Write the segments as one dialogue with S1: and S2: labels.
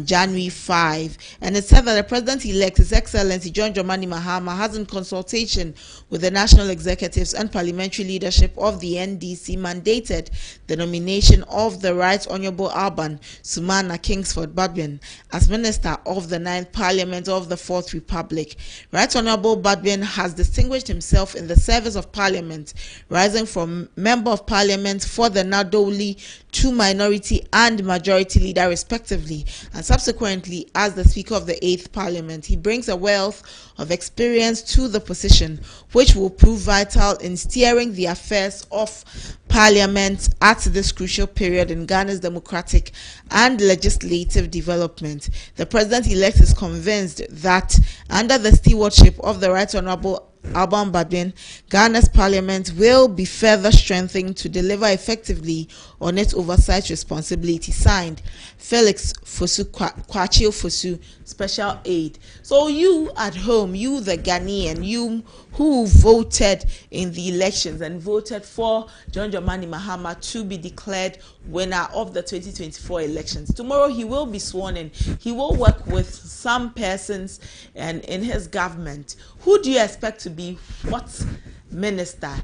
S1: January 5. And it said that the President-elect, His Excellency John Dramani Mahama, has in consultation with the national executives and parliamentary leadership of the NDC mandated the nomination of the Right Honourable Alban Sumana Kingsford Badwin as Minister of the 9th Parliament of the 4th Republic. Right Honourable Badwin has distinguished himself in the service of Parliament, rising from Member of Parliament for the Nadowli to Minority and Majority Leader respectively, and subsequently as the Speaker of the 8th Parliament. He brings a wealth of experience to the position, which will prove vital in steering the affairs of Parliament at this crucial period in Ghana's democratic and legislative development. The President-elect is convinced that under the stewardship of the Right Honourable Alban Badwin, Ghana's Parliament will be further strengthened to deliver effectively on its oversight responsibility. Signed, Felix Fosu Kwachio Fosu, Special Aid. So you at home, you the Ghanaian, you who voted in the elections and voted for John Dramani Mahama to be declared winner of the 2024 elections. Tomorrow he will be sworn in. He will work with some persons and in his government. Who do you expect to be what minister?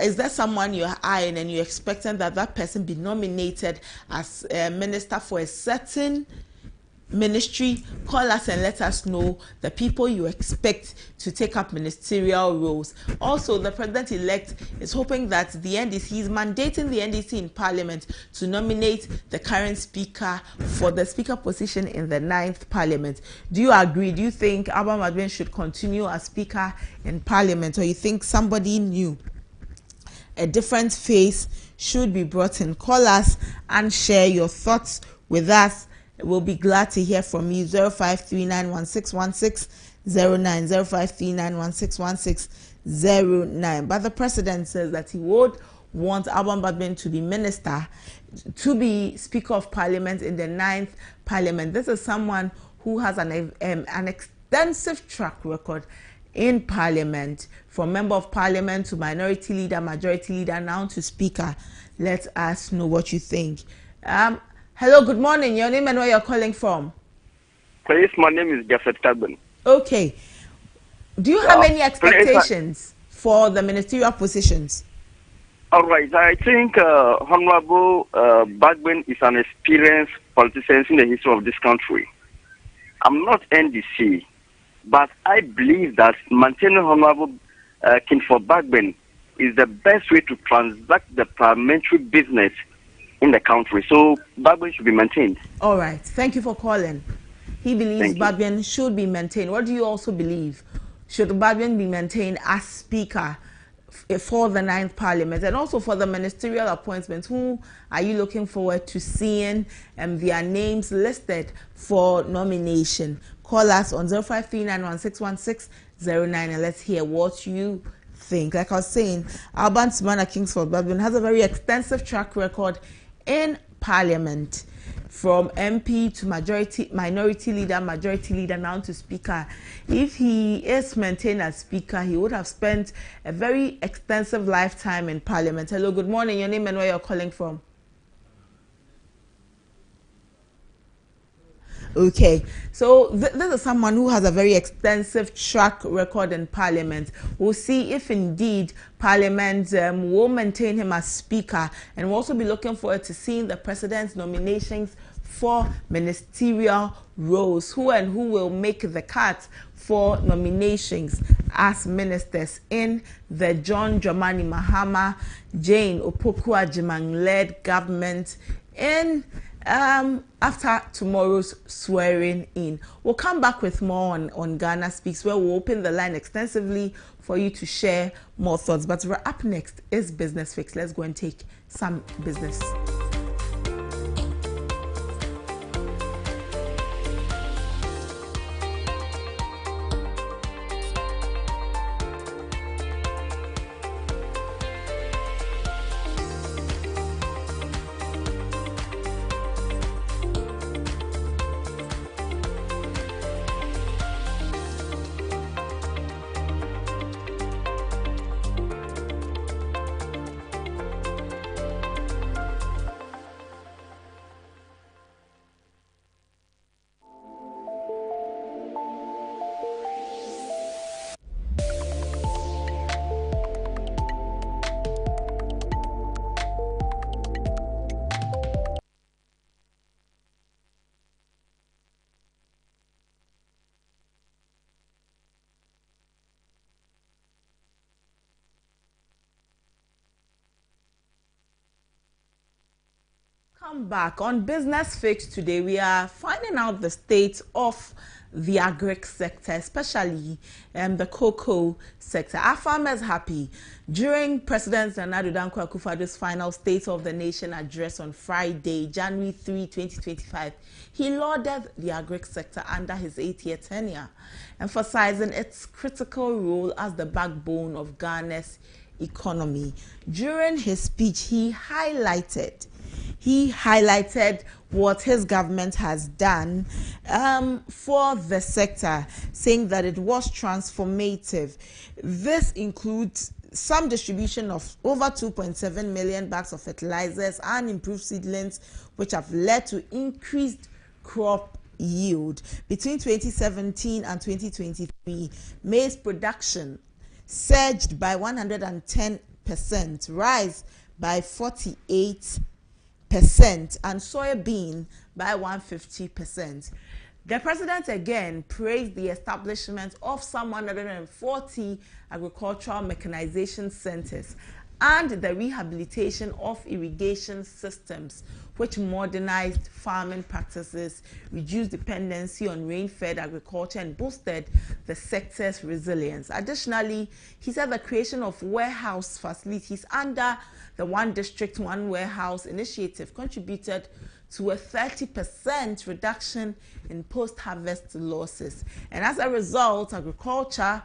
S1: Is there someone you're eyeing and you're expecting that that person be nominated as a minister for a certain ministry? Call us and let us know the people you expect to take up ministerial roles. Also, the President-elect is hoping that the NDC is mandating the NDC in Parliament to nominate the current Speaker for the Speaker position in the 9th Parliament. Do you agree? Do you think Alban Badwin should continue as Speaker in Parliament, or you think somebody new, a different face, should be brought in? Call us and share your thoughts with us. We'll be glad to hear from you. 0539161609, 0539161609. But the president says that he would want Alban Badwin to be minister, to be Speaker of Parliament in the 9th Parliament. This is someone who has an extensive track record in Parliament, from Member of Parliament to Minority Leader, Majority Leader, now to Speaker. Let us know what you think. Hello, good morning. Your name and where you're calling from?
S2: Please, my name is Jafet Carbon.
S1: Okay. Do you have any expectations for the ministerial positions?
S2: All right. I think Honorable Badwin is an experienced politician in the history of this country. I'm not NDC, but I believe that maintaining Honorable Kingsford Badwin is the best way to transact the parliamentary business in the country. So Badwin should be maintained. All
S1: right. Thank you for calling. He believes Badwin should be maintained. What do you also believe? Should Badwin be maintained as Speaker for the 9th Parliament, and also for the ministerial appointments? Who are you looking forward to seeing their names listed for nomination? Call us on 0539161609 and let's hear what you think. Like I was saying, Alban Sumana Kingsford Badwin has a very extensive track record in Parliament, from MP to minority leader, majority leader, now to Speaker. If he is maintained as Speaker, he would have spent a very extensive lifetime in Parliament. Hello, good morning. Your name and where you're calling from? Okay, so this is someone who has a very extensive track record in Parliament. We'll see if indeed Parliament will maintain him as Speaker, and we'll also be looking forward to seeing the President's nominations for ministerial roles. Who will make the cut for nominations as ministers in the John Dramani Mahama, Jane Opoku-Agyeman-led government in after tomorrow's swearing in. We'll come back with more on Ghana Speaks, where we'll open the line extensively for you to share more thoughts. But up next is Business Fix. Let's go and take some business. Welcome back. On Business Fix today, we are finding out the state of the agric sector, especially the cocoa sector. Are farmers happy? During President Nana Addo Dankwa Akufo-Addo's final State of the Nation address on Friday, January 3, 2025, he lauded the agric sector under his 8-year tenure, emphasizing its critical role as the backbone of Ghana's economy. During his speech, he highlighted what his government has done for the sector, saying that it was transformative. This includes some distribution of over 2.7 million bags of fertilizers and improved seedlings, which have led to increased crop yield. Between 2017 and 2023, maize production surged by 110%, rise by 48%, and soybean by 150%. The president again praised the establishment of some 140 agricultural mechanization centers and the rehabilitation of irrigation systems, which modernized farming practices, reduced dependency on rain-fed agriculture, and boosted the sector's resilience. Additionally, he said the creation of warehouse facilities under the One District, One Warehouse initiative contributed to a 30% reduction in post-harvest losses. And as a result, agriculture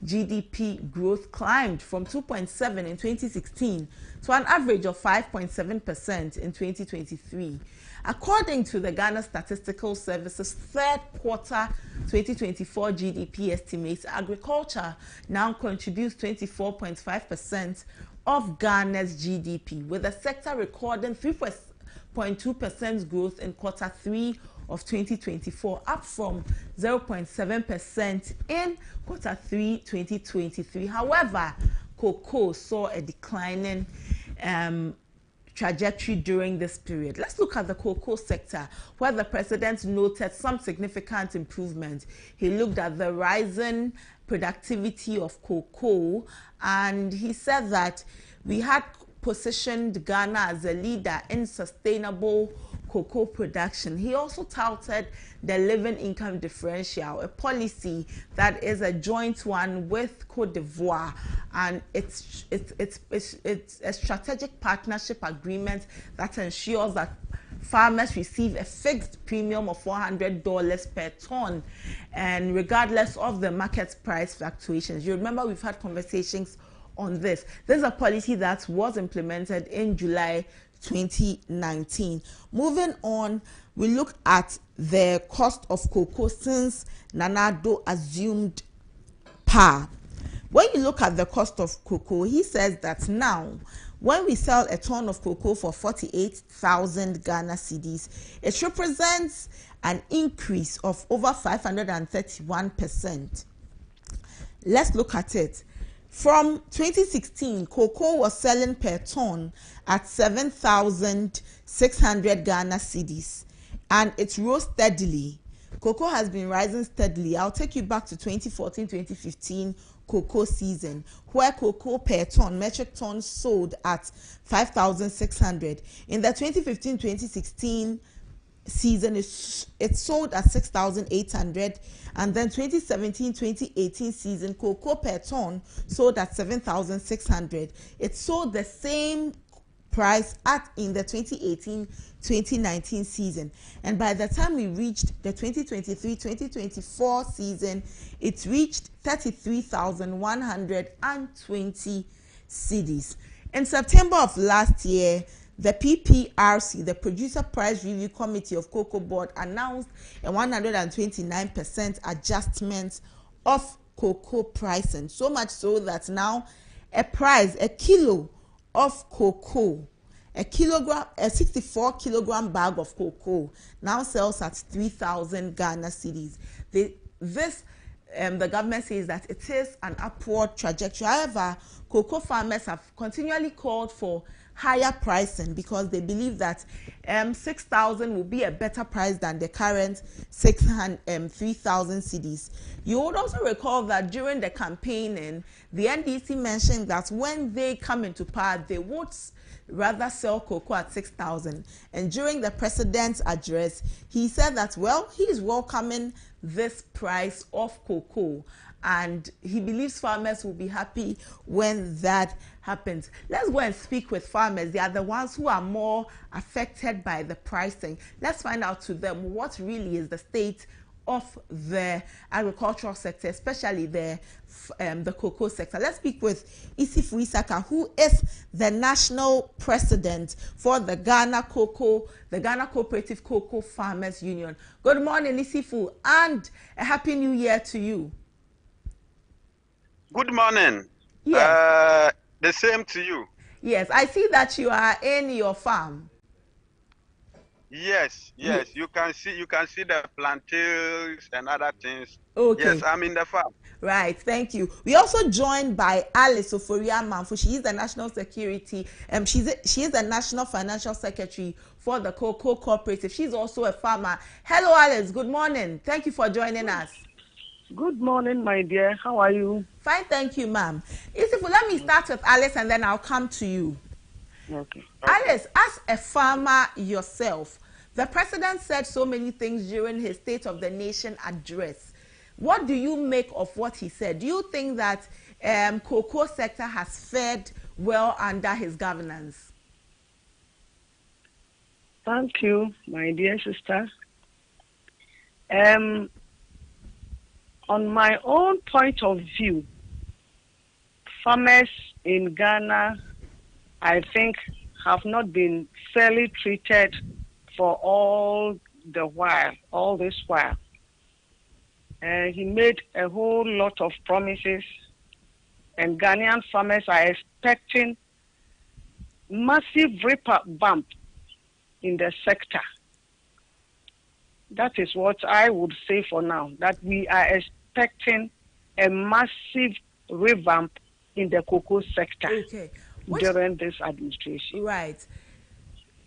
S1: GDP growth climbed from 2.7 in 2016 to an average of 5.7% in 2023. According to the Ghana Statistical Service's third quarter 2024 GDP estimates, agriculture now contributes 24.5% of Ghana's GDP, with the sector recording 3.2% growth in quarter 3 of 2024, up from 0.7% in quarter 3 2023. However, cocoa saw a declining trajectory during this period. Let's look at the cocoa sector, where the president noted some significant improvement. He looked at the rising productivity of cocoa, and he said that we had positioned Ghana as a leader in sustainable cocoa production. He also touted the living income differential, a policy that is a joint one with Côte d'Ivoire, and it's a strategic partnership agreement that ensures that farmers receive a fixed premium of $400 per ton, and regardless of the market price fluctuations. You remember we've had conversations on this. This is a policy that was implemented in July 2019. Moving on, we look at the cost of cocoa since Nana Addo assumed power. When you look at the cost of cocoa, he says that now, when we sell a ton of cocoa for 48,000 Ghana cedis, it represents an increase of over 531%. Let's look at it. From 2016, cocoa was selling per ton at 7,600 Ghana cedis, and it rose steadily. Cocoa has been rising steadily. I'll take you back to 2014-2015 cocoa season, where cocoa per ton, metric tons, sold at 5,600. In the 2015-2016 season, it sold at 6,800, and then 2017-2018 season, cocoa per ton sold at 7,600. It sold the same price in the 2018-2019 season, and by the time we reached the 2023-2024 season, it reached 33,120 cedis. In September of last year, the PPRC, the Producer Price Review Committee of Cocoa Board, announced a 129% adjustment of cocoa pricing. So much so that now a kilo of cocoa, a 64 kilogram bag of cocoa now sells at 3,000 Ghana cedis. The government says that it is an upward trajectory. However, cocoa farmers have continually called for higher pricing because they believe that 6,000 will be a better price than the current 3,000 cedis. You would also recall that during the campaigning, the NDC mentioned that when they come into power, they would rather sell cocoa at 6,000. And during the president's address, he said that, well, he is welcoming this price of cocoa, and he believes farmers will be happy when that happens. Let's go and speak with farmers. They are the ones who are more affected by the pricing. Let's find out to them what really is the state of the agricultural sector, especially the cocoa sector. Let's speak with Isifu Isaka, who is the national president for the Ghana Cooperative Cocoa Farmers Union. Good morning, Isifu, and a happy new year to you.
S3: Good morning.
S1: Yes.
S3: The same to you.
S1: Yes, I see that you are in your farm.
S3: Yes. You can see the plantains and other things.
S1: Okay.
S3: Yes, I'm in the farm.
S1: Right, thank you. We also joined by Alice Oforia Manfu. She is the national security. She is the national financial secretary for the Cocoa Cooperative. She's also a farmer. Hello, Alice. Good morning. Thank you for joining us.
S4: Good morning, my dear. How are you?
S1: Fine, thank you, ma'am. Isifu, let me start with Alice and then I'll come to you.
S4: Okay.
S1: Alice, as a farmer yourself, the president said so many things during his State of the Nation address. What do you make of what he said? Do you think that cocoa sector has fared well under his governance?
S4: Thank you, my dear sister. On my own point of view, farmers in Ghana, I think, have not been fairly treated for all this while. He made a whole lot of promises, and Ghanaian farmers are expecting massive revamp in the sector. That is what I would say for now, that we are expecting a massive revamp in the cocoa sector during this administration.
S1: Right.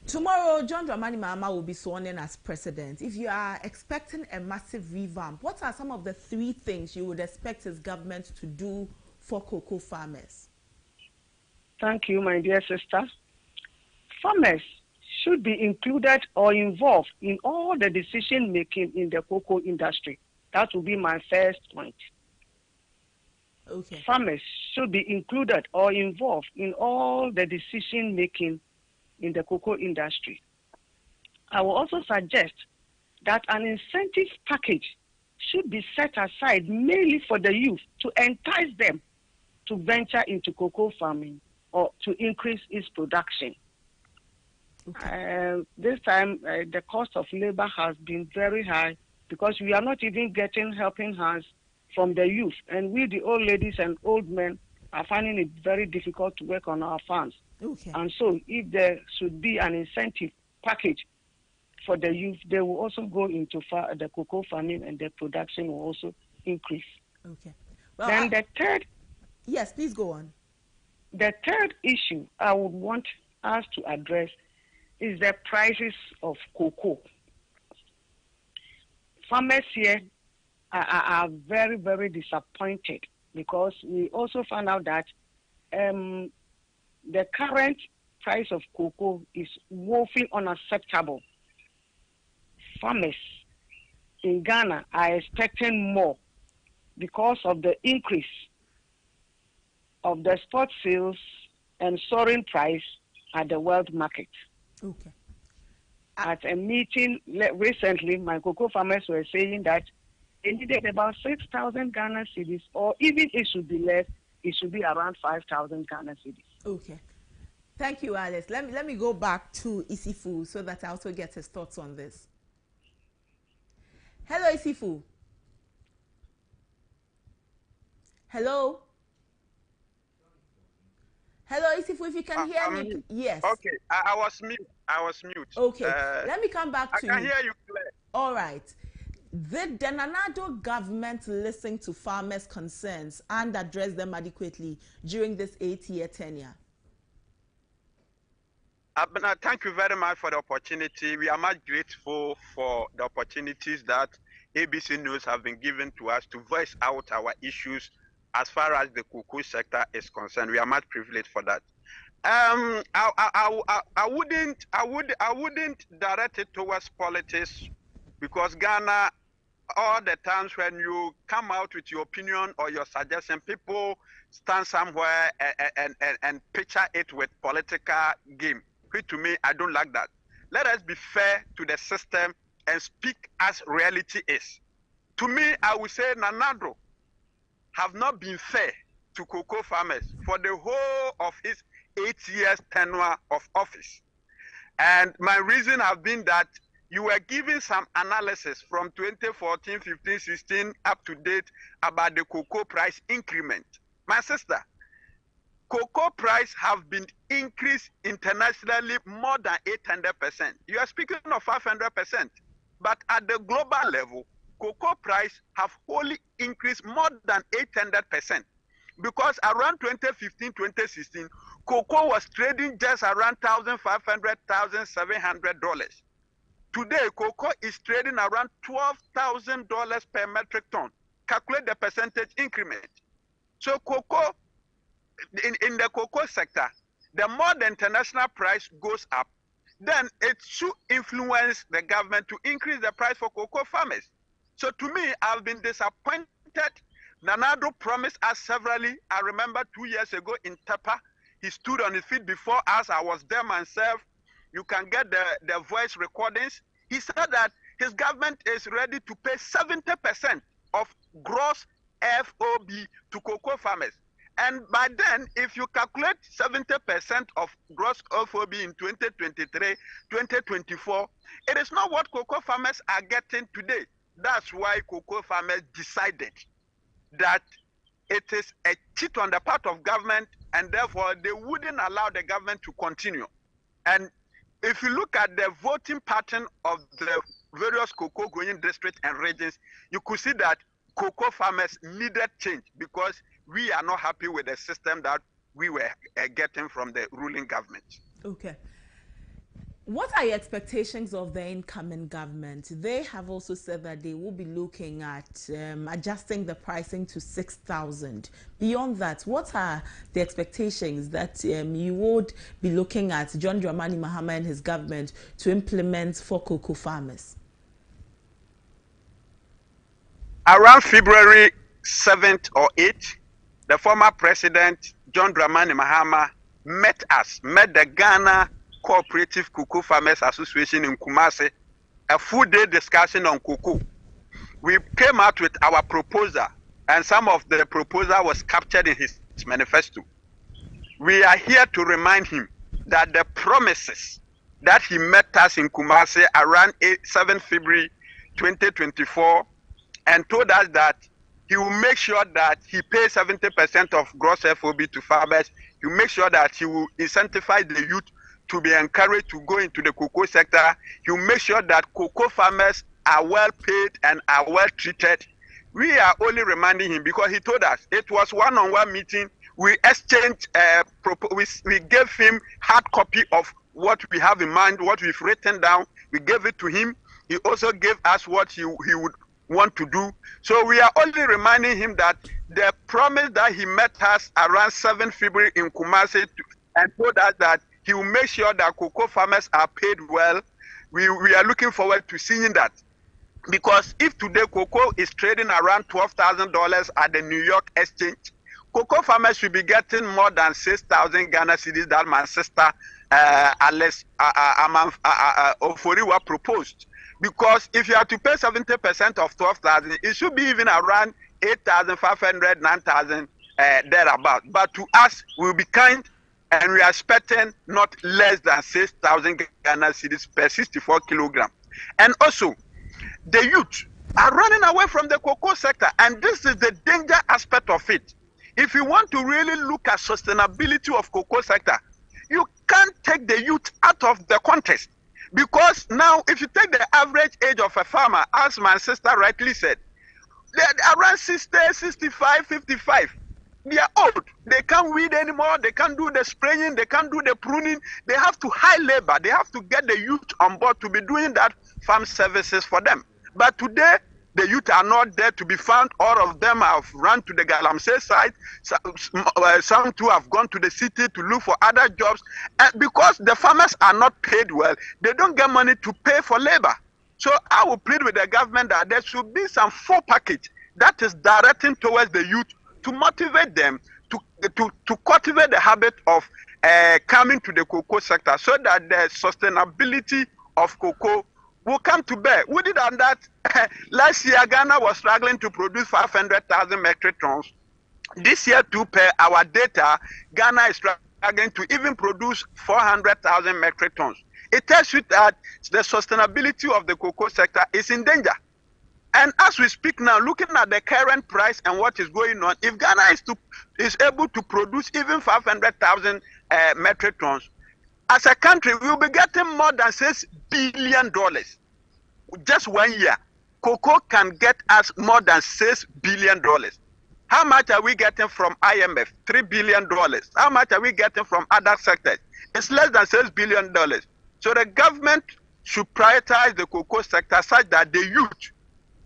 S1: Tomorrow, John Dramani Mahama will be sworn in as president. If you are expecting a massive revamp, what are some of the 3 things you would expect his government to do for cocoa farmers?
S4: Thank you, my dear sister. Farmers should be included or involved in all the decision making in the cocoa industry. That will be my first point.
S1: Okay.
S4: Farmers should be included or involved in all the decision making in the cocoa industry. I will also suggest that an incentive package should be set aside mainly for the youth to entice them to venture into cocoa farming or to increase its production.
S1: Okay.
S4: This time, the cost of labor has been very high because we are not even getting helping hands from the youth. And we, the old ladies and old men, are finding it very difficult to work on our farms.
S1: Okay.
S4: And so if there should be an incentive package for the youth, they will also go into the cocoa farming and their production will also increase.
S1: Okay. Well,
S4: then the third...
S1: Yes, please go on.
S4: The third issue I would want us to address is the prices of cocoa. Farmers here are very, very disappointed because we also found out that the current price of cocoa is woefully unacceptable. Farmers in Ghana are expecting more because of the increase of the spot sales and soaring price at the world market.
S1: Okay.
S4: At a meeting recently, my cocoa farmers were saying that they needed about 6,000 Ghana cedis, or even it should be less, it should be around 5,000 Ghana cedis.
S1: Okay. Thank you, Alice. Let me go back to Isifu so that I also get his thoughts on this. Hello, Isifu. Hello. Hello, Isifu, if you can hear me. Yes.
S3: Okay, I was mute.
S1: Okay, let me come back to you.
S3: I can hear you clear.
S1: All right. Did the Nanado government listen to farmers' concerns and address them adequately during this 8-year tenure?
S3: Thank you very much for the opportunity. We are much grateful for the opportunities that ABC News have been given to us to voice out our issues as far as the cocoa sector is concerned. We are much privileged for that. I wouldn't direct it towards politics, because Ghana, all the times when you come out with your opinion or your suggestion, people stand somewhere and picture it with political game. Which to me, I don't like that. Let us be fair to the system and speak as reality is. To me, I would say Nana Addo have not been fair to cocoa farmers for the whole of his 8 years tenure of office. And my reason have been that you were giving some analysis from 2014, 15, 16 up to date about the cocoa price increment. My sister, cocoa price have been increased internationally more than 800%. You are speaking of 500%. But at the global level, cocoa price have wholly increased more than 800%. Because around 2015, 2016, cocoa was trading just around $1,500, $1,700. Today, cocoa is trading around $12,000 per metric ton. Calculate the percentage increment. So cocoa, in the cocoa sector, the more the international price goes up, then it should influence the government to increase the price for cocoa farmers. So to me, I've been disappointed. Nana Addo promised us severally. I remember 2 years ago in Tepa, he stood on his feet before us. I was there myself. You can get the voice recordings. He said that his government is ready to pay 70% of gross FOB to cocoa farmers. And by then, if you calculate 70% of gross FOB in 2023, 2024, it is not what cocoa farmers are getting today. That's why cocoa farmers decided that it is a cheat on the part of government, and therefore they wouldn't allow the government to continue. And if you look at the voting pattern of the various cocoa growing districts and regions, you could see that cocoa farmers needed change, because we are not happy with the system that we were getting from the ruling government.
S1: Okay. What are your expectations of the incoming government? They have also said that they will be looking at adjusting the pricing to 6,000. Beyond that, what are the expectations that you would be looking at John Dramani Mahama and his government to implement for cocoa farmers?
S3: Around February 7th or 8th, the former president, John Dramani Mahama, met the Ghana Cooperative Cocoa Farmers Association in Kumasi, a full-day discussion on cocoa. We came out with our proposal, and some of the proposal was captured in his manifesto. We are here to remind him that the promises that he met us in Kumasi around 7 February 2024 and told us that he will make sure that he pays 70% of gross FOB to farmers. He will make sure that he will incentivize the youth to be encouraged to go into the cocoa sector. He will make sure that cocoa farmers are well paid and are well treated. We are only reminding him because he told us it was one-on-one meeting. We exchanged, we gave him hard copy of what we have in mind, what we've written down. We gave it to him. He also gave us what he would want to do. So we are only reminding him that the promise that he met us around 7 February in Kumasi and told us that he will make sure that cocoa farmers are paid well. We are looking forward to seeing that. Because if today cocoa is trading around $12,000 at the New York Exchange, cocoa farmers should be getting more than 6,000 Ghana cedis that my sister Alice Oforiwa proposed. Because if you have to pay 70% of 12,000, it should be even around 8,500, 9,000 thereabout. But to us, we'll be kind, and we are expecting not less than 6,000 Ghana cedis per 64 kilograms. And also, the youth are running away from the cocoa sector, and this is the danger aspect of it. If you want to really look at sustainability of cocoa sector, you can't take the youth out of the contest. Because now, if you take the average age of a farmer, as my sister rightly said, they're around 60, 65, 55. They are old. They can't weed anymore. They can't do the spraying. They can't do the pruning. They have to hire labor. They have to get the youth on board to be doing that farm services for them. But today, The youth are not there to be found. All of them have run to the Galamsey site. Some too have gone to the city to look for other jobs. And because the farmers are not paid well, they don't get money to pay for labor. So I will plead with the government that there should be some full package that is directing towards the youth to motivate them to cultivate the habit of coming to the cocoa sector so that the sustainability of cocoa will come to bear. We did on that. Last year, Ghana was struggling to produce 500,000 metric tons. This year, too, per our data, Ghana is struggling to even produce 400,000 metric tons. It tells you that the sustainability of the cocoa sector is in danger. And as we speak now, looking at the current price and what is going on, if Ghana is able to produce even 500,000 metric tons, as a country, we will be getting more than $6 billion. Just 1 year, cocoa can get us more than $6 billion. How much are we getting from IMF? $3 billion. How much are we getting from other sectors? It's less than $6 billion. So the government should prioritize the cocoa sector such that the youth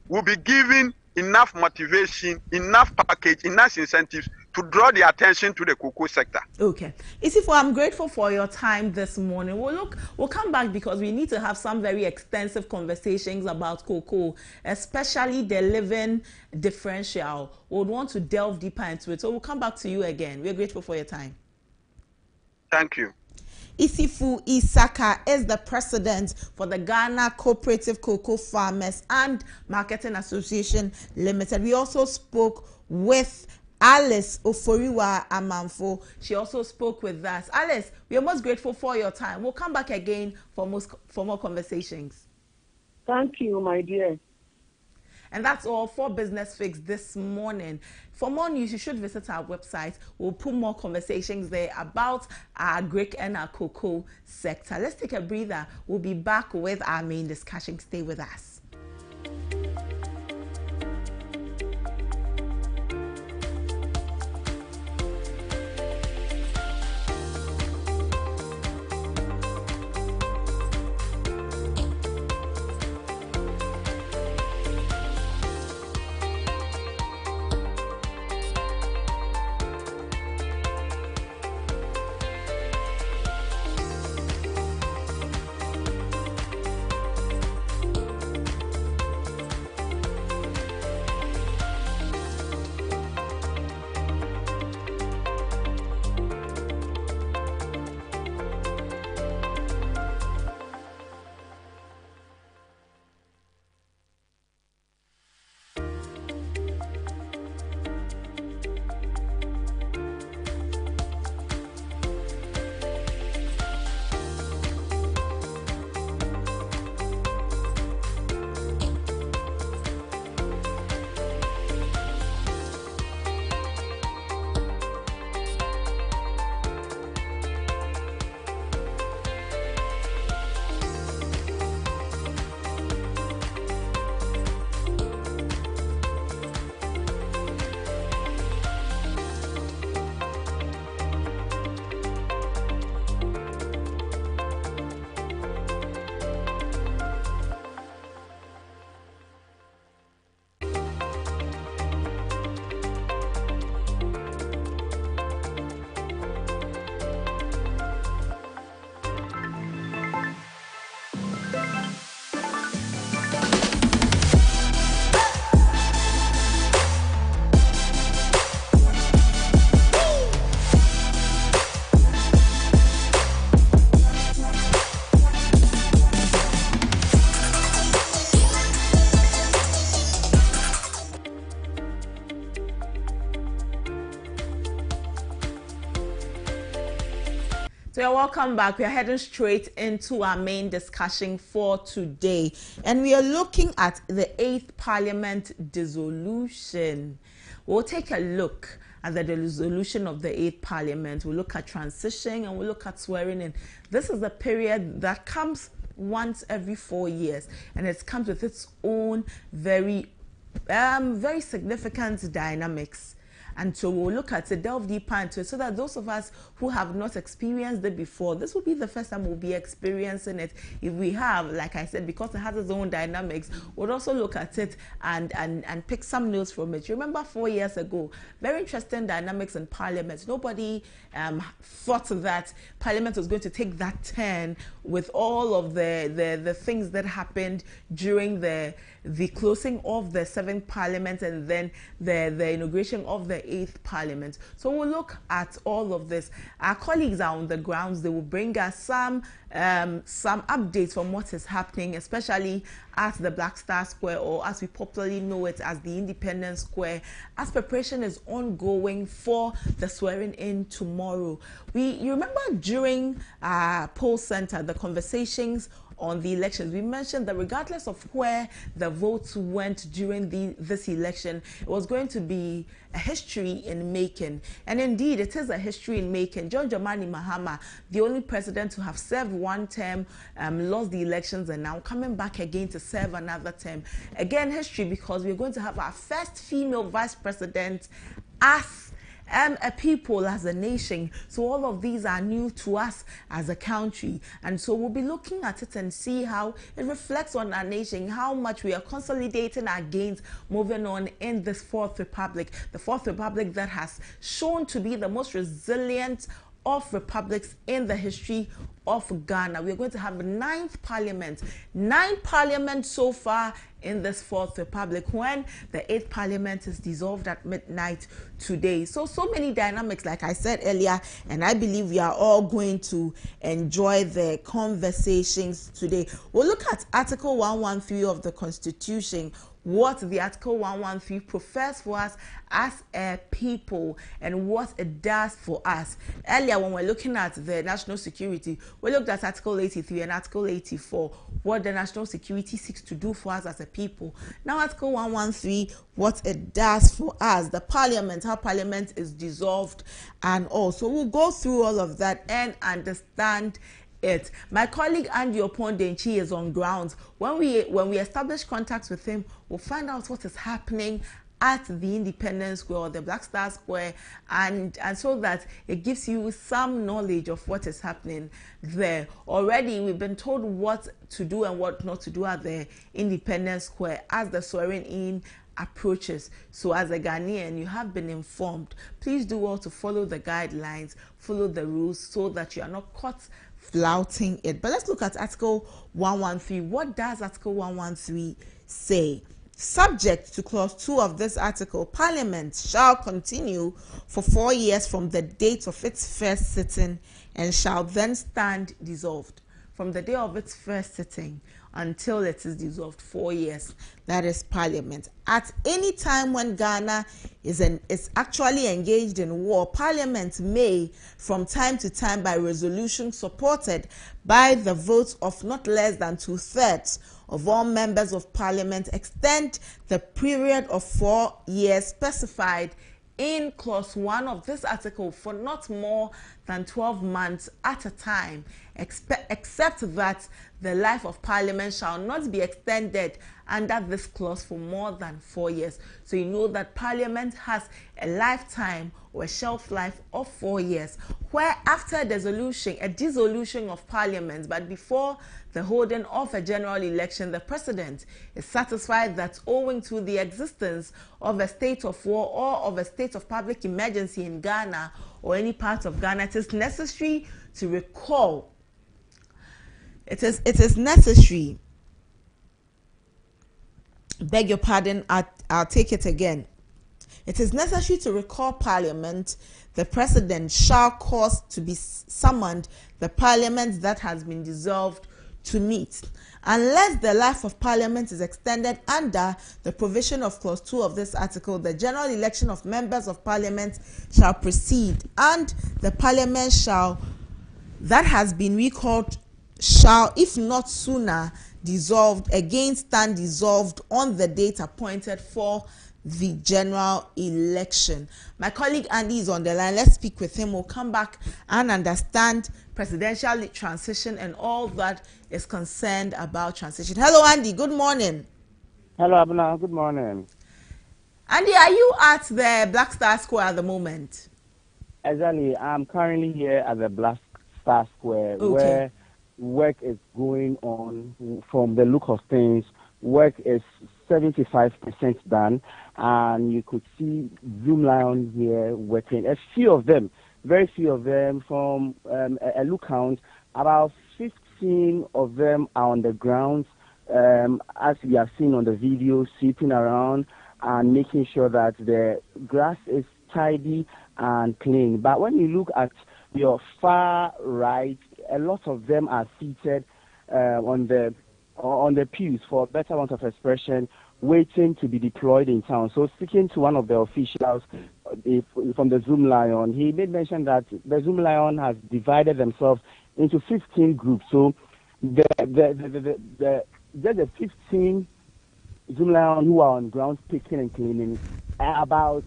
S3: will be given enough motivation, enough package, enough incentives to draw the attention to the cocoa sector.
S1: Okay. Isifo, I'm grateful for your time this morning. We'll come back because we need to have some very extensive conversations about cocoa, especially the living differential. We'll want to delve deeper into it. So we'll come back to you again. We're grateful for your time.
S3: Thank you.
S1: Isifo Isaka is the president for the Ghana Cooperative Cocoa Farmers and Marketing Association Limited. We also spoke with Alice Oforiwa Amanfo. She also spoke with us. Alice, we are most grateful for your time. We'll come back again for more conversations.
S4: Thank you, my dear.
S1: And that's all for Business Fix this morning. For more news, you should visit our website. We'll put more conversations there about our agric and our cocoa sector. Let's take a breather. We'll be back with our main discussion. Stay with us. So you're welcome back. We're heading straight into our main discussion for today. And we are looking at the 8th Parliament dissolution. We'll take a look at the dissolution of the 8th Parliament. We'll look at transition and we'll look at swearing in. This is a period that comes once every 4 years. And it comes with its own very significant dynamics. And so we'll look at it, delve deeper into it, so that those of us who have not experienced it before, this will be the first time we'll be experiencing it. If we have, like I said, because it has its own dynamics, we'll also look at it and pick some notes from it. You remember 4 years ago, very interesting dynamics in Parliament. Nobody thought that Parliament was going to take that turn with all of the things that happened during the closing of the 7th Parliament and then the inauguration of the 8th Parliament. So we'll look at all of this. Our colleagues are on the grounds. They will bring us some updates from what is happening, especially at the Black Star Square, or as we popularly know it as the Independence Square, as preparation is ongoing for the swearing in tomorrow. You remember during Poll Center, the conversations on the elections, we mentioned that regardless of where the votes went during this election, it was going to be a history in making. And indeed, it is a history in making. John Dramani Mahama, the only president to have served one term, lost the elections and now coming back again to serve another term. Again, history, because we're going to have our first female vice president as a people, as a nation. So all of these are new to us as a country, and so we'll be looking at it and see how it reflects on our nation, how much we are consolidating our gains moving on in this Fourth Republic, the Fourth Republic that has shown to be the most resilient of republics in the history of Ghana. We're going to have 9th Parliament, 9 parliaments so far in this Fourth Republic, when the 8th Parliament is dissolved at midnight today. So many dynamics, like I said earlier, and I believe we are all going to enjoy the conversations today. We'll look at Article 113 of the Constitution, what the Article 113 professes for us as a people and what it does for us. Earlier, when we're looking at the national security, we looked at Article 83 and Article 84, what the national security seeks to do for us as a people. Now, Article 113, what it does for us, the Parliament, how Parliament is dissolved, and all. So we'll go through all of that and understand it. My colleague Andy Opondenchi is on grounds. When we establish contacts with him, we'll find out what is happening at the Independence Square or the Black Star Square, and so that it gives you some knowledge of what is happening there. Already we've been told what to do and what not to do at the Independence Square as the swearing in approaches. So as a Ghanaian, you have been informed. Please do well to follow the guidelines, follow the rules, so that you are not caught flouting it. But let's look at Article 113. What does Article 113 say? Subject to Clause 2 of this article, Parliament shall continue for 4 years from the date of its first sitting and shall then stand dissolved. From the day of its first sitting until it is dissolved, 4 years. That is Parliament. At any time when Ghana is actually engaged in war, Parliament may, from time to time, by resolution supported by the votes of not less than 2/3 of all members of Parliament, extend the period of 4 years specified in Clause 1 of this article for not more than 12 months at a time, except that the life of Parliament shall not be extended under this clause for more than 4 years. So you know that Parliament has a lifetime or a shelf life of 4 years, where after a dissolution of Parliament, but before the holding of a general election, the President is satisfied that owing to the existence of a state of war or of a state of public emergency in Ghana or any part of Ghana, it is necessary to recall. It is necessary. Beg your pardon, I'll take it again. It is necessary to recall Parliament. The President shall cause to be summoned the Parliament that has been dissolved to meet, unless the life of Parliament is extended under the provision of Clause 2 of this article. The general election of members of Parliament shall proceed, and the Parliament that has been recalled shall, if not sooner dissolved, again stand dissolved on the date appointed for the general election. My colleague Andy is on the line. Let's speak with him. We'll come back and understand presidential transition and all that is concerned about transition. Hello, Andy. Good morning.
S5: Hello, Abna. Good morning.
S1: Andy, are you at the Black Star Square at the moment?
S5: Exactly. I'm currently here at the Black Star Square,
S1: Okay.
S5: where work is going on. From the look of things, work is 75% done, and you could see Zoomlion here working. A few of them, very few of them, from a look count, about 15 of them are on the ground, as we have seen on the video, sweeping around and making sure that the grass is tidy and clean. But when you look at your far right, a lot of them are seated on the pews, for better want of expression, waiting to be deployed in town. So speaking to one of the officials from the Zoomlion, he made mention that the Zoomlion has divided themselves into 15 groups. So there's the 15 Zoomlion who are on ground picking and cleaning, about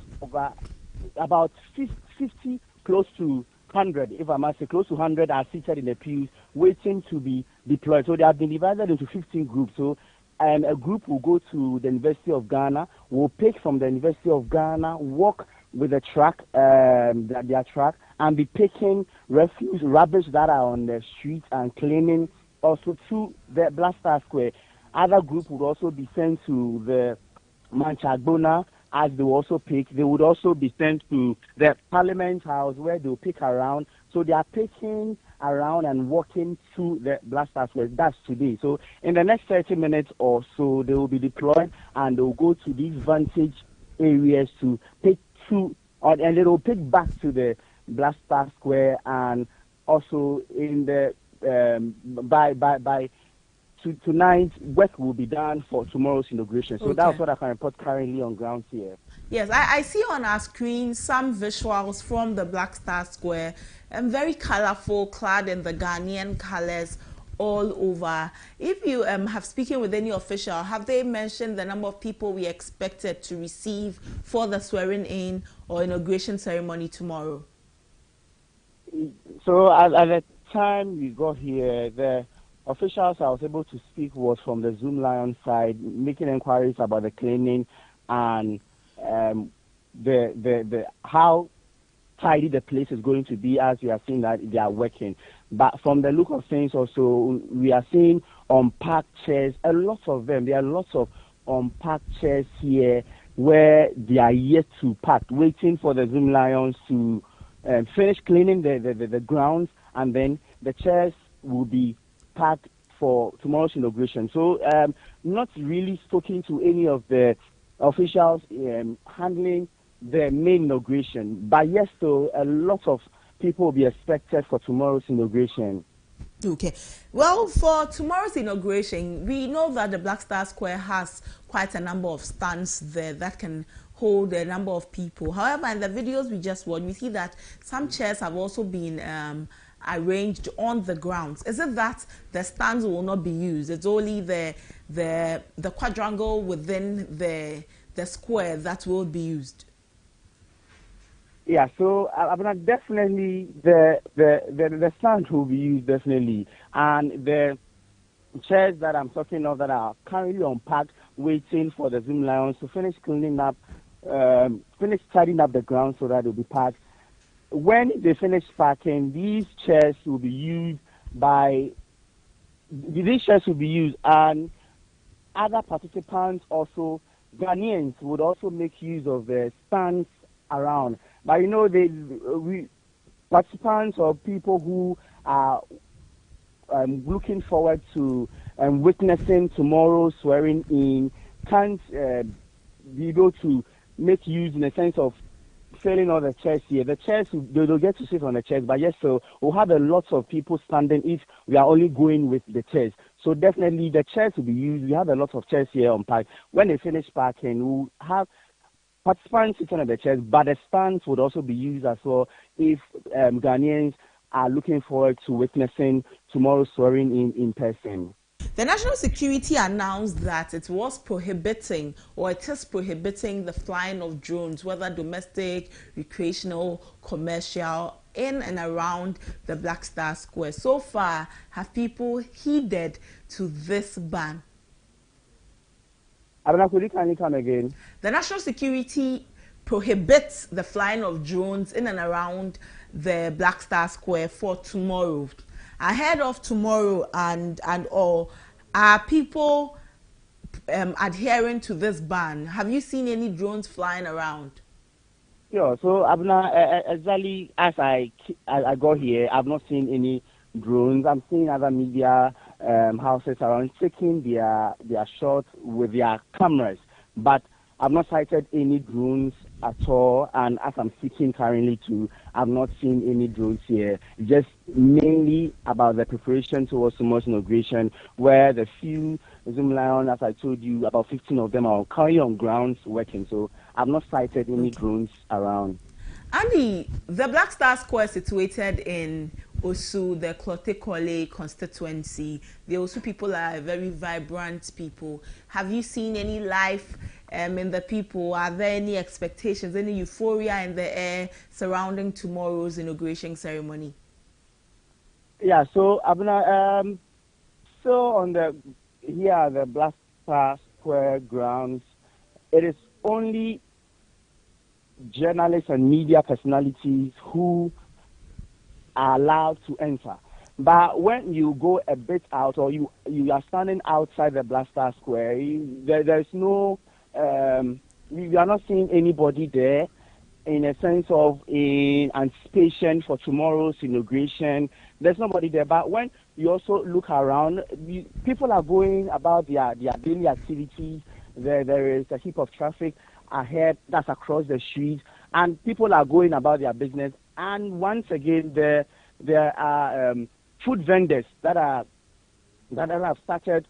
S5: 50, close to 100, if I must say, close to 100 are seated in the pews waiting to be deployed. So they have been divided into 15 groups. So a group will go to the University of Ghana, will pick from the University of Ghana, walk with the truck, their truck, and be picking refuse, rubbish that are on the streets and cleaning also to the Black Star Square. Other group would also be sent to the Manchagbona, as they will also pick. They would also be sent to the Parliament House, where they will pick around. So they are picking around and walking to the Black Star Square. That's today. So in the next 30 minutes or so, they will be deployed and they will go to these vantage areas to pick and they will pick back to the Black Star Square, and also in the by tonight, work will be done for tomorrow's inauguration. So
S1: okay.
S5: That's what I can report currently on ground here.
S1: Yes, I see on our screen some visuals from the Black Star Square, and very colorful, clad in the Ghanaian colors all over. If you have spoken with any official, have they mentioned the number of people we expected to receive for the swearing in or inauguration ceremony tomorrow?
S5: So at the time we got here, the officials I was able to speak was from the Zoomlion side, making inquiries about the cleaning and the how tidy the place is going to be, as we are seeing that they are working. But from the look of things also, we are seeing unpacked chairs, a lot of them. There are lots of unpacked chairs here where they are yet to pack, waiting for the Zoomlions to finish cleaning the grounds, and then the chairs will be packed for tomorrow's inauguration. So not really speaking to any of the officials handling the main inauguration. But yes, so a lot of people will be expected for tomorrow's inauguration.
S1: Okay. Well, for tomorrow's inauguration, we know that the Black Star Square has quite a number of stands there that can hold a number of people. However, in the videos we just watched, we see that some chairs have also been arranged on the grounds. Is it that the stands will not be used? It's only the quadrangle within the square that will be used?
S5: Yeah, so definitely the stands will be used, definitely, and the chairs that I'm talking of that are currently unpacked, waiting for the Zoomlions to finish cleaning up, finish tidying up the ground so that they'll be packed. When they finish packing, these chairs will be used and other participants also, Ghanaians, would also make use of the stands around. But you know, participants or people who are looking forward to witnessing tomorrow's swearing in can't be able to make use in the sense of filling all the chairs here. The chairs, they'll get to sit on the chairs, but yes, so we'll have a lot of people standing if we are only going with the chairs. So definitely the chairs will be used. We have a lot of chairs here on park. When they finish parking, we'll have participants sitting on the chairs, but the stands would also be used as well if Ghanaians are looking forward to witnessing tomorrow's swearing in person.
S1: The National Security announced that it was prohibiting, or it is prohibiting, the flying of drones, whether domestic, recreational, commercial, in and around the Black Star Square. So far, have people heeded to this ban?
S5: Abena, could you kindly come again?
S1: The national security prohibits the flying of drones in and around the Black Star Square for tomorrow. Ahead of tomorrow and all, are people adhering to this ban? Have you seen any drones flying around?
S5: Yeah, so Abena, exactly as I got here, I've not seen any drones. I'm seeing other media houses around taking their shots with their cameras, but I've not sighted any drones at all. And as I'm speaking currently too, I've not seen any drones here. Just mainly about the preparation towards tomorrow's inauguration, where the few Zoomlion, as I told you, about 15 of them are currently on grounds working. So I've not sighted any drones around.
S1: Andy, the Black Star Square is situated in Osu, the Klote-Kole constituency. The Osu people are very vibrant people. Have you seen any life in the people? Are there any expectations, any euphoria in the air surrounding tomorrow's inauguration ceremony?
S5: Yeah, so Abena, so on the Black Star Square grounds, it is only journalists and media personalities who are allowed to enter. But when you go a bit out, or you are standing outside the Black Star Square, there's no, you are not seeing anybody there in a sense of anticipation for tomorrow's inauguration. There's nobody there. But when you also look around, people are going about their daily activities. There is a heap of traffic ahead that's across the street, and people are going about their business. And once again, there are food vendors that have started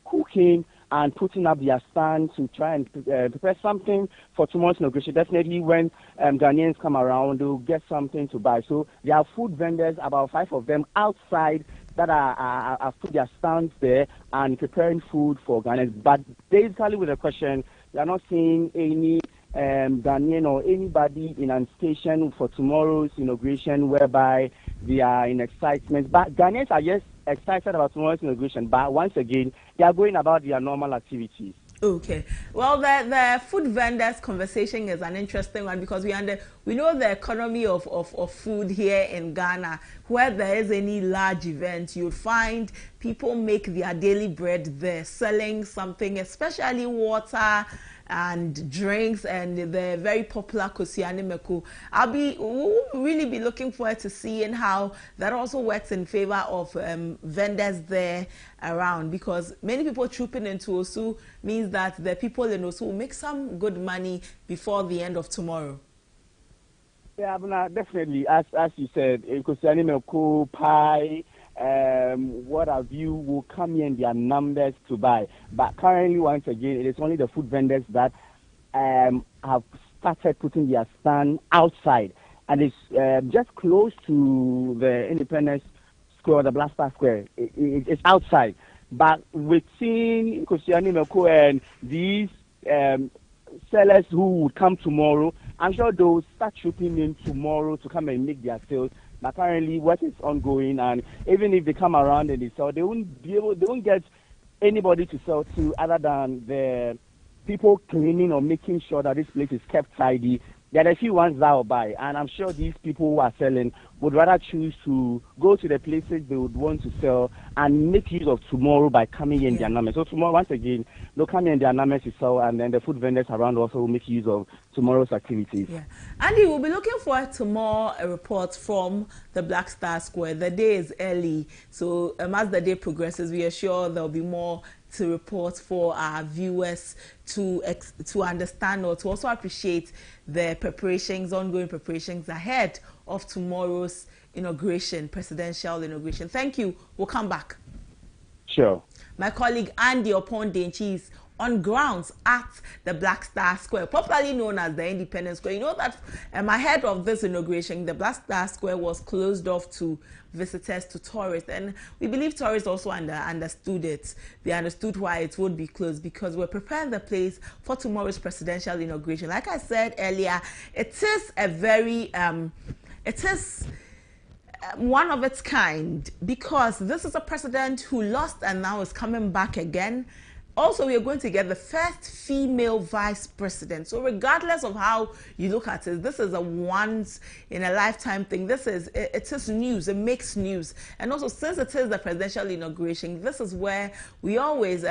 S5: cooking and putting up their stand to try and prepare something for tomorrow's inauguration. Definitely when Ghanaians come around, they'll get something to buy. So there are food vendors, about 5 of them outside, that are put their stands there and preparing food for Ghanaians. But basically with the question, we are not seeing any Ghanaian or anybody in anticipation for tomorrow's inauguration whereby they are in excitement. But Ghanaians are just excited about tomorrow's inauguration, but once again, they are going about their normal activities.
S1: Okay. Well, the food vendors conversation is an interesting one because we know the economy of food here in Ghana. Where there is any large event, you'll find people make their daily bread there, selling something, especially water and drinks, and the very popular Kosiane Meku. We'll really be looking forward to seeing how that also works in favor of vendors there around, because many people trooping into Osu means that the people in Osu will make some good money before the end of tomorrow.
S5: Yeah, definitely. As you said, Kosiane Meku, pie, what have you, will come here in their numbers to buy. But currently, once again, it is only the food vendors that have started putting their stand outside. And it's just close to the Independence Square, the Black Star Square. It's outside. But within Kosiane Meku and these sellers who would come tomorrow, I'm sure they'll start trooping in tomorrow to come and make their sales. But currently, work is ongoing, and even if they come around and they sell, they won't get anybody to sell to other than the people cleaning or making sure that this place is kept tidy. There are a few ones that will buy, and I'm sure these people who are selling would rather choose to go to the places they would want to sell and make use of tomorrow by coming in their numbers. So tomorrow, once again, they'll come in their numbers to sell, and then the food vendors around also will make use of tomorrow's activities.
S1: Yeah. Andy, we'll be looking forward to more reports from the Black Star Square. The day is early, so as the day progresses, we are sure there'll be more to report for our viewers to understand or to also appreciate the ongoing preparations ahead of tomorrow's presidential inauguration. Thank you. We'll come back.
S5: Sure.
S1: My colleague Andy Opondenchi is on grounds at the Black Star Square, popularly known as the Independence Square. You know that ahead of this inauguration, the Black Star Square was closed off to visitors, to tourists, and we believe tourists also understood it. They understood why it would be closed, because we're preparing the place for tomorrow's presidential inauguration. Like I said earlier, it is a very one of its kind, because this is a president who lost and now is coming back again. Also, we are going to get the first female vice president. So regardless of how you look at it, this is a once in a lifetime thing. it is news. It makes news. And also, since it is the presidential inauguration, this is where we always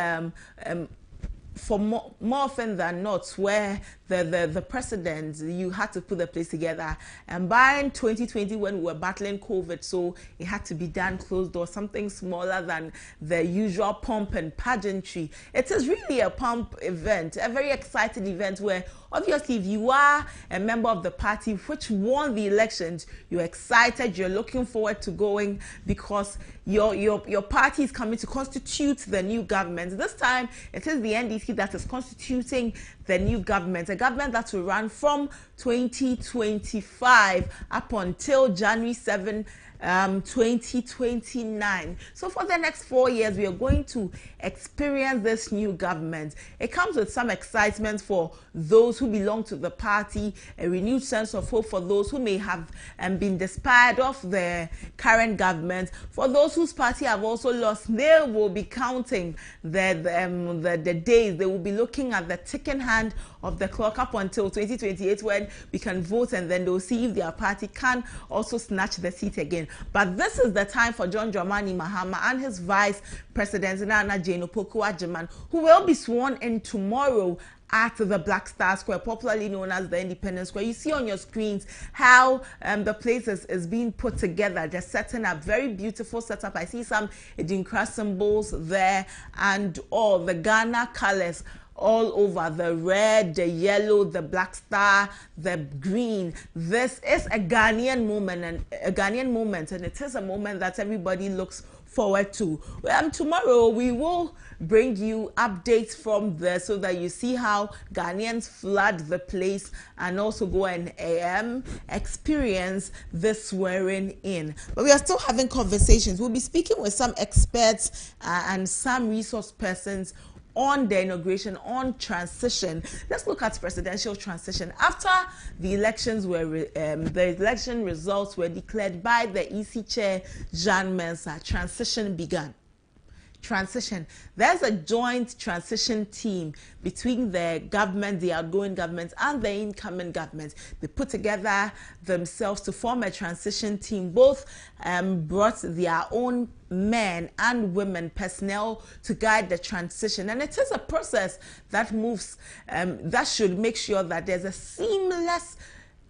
S1: for more often than not, where the president, you had to put the place together. And by 2020, when we were battling COVID, so it had to be done closed door, something smaller than the usual pomp and pageantry. It is really a pomp event, a very exciting event where obviously if you are a member of the party which won the elections, you're excited, you're looking forward to going because your party is coming to constitute the new government. This time, it is the NDC that is constituting the new government, a government that will run from 2025 up until January 7, 2029. So for the next 4 years, we are going to experience this new government. It comes with some excitement for those who belong to the party, a renewed sense of hope for those who may have been despaired of the current government. For those whose party have also lost, they will be counting the days. They will be looking at the ticking hand of the clock up until 2028 when we can vote, and then they'll see if their party can also snatch the seat again. But this is the time for John Dramani Mahama and his vice president Nana Jane Opoku-Agyeman, who will be sworn in tomorrow at the Black Star Square, popularly known as the Independence Square. You see on your screens how the place is being put together. They're setting up, very beautiful setup. I see some Edinkra symbols there and all the Ghana colors all over, the red, the yellow, the black star, the green. This is a Ghanaian moment, and it is a moment that everybody looks forward to. Tomorrow we will bring you updates from there so that you see how Ghanaians flood the place and also go and experience this swearing in. But we are still having conversations. We'll be speaking with some experts and some resource persons on the inauguration, on transition. Let's look at presidential transition. After the elections the election results were declared by the EC chair, Jean Mensa, transition began. Transition. There's a joint transition team between the government, the outgoing government, and the incoming government. They put together themselves to form a transition team. Both brought their own men and women personnel to guide the transition, and it is a process that moves that should make sure that there's a seamless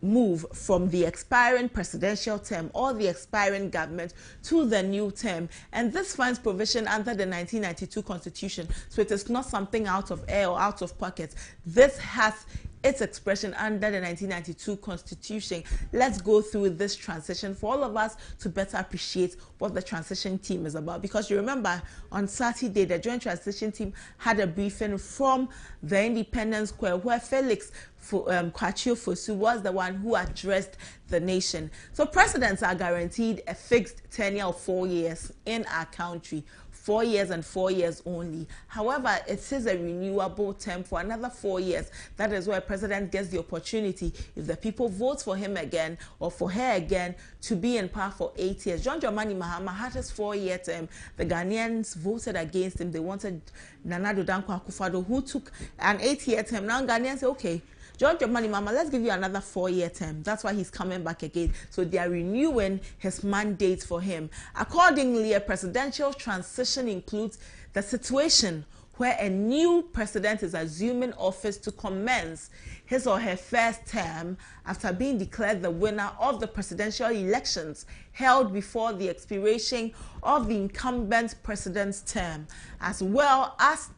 S1: move from the expiring presidential term or the expiring government to the new term. And this finds provision under the 1992 Constitution, so it is not something out of air or out of pocket. This has its expression under the 1992 Constitution. Let's go through this transition for all of us to better appreciate what the transition team is about. Because you remember on Saturday, the joint transition team had a briefing from the Independence Square where Felix Kwachio Fosu was the one who addressed the nation. So presidents are guaranteed a fixed tenure of 4 years in our country. 4 years and 4 years only. However, it is a renewable term for another 4 years. That is where a president gets the opportunity, if the people vote for him again or for her again, to be in power for 8 years. John Dramani Mahama had his 4-year term. The Ghanaians voted against him. They wanted Nana Addo Dankwa Akufo-Addo, who took an 8-year term. Now Ghanaians say, okay, John Dramani Mahama, let's give you another 4-year term. That's why he's coming back again. So they are renewing his mandate for him. Accordingly, a presidential transition includes the situation where a new president is assuming office to commence his or her first term after being declared the winner of the presidential elections held before the expiration of the incumbent president's term, as well as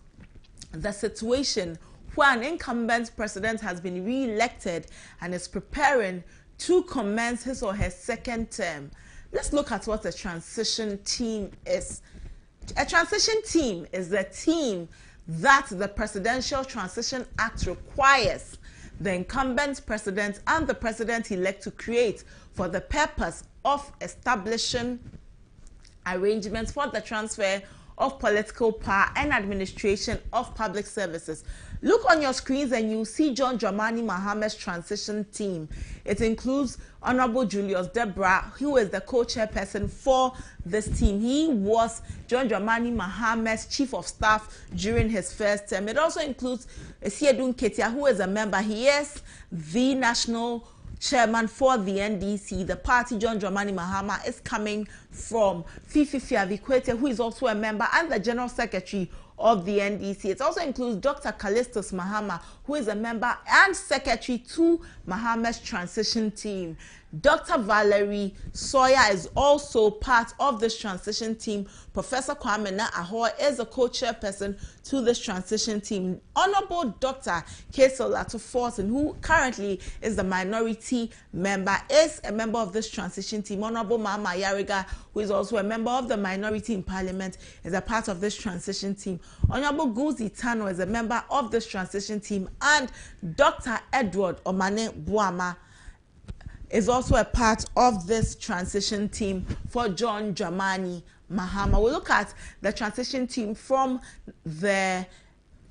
S1: the situation where an incumbent president has been re-elected and is preparing to commence his or her second term. Let's look at what a transition team is. A transition team is the team that the Presidential Transition Act requires the incumbent president and the president-elect to create for the purpose of establishing arrangements for the transfer of political power and administration of public services. Look on your screens and you see John Dramani Mahama's transition team. It includes Honorable Julius Deborah, who is the co-chairperson for this team. He was John Dramani Mahama's chief of staff during his first term. It also includes Esiedun Ketia, who is a member. He is the national chairman for the NDC. The party John Dramani Mahama is coming from Fifi Avikwete, who is also a member and the general secretary of the NDC. It also includes Dr. Callistus Mahama, who is a member and secretary to Mahama's transition team. Dr. Valerie Sawyer is also part of this transition team. Professor Kwame Ahoy is a co-chairperson to this transition team. Honorable Dr. Kesolato Fortin, who currently is the minority member, is a member of this transition team. Honorable Mama Yariga, who is also a member of the minority in parliament, is a part of this transition team. Honorable Guzi Tano is a member of this transition team. And Dr. Edward Omane Buama is also a part of this transition team for John Dramani Mahama. We'll look at the transition team from the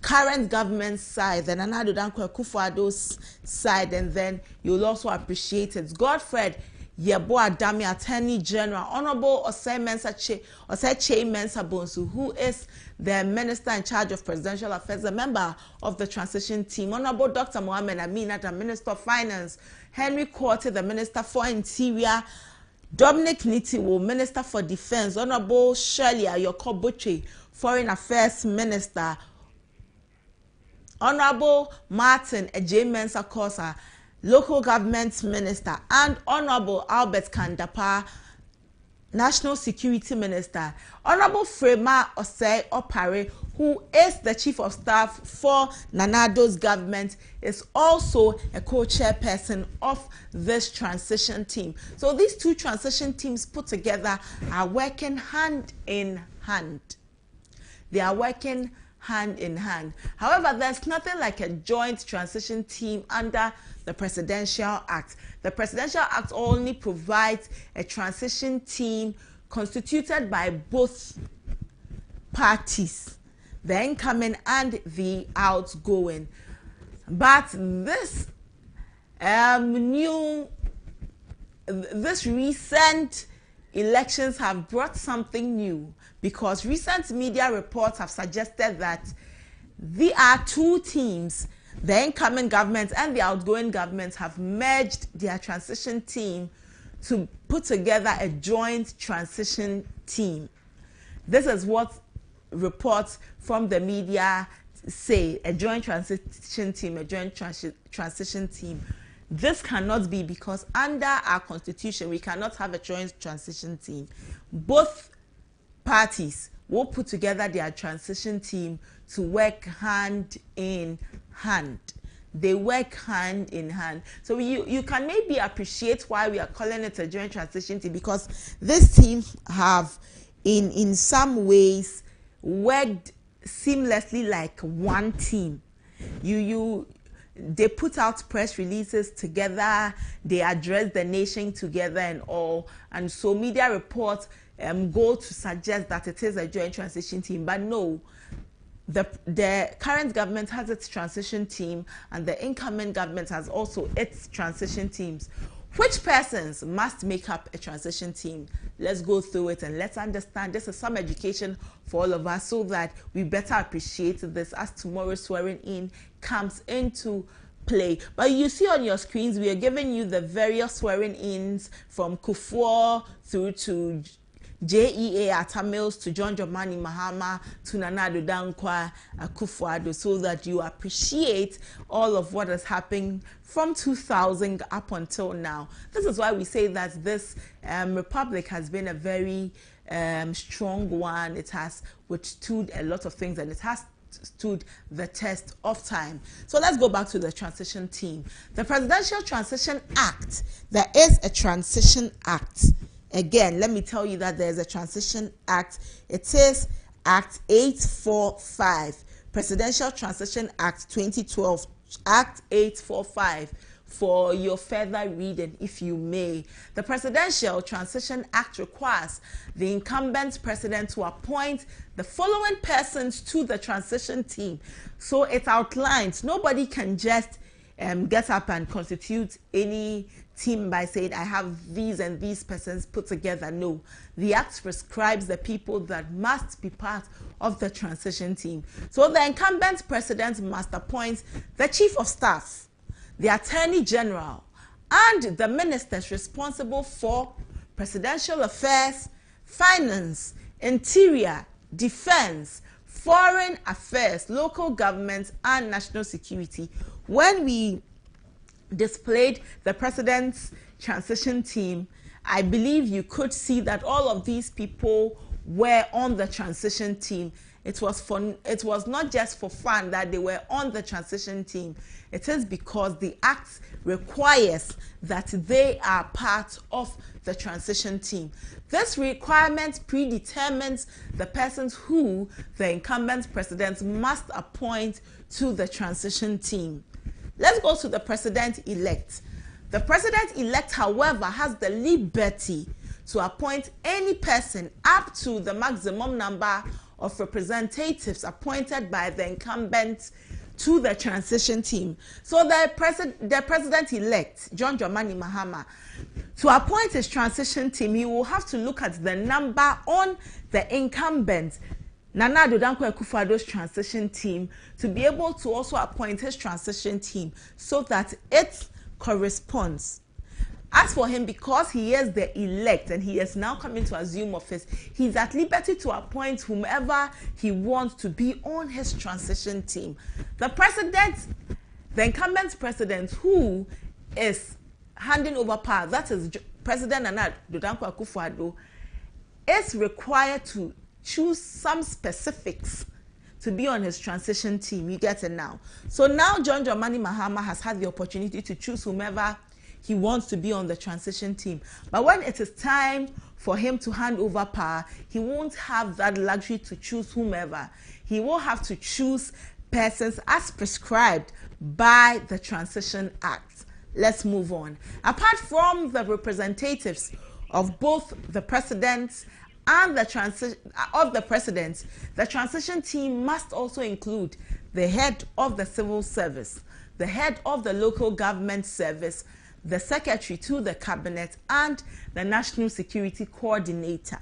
S1: current government side, the Nana Addo Dankwa Akufo-Addo's side, and then you'll also appreciate it. Godfred Yeboah Dami, Attorney General, Honorable Osei Mensah Bonsu, who is the Minister in charge of Presidential Affairs, a member of the transition team. Honorable Dr. Mohamed Aminat, the Minister of Finance. Henry Quarter, the Minister for Interior. Dominic Nitiwo, Minister for Defense. Honorable Shirley Ayoko Botche, Foreign Affairs Minister. Honorable Martin J. Mensah Kosa, Local Government Minister. And Honorable Albert Kandapa, National Security Minister. Honorable Frema Osei Opare, who is the Chief of Staff for Nana Addo's government, is also a co-chairperson of this transition team. So these two transition teams put together are working hand in hand. They are working hand in hand. However, there's nothing like a joint transition team under the Presidential Act. The Presidential Act only provides a transition team constituted by both parties, the incoming and the outgoing. But this recent elections have brought something new, because recent media reports have suggested that there are two teams. The incoming government and the outgoing government have merged their transition team to put together a joint transition team. This is what reports from the media say: a joint transition team, a joint transition team. This cannot be, because under our constitution we cannot have a joint transition team. Both parties will put together their transition team to work hand in hand. They work hand in hand. So you can maybe appreciate why we are calling it a joint transition team, because these teams have in some ways worked seamlessly like one team. They put out press releases together, they address the nation together and all, and so media reports go to suggest that it is a joint transition team. But no, the current government has its transition team, and the incoming government has also its transition teams. Which persons must make up a transition team? Let's go through it and let's understand. This is some education for all of us, so that we better appreciate this as tomorrow's swearing in comes into play. But you see on your screens, we are giving you the various swearing ins from Kufuor through to JEA Atta Mills to John Dramani Mahama to Nana Addo Dankwa Akufo-Addo, so that you appreciate all of what is happening from 2000 up until now. This is why we say that this republic has been a very strong one. It has withstood a lot of things, and it has stood the test of time. So let's go back to the transition team. The Presidential Transition Act. There is a Transition Act. Again, let me tell you that there's a Transition Act. It is Act 845, Presidential Transition Act 2012, Act 845 for your further reading, if you may. The Presidential Transition Act requires the incumbent president to appoint the following persons to the transition team. So it outlines nobody can just get up and constitute any team by saying, I have these and these persons put together. No, the act prescribes the people that must be part of the transition team. So the incumbent president must appoint the chief of staff, the attorney general, and the ministers responsible for presidential affairs, finance, interior, defense, foreign affairs, local government, and national security. When we displayed the president's transition team, I believe you could see that all of these people were on the transition team. It was not just for fun that they were on the transition team. It is because the act requires that they are part of the transition team. This requirement predetermines the persons who the incumbent president must appoint to the transition team. Let's go to the president-elect. The president-elect, however, has the liberty to appoint any person up to the maximum number of representatives appointed by the incumbent to the transition team. So the president-elect, John Dramani Mahama, to appoint his transition team, he will have to look at the number on the incumbent Nana Addo Dankwa Akufo-Addo's transition team to be able to also appoint his transition team so that it corresponds. As for him, because he is the elect and he is now coming to assume office, he's at liberty to appoint whomever he wants to be on his transition team. The president, the incumbent president who is handing over power, that is President Nana Addo Dankwa Akufo-Addo, is required to choose some specifics to be on his transition team. You get it now. So now John Dramani Mahama has had the opportunity to choose whomever he wants to be on the transition team. But when it is time for him to hand over power, he won't have that luxury to choose whomever. He will have to choose persons as prescribed by the Transition Act. Let's move on. Apart from the representatives of both the presidents and the transition team must also include the head of the civil service, the head of the local government service, the secretary to the cabinet, and the national security coordinator.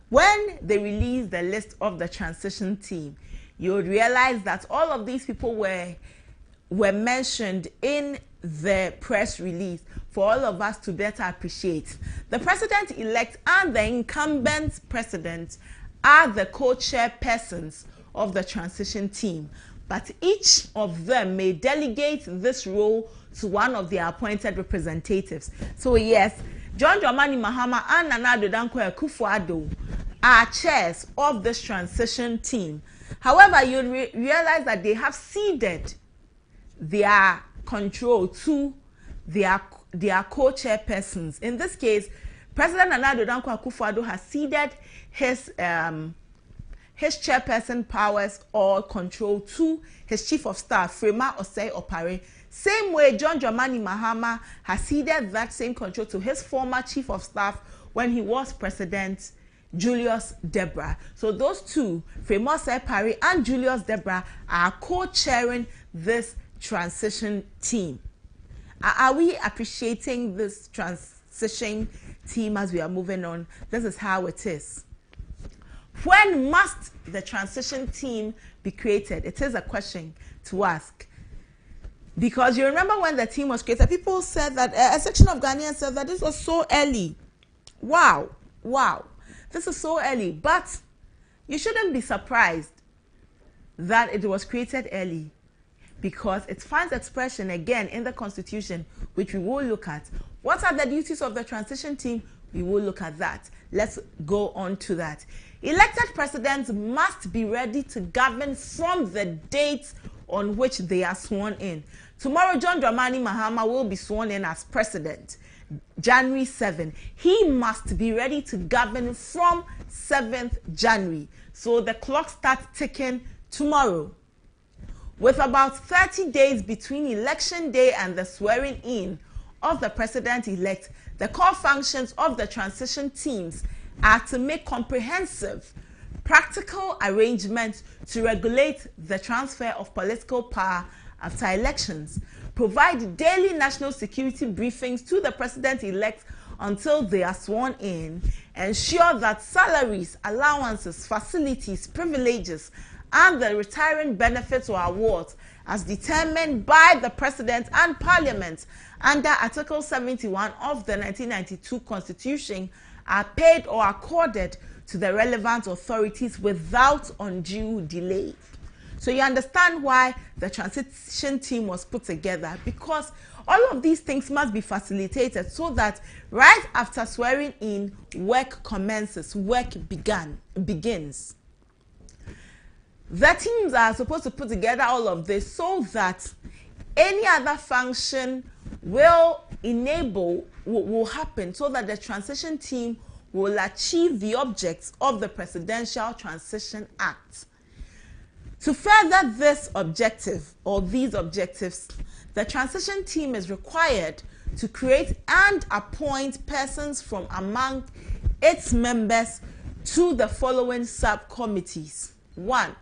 S1: When they release the list of the transition team, you would realize that all of these people were mentioned in the press release for all of us to better appreciate. The president-elect and the incumbent president are the co-chairpersons of the transition team, but each of them may delegate this role to one of their appointed representatives. So yes, John Dramani Mahama and Nana Addo Dankwa Akufo-Addo are chairs of this transition team. However, you realize that they have ceded their control to their co-chairpersons. In this case, President Nana Addo Dankwa Akufo-Addo has ceded his chairperson powers or control to his chief of staff, Frema Osei Opare. Same way, John Dramani Mahama has ceded that same control to his former chief of staff when he was president, Julius Deborah. So those two, Frema Osei Opare and Julius Deborah, are co-chairing this transition team. Are we appreciating this transition team as we are moving on? This is how it is. When must the transition team be created? It is a question to ask. Because you remember when the team was created, people said that, a section of Ghanaians said that this was so early. Wow, this is so early. But you shouldn't be surprised that it was created early, because it finds expression again in the Constitution, which we will look at. What are the duties of the transition team? We will look at that. Let's go on to that. Elected presidents must be ready to govern from the date on which they are sworn in. Tomorrow, John Dramani Mahama will be sworn in as president, January 7. He must be ready to govern from 7th January. So the clock starts ticking tomorrow. With about 30 days between election day and the swearing in of the president-elect, the core functions of the transition teams are to make comprehensive, practical arrangements to regulate the transfer of political power after elections, provide daily national security briefings to the president-elect until they are sworn in, ensure that salaries, allowances, facilities, privileges, and the retiring benefits or awards as determined by the President and Parliament under Article 71 of the 1992 Constitution are paid or accorded to the relevant authorities without undue delay. So you understand why the transition team was put together, because all of these things must be facilitated so that right after swearing in, work commences, work begins. The teams are supposed to put together all of this so that any other function will happen, so that the transition team will achieve the objects of the Presidential Transition Act. To further this objective or these objectives, the transition team is required to create and appoint persons from among its members to the following subcommittees. 1.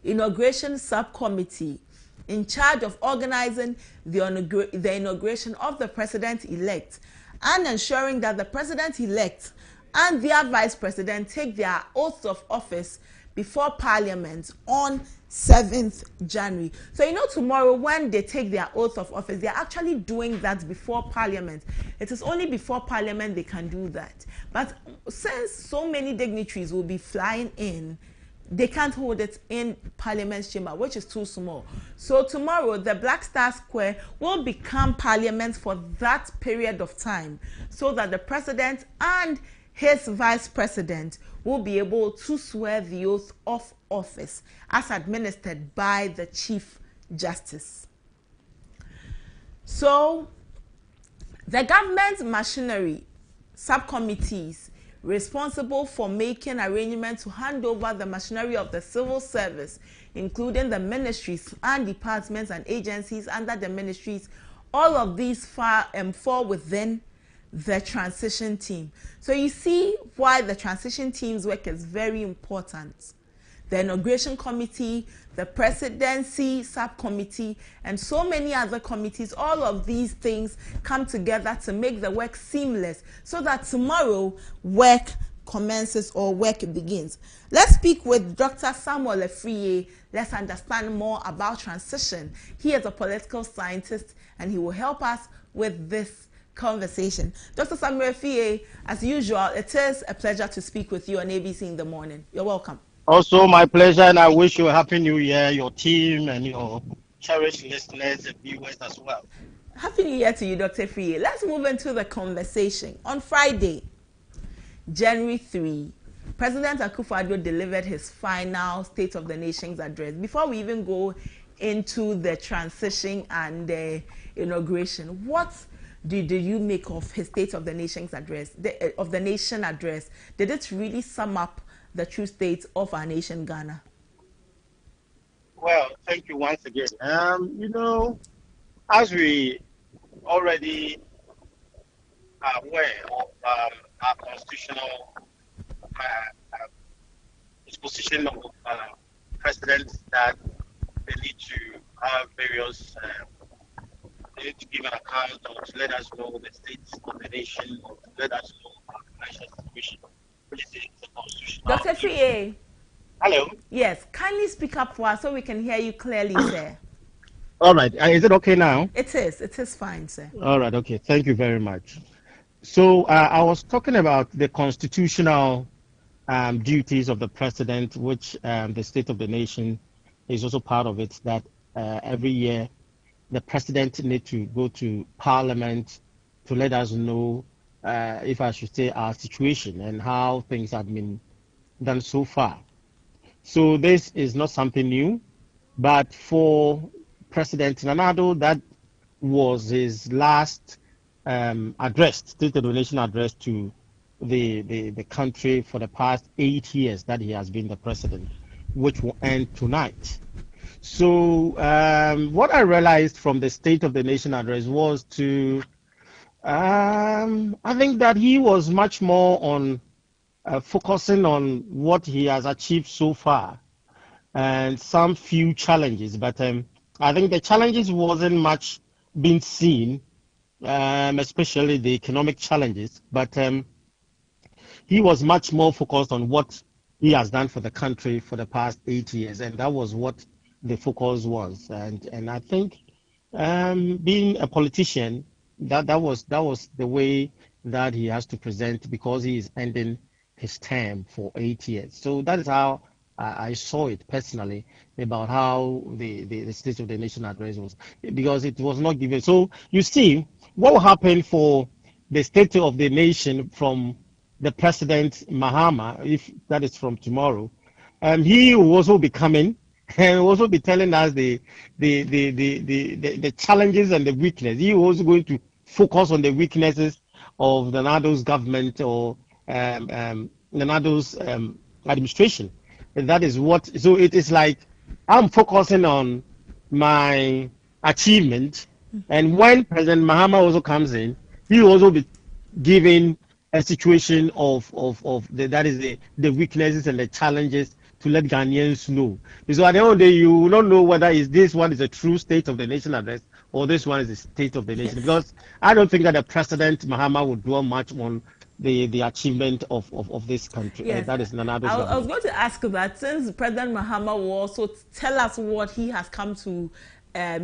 S1: Inauguration Subcommittee, in charge of organizing the inauguration of the president-elect and ensuring that the president-elect and their vice president take their oaths of office before Parliament on 7th January. So you know, tomorrow when they take their oath of office, they are actually doing that before Parliament. It is only before Parliament they can do that. But since so many dignitaries will be flying in, they can't hold it in Parliament's chamber, which is too small. So tomorrow, the Black Star Square will become Parliament for that period of time, so that the President and his Vice President will be able to swear the oath of office as administered by the Chief Justice. So, the government machinery subcommittees responsible for making arrangements to hand over the machinery of the civil service, including the ministries and departments and agencies under the ministries, all of these fall within the transition team. So you see why the transition team's work is very important. The inauguration committee, the presidency subcommittee, and so many other committees, all of these things come together to make the work seamless so that tomorrow work commences or work begins. Let's speak with Dr. Samuel Afriyie. Let's understand more about transition. He is a political scientist and he will help us with this conversation. Dr. Samuel Afriyie, as usual, it is a pleasure to speak with you on ABC in the morning. You're welcome.
S6: Also, my pleasure, and I wish you a happy new year, your team and your cherished listeners and viewers as well.
S1: Happy New Year to you, Dr. Afriyie. Let's move into the conversation. On Friday, January 3, President Akufo-Addo delivered his final State of the Nations address. Before we even go into the transition and the inauguration, what did you make of his State of the Nations address, of the nation address? Did it really sum up the true state of our nation, Ghana?
S6: Well, thank you once again. You know, as we already are aware of our constitutional disposition of presidents, that they need to have various, they need to give an account or to let us know the state of the nation, or to let us know our financial situation.
S1: Dr. Afriyie.
S6: Hello.
S1: Yes, kindly speak up for us so we can hear you clearly, sir.
S6: All right. Is it okay now?
S1: It is fine, sir.
S6: All right. Okay. Thank you very much. So I was talking about the constitutional duties of the president, which the State of the Nation is also part of it, that every year the president needs to go to Parliament to let us know, if I should say, our situation and how things have been done so far. So this is not something new, but for President Nana Addo, that was his last address, State of the Nation address to the country for the past 8 years that he has been the president, which will end tonight. So what I realized from the State of the Nation address was I think that he was much more on focusing on what he has achieved so far and some few challenges. But I think the challenges wasn't much being seen, especially the economic challenges. But he was much more focused on what he has done for the country for the past 8 years, and that was what the focus was. And I think being a politician, that was the way that he has to present, because he is ending his term for 8 years. So that is how I saw it personally, about how the State of the Nation address was, because it was not given. So you see what will happen for the State of the Nation from the President Mahama, if that is from tomorrow. He will also be coming and also be telling us the challenges and the weakness. He was also going to focus on the weaknesses of the NADO's government or the NADO's administration. And that is what, so it is like I'm focusing on my achievement, and when President Mahama also comes in, he will also be giving a situation of the weaknesses and the challenges to let Ghanaians know. So at the end of the day, you will not know whether this one is a true State of the Nation address or this one is a State of the Nation, because I don't think that the President Mahama would dwell much on the achievement of this country.
S1: Yes.
S6: That is Nanado's
S1: I was going to ask that, since President Mahama will also tell us what he has come to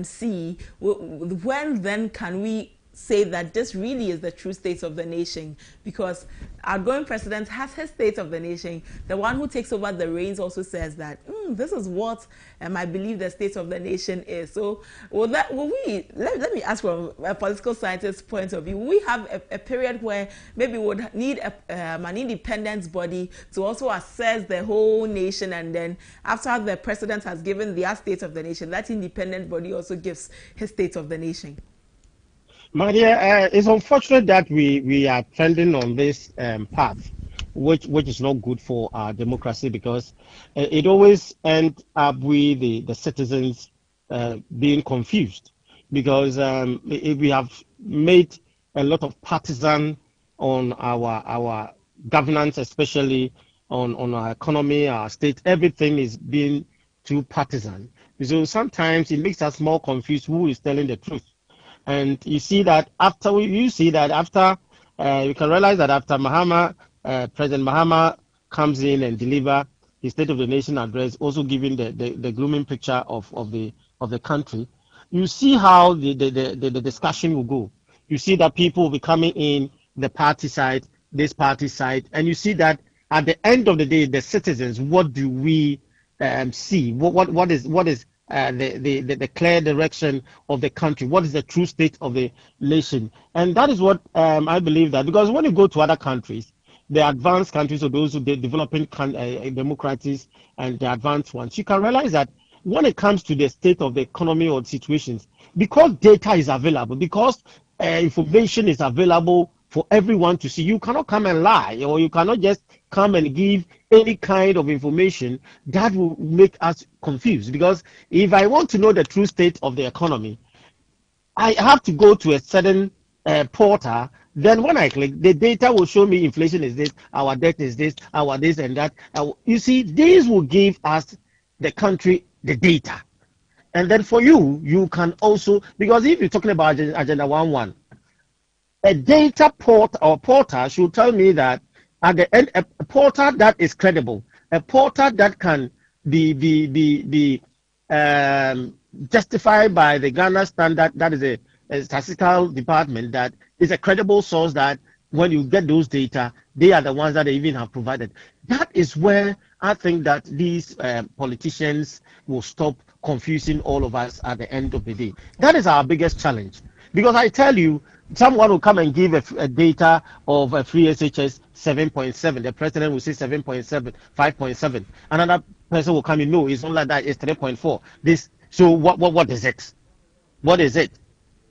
S1: see, when then can we say that this really is the true state of the nation? Because our outgoing president has his state of the nation. The one who takes over the reins also says that this is what I believe the state of the nation is. So let me ask from a political scientist's point of view, we have a period where maybe we would need an independent body to also assess the whole nation, and then after the president has given their state of the nation, that independent body also gives his state of the nation.
S6: My dear, it's unfortunate that we are trending on this path, which is not good for our democracy, because it always ends up with the citizens being confused, because we have made a lot of partisan on our governance, especially on our economy, our state. Everything is being too partisan. So sometimes it makes us more confused who is telling the truth. And you see that after you can realize that after President Mahama comes in and deliver his State of the Nation address, also giving the glooming picture of the country, you see how the discussion will go. You see that people will be coming in the party side, this party side, and you see that at the end of the day, the citizens, what do we see? What is the clear direction of the country? What is the true state of the nation? And that is what I believe, that because when you go to other countries, the advanced countries, or those who are developing democracies and the advanced ones, you can realize that when it comes to the state of the economy or situations, because data is available, because information is available for everyone to see, you cannot come and lie, or you cannot just come and give any kind of information that will make us confused. Because if I want to know the true state of the economy, I have to go to a certain portal. Then when I click, the data will show me inflation is this, our debt is this, our this and that. You see, these will give us, the country, the data. And then for you can also, because if you're talking about Agenda 1.1, a data portal should tell me that at the end, a portal that is credible, a portal that can be justified by the Ghana standard, that is a statistical department, that is a credible source, that when you get those data, they are the ones that they even have provided. That is where I think that these politicians will stop confusing all of us at the end of the day. That is our biggest challenge. Because I tell you, someone will come and give a data of a free SHS 7.7. The president will say 7.7, 5.7. Another person will come in, no, it's not like that, it's 3.4. So what is it? What is it?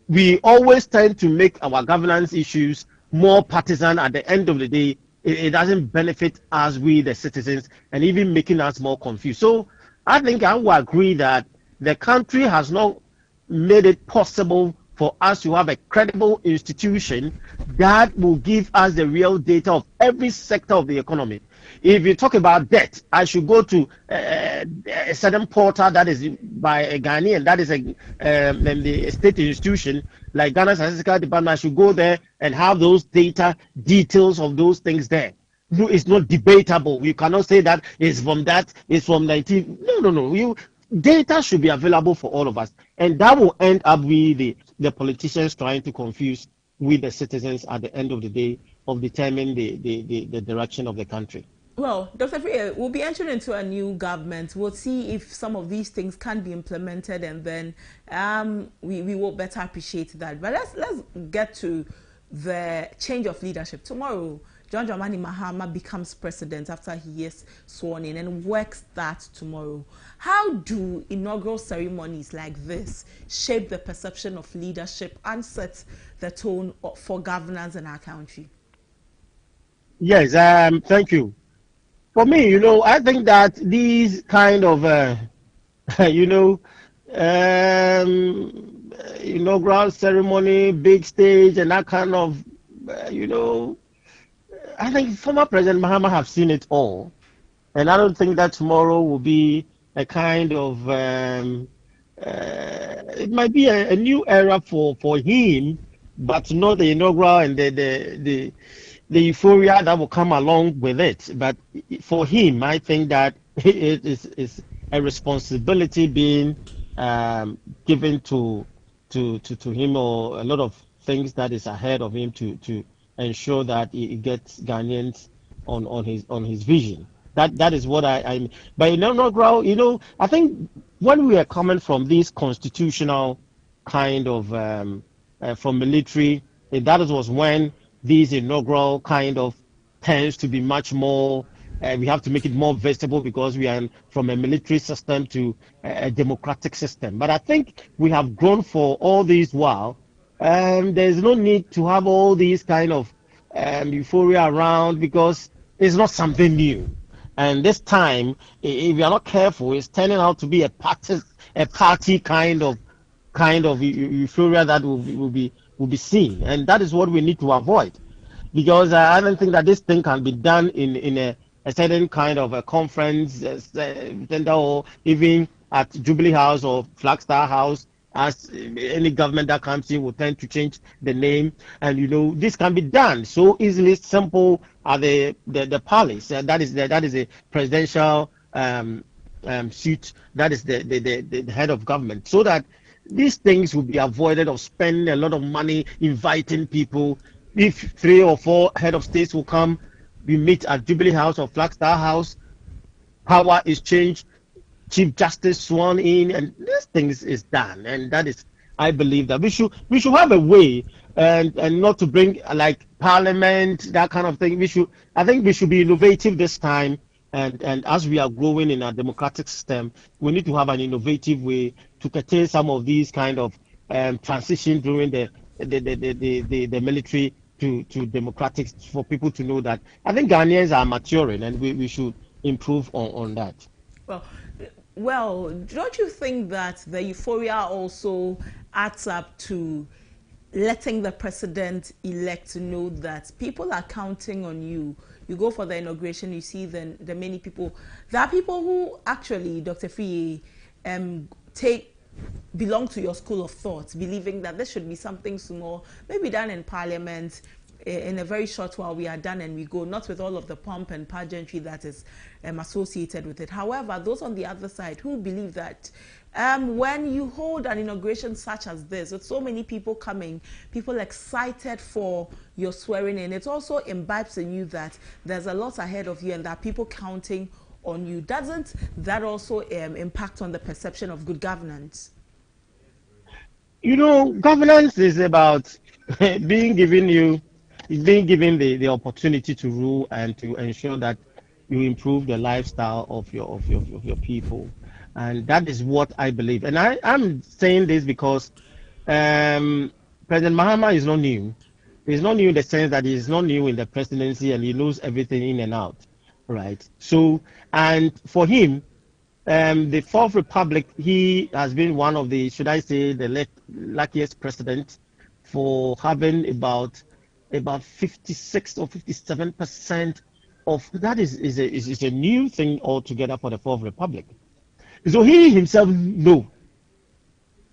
S6: We always tend to make our governance issues more partisan. At the end of the day, it doesn't benefit us, we the citizens, and even making us more confused. So I think I will agree that the country has not made it possible for us to have a credible institution that will give us the real data of every sector of the economy. If you talk about debt, I should go to a certain portal that is by a Ghanaian, that is the state institution like Ghana Statistical Department. I should go there and have those data details of those things there. No, it's not debatable. You cannot say that it's from that, it's from 19. No. Data should be available for all of us, and that will end up with the politicians trying to confuse with the citizens at the end of the day of determining the direction of the country.
S1: Well, Dr. Free, we'll be entering into a new government. We'll see if some of these things can be implemented, and then we will better appreciate that. But let's get to the change of leadership. Tomorrow, John Dramani Mahama becomes president after he is sworn in and works that tomorrow. How do inaugural ceremonies like this shape the perception of leadership and set the tone for governance in our country?
S6: Yes, thank you. For me, I think that these kind of, inaugural ceremony, big stage, and that kind of, I think former President Mahama have seen it all, and I don't think that tomorrow will be a kind of it might be a new era for him, but not the inaugural and the euphoria that will come along with it. But for him, I think that it is a responsibility being given to him, or a lot of things that is ahead of him to ensure that he gets Ghanaians on his vision. That is what I but inaugural, I think when we are coming from this constitutional kind of from military, that was when these inaugural kind of tends to be much more. We have to make it more visible because we are from a military system to a democratic system. But I think we have grown for all this while. There's no need to have all these kind of euphoria around, because it's not something new. And this time, if we are not careful, it's turning out to be a party kind of euphoria that will be seen, and that is what we need to avoid. Because I don't think that this thing can be done in a certain kind of a conference center, or even at Jubilee House or Flagstaff House, as any government that comes in will tend to change the name. And this can be done so easily, simple at the palace. That is a presidential suite. That is the head of government, so that these things will be avoided of spending a lot of money inviting people. If 3 or 4 head of states will come, we meet at Jubilee House or Flagstaff House, power is changed, Chief Justice sworn in, and this thing is done. And that is, I believe that we should have a way, and not to bring like Parliament, that kind of thing. I think we should be innovative this time. And as we are growing in our democratic system, we need to have an innovative way to curtail some of these kind of transition during the military to democratic, for people to know that I think Ghanaians are maturing, and we should improve on that.
S1: Well, don't you think that the euphoria also adds up to letting the president-elect know that people are counting on you? You go for the inauguration, you see the many people. There are people who actually, Dr. Free, belong to your school of thought, believing that there should be something small, maybe done in Parliament. In a very short while, we are done and we go, not with all of the pomp and pageantry that is associated with it. However, those on the other side who believe that when you hold an inauguration such as this, with so many people coming, people excited for your swearing in, it also imbibes in you that there's a lot ahead of you and that people counting on you. Doesn't that also impact on the perception of good governance?
S6: Governance is about being given the opportunity to rule and to ensure that you improve the lifestyle of your people. And that is what I believe. And I'm saying this because President Mahama is not new. He's not new in the sense that he's not new in the presidency and he knows everything in and out, right? So, and for him, the Fourth Republic, he has been one of the, should I say, the luckiest president for having about 56 or 57% of that is a new thing altogether for the Fourth Republic. So he himself know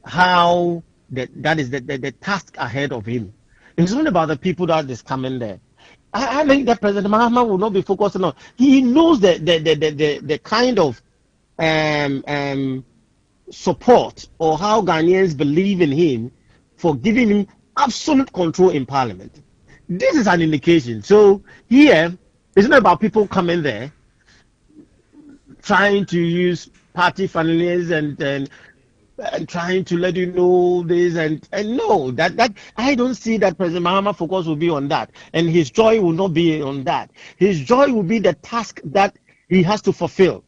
S6: how that is the task ahead of him. It's not about the people that is coming there. I think that President Mahama will not be focusing on. He knows the kind of support or how Ghanaians believe in him for giving him absolute control in Parliament. This is an indication. So here, it's not about people coming there trying to use party funniness and trying to let you know this and no, that I don't see that President Mahama focus will be on that, and his joy will not be on that. His joy will be the task that he has to fulfill,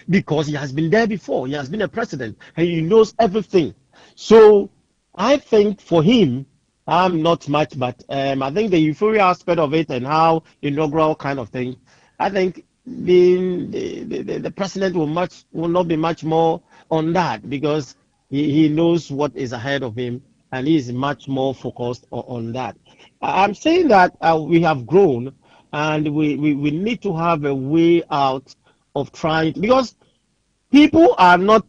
S6: because he has been there before. He has been a president and he knows everything. So I think for him, I'm not much, but I think the euphoria aspect of it and how inaugural kind of thing, I think being the president will not be much more on that, because he knows what is ahead of him and he is much more focused on that. I'm saying that we have grown and we need to have a way out of trying, because people are not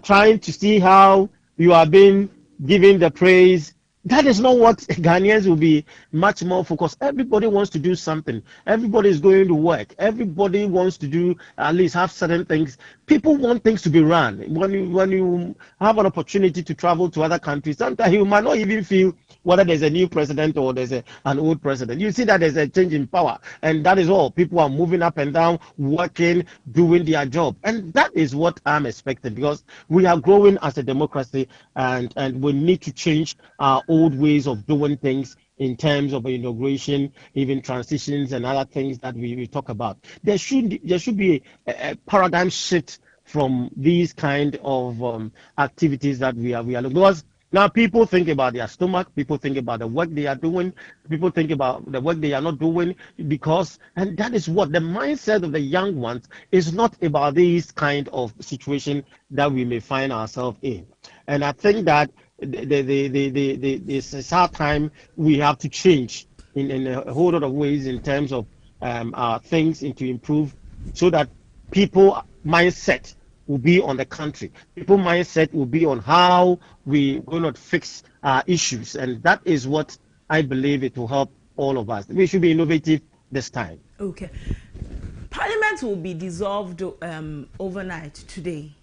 S6: trying to see how you are being given the praise. That is not what Ghanaians will be much more focused. Everybody wants to do something. Everybody is going to work. Everybody wants to do at least have certain things. People want things to be run. When you have an opportunity to travel to other countries, sometimes you might not even feel whether there's a new president or there's an old president. You see that there's a change in power, and that is all. People are moving up and down, working, doing their job, and that is what I'm expecting, because we are growing as a democracy, and we need to change our old ways of doing things in terms of inauguration, even transitions and other things that we talk about. There should be a paradigm shift from these kind of activities that we are looking, because now people think about their stomach, people think about the work they are doing, people think about the work they are not doing, and that is what the mindset of the young ones is, not about these kind of situation that we may find ourselves in. And I think that this is our time. We have to change in a whole lot of ways in terms of our things and to improve, so that people mindset will be on the country. People mindset will be on how we will not fix our issues, and that is what I believe it will help all of us. We should be innovative this time.
S1: Okay. Parliament will be dissolved overnight today.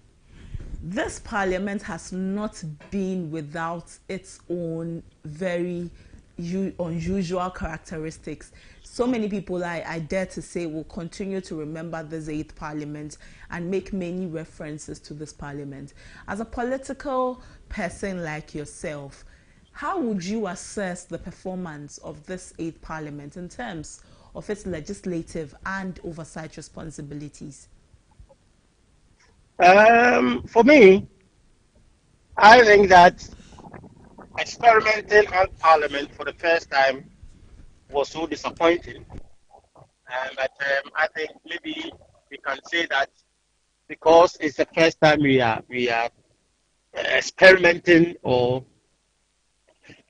S1: This parliament has not been without its own very unusual characteristics. So many people, I dare to say, will continue to remember this 8th parliament and make many references to this parliament. As a political person like yourself, how would you assess the performance of this 8th parliament in terms of its legislative and oversight responsibilities?
S6: For me, I think that experimenting on Parliament for the first time was so disappointing. But I think maybe we can say that because it's the first time we are experimenting or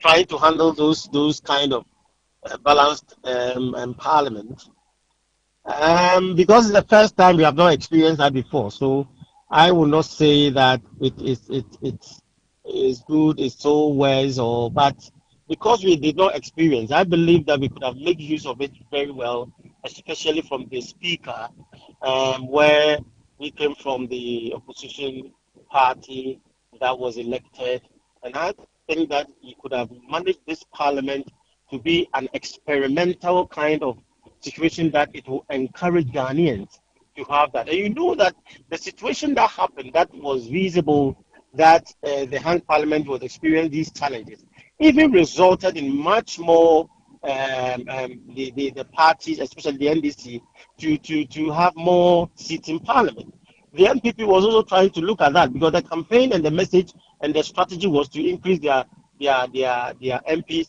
S6: trying to handle those kind of balanced Parliament. Because it's the first time we have not experienced that before, so I will not say that it is good, it's so well, but because we did not experience, I believe that we could have made use of it very well, especially from the speaker, where we came from the opposition party that was elected, and I think that he could have managed this parliament to be an experimental kind of situation that it will encourage Ghanaians to have that. And you know that the situation that happened, that was visible, that the Hang Parliament was experiencing these challenges, even resulted in much more the parties, especially the NDC, to have more seats in Parliament. The NPP was also trying to look at that, because the campaign and the message and the strategy was to increase their MPs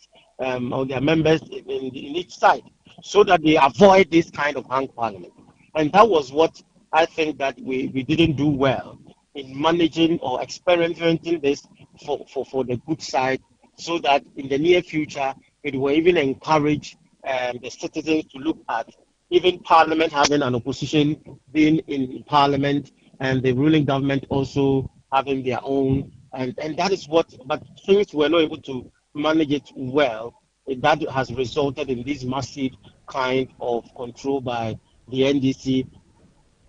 S6: or their members in each side, so that they avoid this kind of Hang Parliament. And that was what I think that we didn't do well in managing or experimenting this for the good side, so that in the near future it will even encourage the citizens to look at even Parliament having an opposition being in Parliament, and the ruling government also having their own, and that is what. But since we're not able to manage it well, that has resulted in this massive kind of control by the NDC.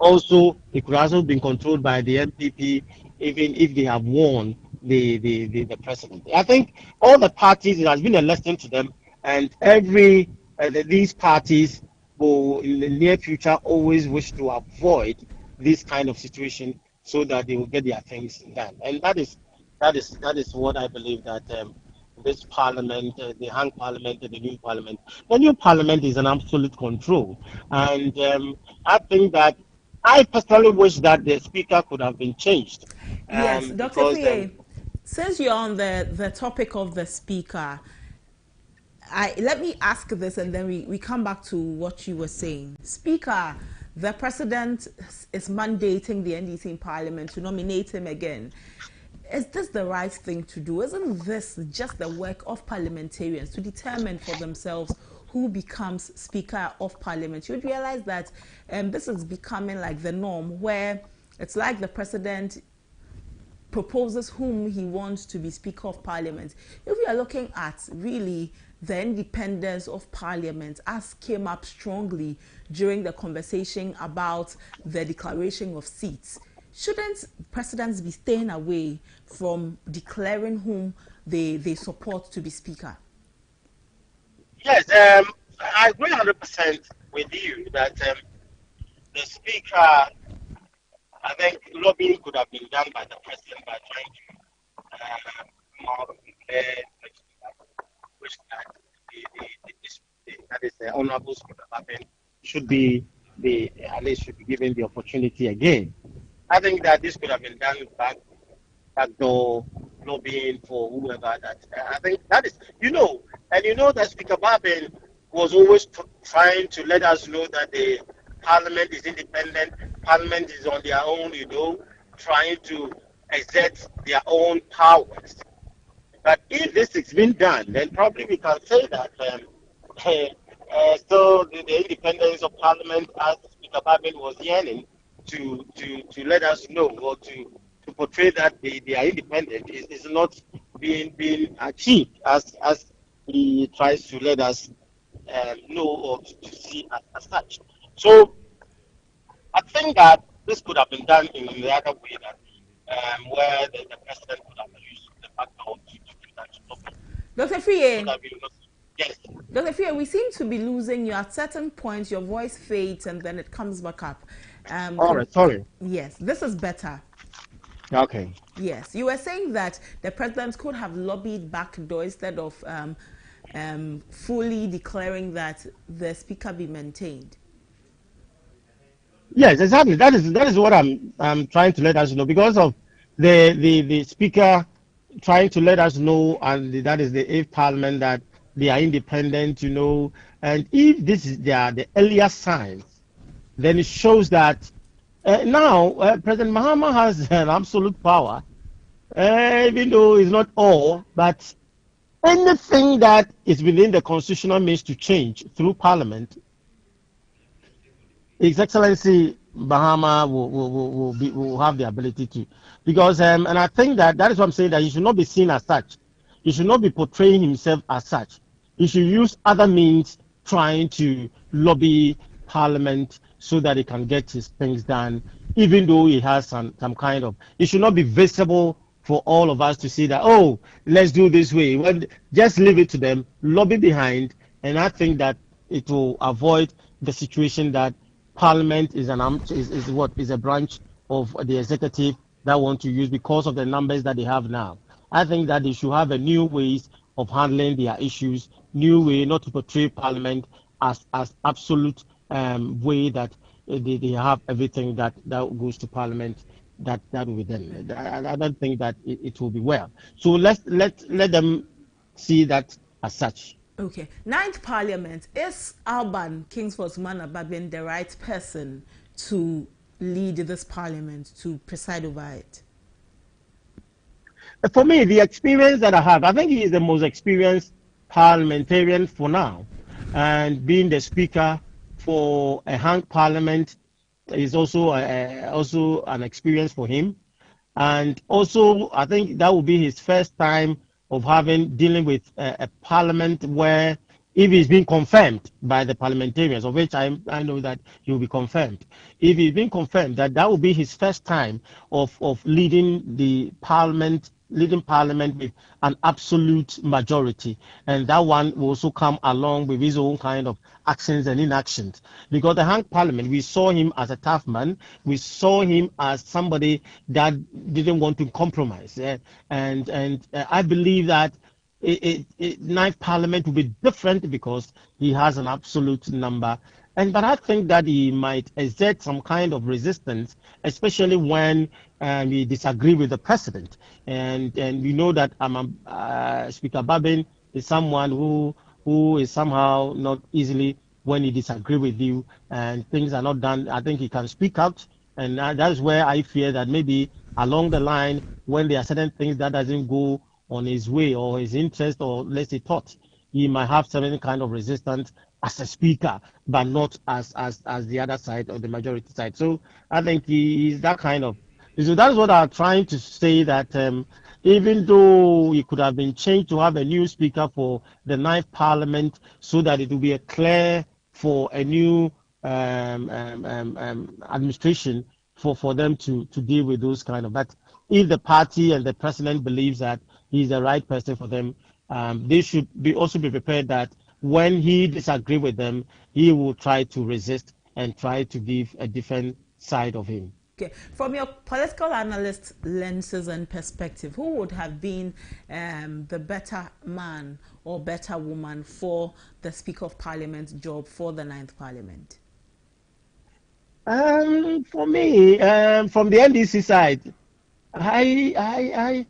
S6: Also, it could also been controlled by the NPP, even if they have won the president. I think all the parties, it has been a lesson to them, and these parties will in the near future always wish to avoid this kind of situation, so that they will get their things done. And that is what I believe, that this parliament, the hang parliament, and the new parliament is an absolute control. And I think that I personally wish that the speaker could have been changed.
S1: Yes, Dr. Fiye, since you're on the topic of the speaker, let me ask this, and then we come back to what you were saying. Speaker, the president is mandating the NDC in Parliament to nominate him again. Is this the right thing to do? Isn't this just the work of parliamentarians to determine for themselves who becomes Speaker of Parliament? You'd realize that this is becoming like the norm, where it's like the president proposes whom he wants to be Speaker of Parliament. If we are looking at really the independence of Parliament, as came up strongly during the conversation about the declaration of seats, shouldn't presidents be staying away from declaring whom they support to be Speaker?
S6: Yes, I agree 100% with you that the Speaker, I think lobbying could have been done by the president by trying to which that is the Honorable Speaker should be at least should be given the opportunity again. I think that this could have been done backdoor lobbying for whoever. That I think that is, that Speaker Babin was always trying to let us know that the Parliament is independent, Parliament is on their own, trying to exert their own powers. But if this has been done, then probably we can say that so the independence of Parliament, as Speaker Babin was yearning to let us know, or to portray that they are independent, is not being achieved as he tries to let us know, or to see as such. So I think that this could have been done in the other way, that where the president could have used the backdoor to do that.
S1: Dr. Fiye,
S6: yes.
S1: Dr. Fiye, we seem to be losing you. At certain points, your voice fades and then it comes back up.
S6: All right, sorry.
S1: Yes, this is better.
S6: Okay.
S1: Yes, you were saying that the president could have lobbied backdoor instead of fully declaring that the speaker be maintained.
S6: Yes, exactly. That is what I'm trying to let us know, because of the speaker trying to let us know, and that is the 8th Parliament, that they are independent, and if this is the earlier signs, then it shows that now President Mahama has an absolute power, even though it's not all, but anything that is within the constitutional means to change through Parliament, His Excellency Mahama will have the ability to, because and I think that is what I'm saying, that he should not be seen as such. He should not be portraying himself as such. He should use other means trying to lobby Parliament so that he can get his things done, even though he has some kind of. It should not be visible for all of us to see that, oh, let's do this way. Well, just leave it to them, lobby behind, and I think that it will avoid the situation that Parliament is a branch of the executive that want to use because of the numbers that they have now. I think that they should have a new ways of handling their issues, new way not to portray Parliament as absolute way that they have everything that goes to Parliament that will be done. I don't think that it will be well. So let them see that as such.
S1: Okay. 9th Parliament, is Alban Kingsford Sumana Babin the right person to lead this parliament, to preside over it?
S6: For me, the experience that I have, I think he is the most experienced parliamentarian for now. And being the speaker for a hung parliament is also also an experience for him. And also, I think that will be his first time of dealing with a parliament where, if he's being confirmed by the parliamentarians, of which I know that he will be confirmed. If he's been confirmed, that will be his first time of leading parliament with an absolute majority, and that one will also come along with his own kind of actions and inactions. Because the hung parliament, we saw him as a tough man, we saw him as somebody that didn't want to compromise, and I believe that ninth parliament will be different because he has an absolute number. But I think that he might exert some kind of resistance, especially when we disagree with the president. And we know that Speaker Babin is someone who is somehow not easily, when he disagree with you and things are not done, I think he can speak out. And that is where I fear that maybe along the line, when there are certain things that doesn't go on his way or his interest, or let's say thought, he might have certain kind of resistance as a speaker, but not as the other side or the majority side. So I think he is that kind of. So that's what I'm trying to say, that even though it could have been changed to have a new speaker for the ninth parliament, so that it will be clear for a new administration for them to deal with those kind of. But if the party and the president believes that he's the right person for them, they should also be prepared that when he disagrees with them, he will try to resist and try to give a different side of him.
S1: Okay. From your political analyst lenses and perspective, who would have been the better man or better woman for the Speaker of Parliament job for the ninth Parliament?
S6: For me, from the NDC side, I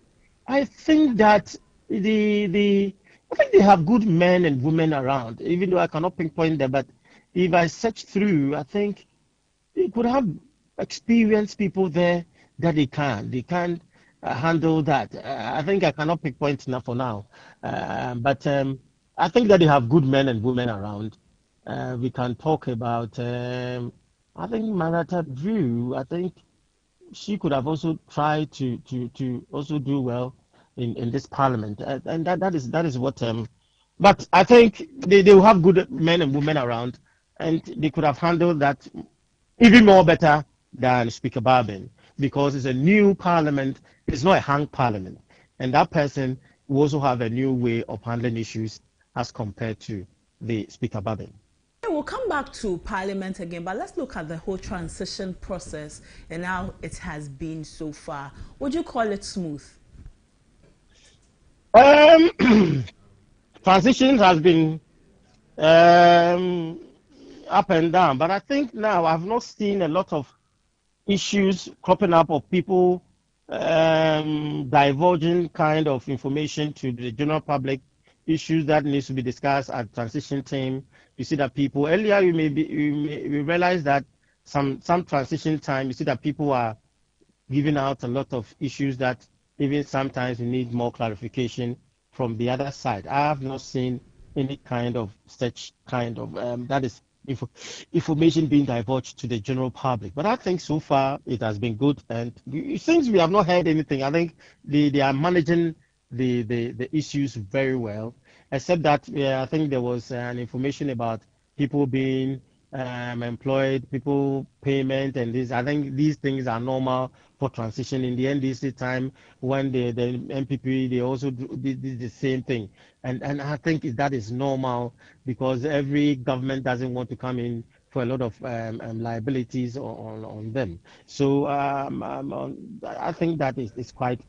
S6: think that I think they have good men and women around, even though I cannot pinpoint them. But if I search through, I think they could have experienced people there that they can handle that. I think I cannot pinpoint enough for now. But I think that they have good men and women around. We can talk about, I think Marata Drew, I think she could have also tried to also do well in this parliament, and that is what. But I think they will have good men and women around, and they could have handled that even more better than Speaker Babin, because it's a new parliament. It's not a hung parliament, and that person will also have a new way of handling issues as compared to the Speaker Babin.
S1: We'll come back to Parliament again, but let's look at the whole transition process and how it has been so far. Would you call it smooth?
S6: Transition has been up and down, but I think now I've not seen a lot of issues cropping up of people divulging kind of information to the general public, issues that needs to be discussed at transition team. You see that people earlier we realize that some transition time, you see that people are giving out a lot of issues that even sometimes we need more clarification from the other side. I have not seen any kind of such kind of that is information being divulged to the general public. But I think so far it has been good, and since we have not heard anything, I think they are managing the issues very well. Except that I think there was an information about people being employed, people payment, and this. I think these things are normal for transition. In the NDC time, when the NPP, they also did the same thing, and I think that is normal, because every government doesn't want to come in for a lot of liabilities on them. So I think that is quite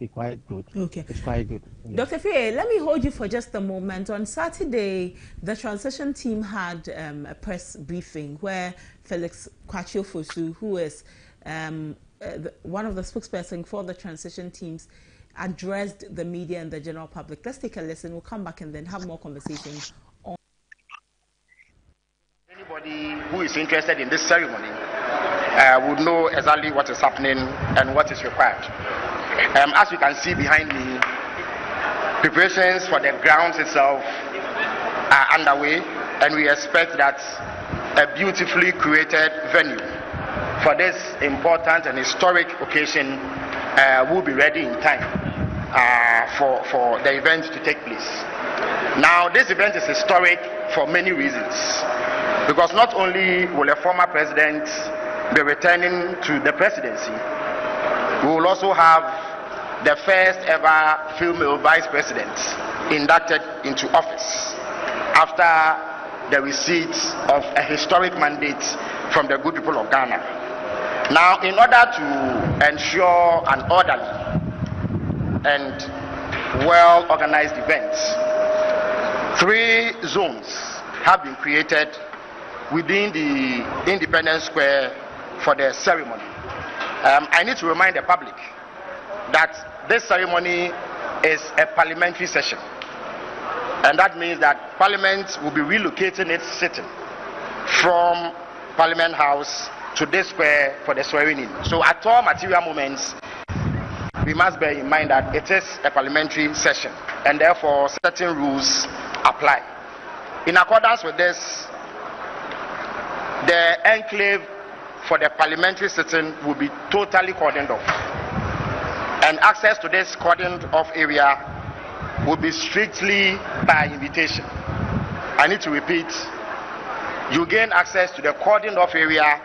S6: good.
S1: Okay.
S6: It's quite good.
S1: Dr. Fie, let me hold you for just a moment. On Saturday, the transition team had a press briefing where Felix Kwachio-Fosu, who is one of the spokespersons for the transition teams, addressed the media and the general public. Let's take a listen. We'll come back and then have more conversations.
S7: Anybody who is interested in this ceremony would know exactly what is happening and what is required. As you can see behind me, preparations for the grounds itself are underway, and we expect that a beautifully created venue for this important and historic occasion will be ready in time for the event to take place. Now, this event is historic for many reasons, because not only will a former president be returning to the presidency, we will also have the first ever female vice president inducted into office after the receipt of a historic mandate from the good people of Ghana. Now, in order to ensure an orderly and well-organized event, 3 zones have been created within the Independence Square for the ceremony. I need to remind the public that this ceremony is a parliamentary session, and that means that Parliament will be relocating its sitting from Parliament House to this square for the swearing-in. So at all material moments, we must bear in mind that it is a parliamentary session, and therefore certain rules apply. In accordance with this, the enclave for the parliamentary sitting will be totally cordoned off, and access to this cordoned off area will be strictly by invitation. I need to repeat, you gain access to the cordoned off area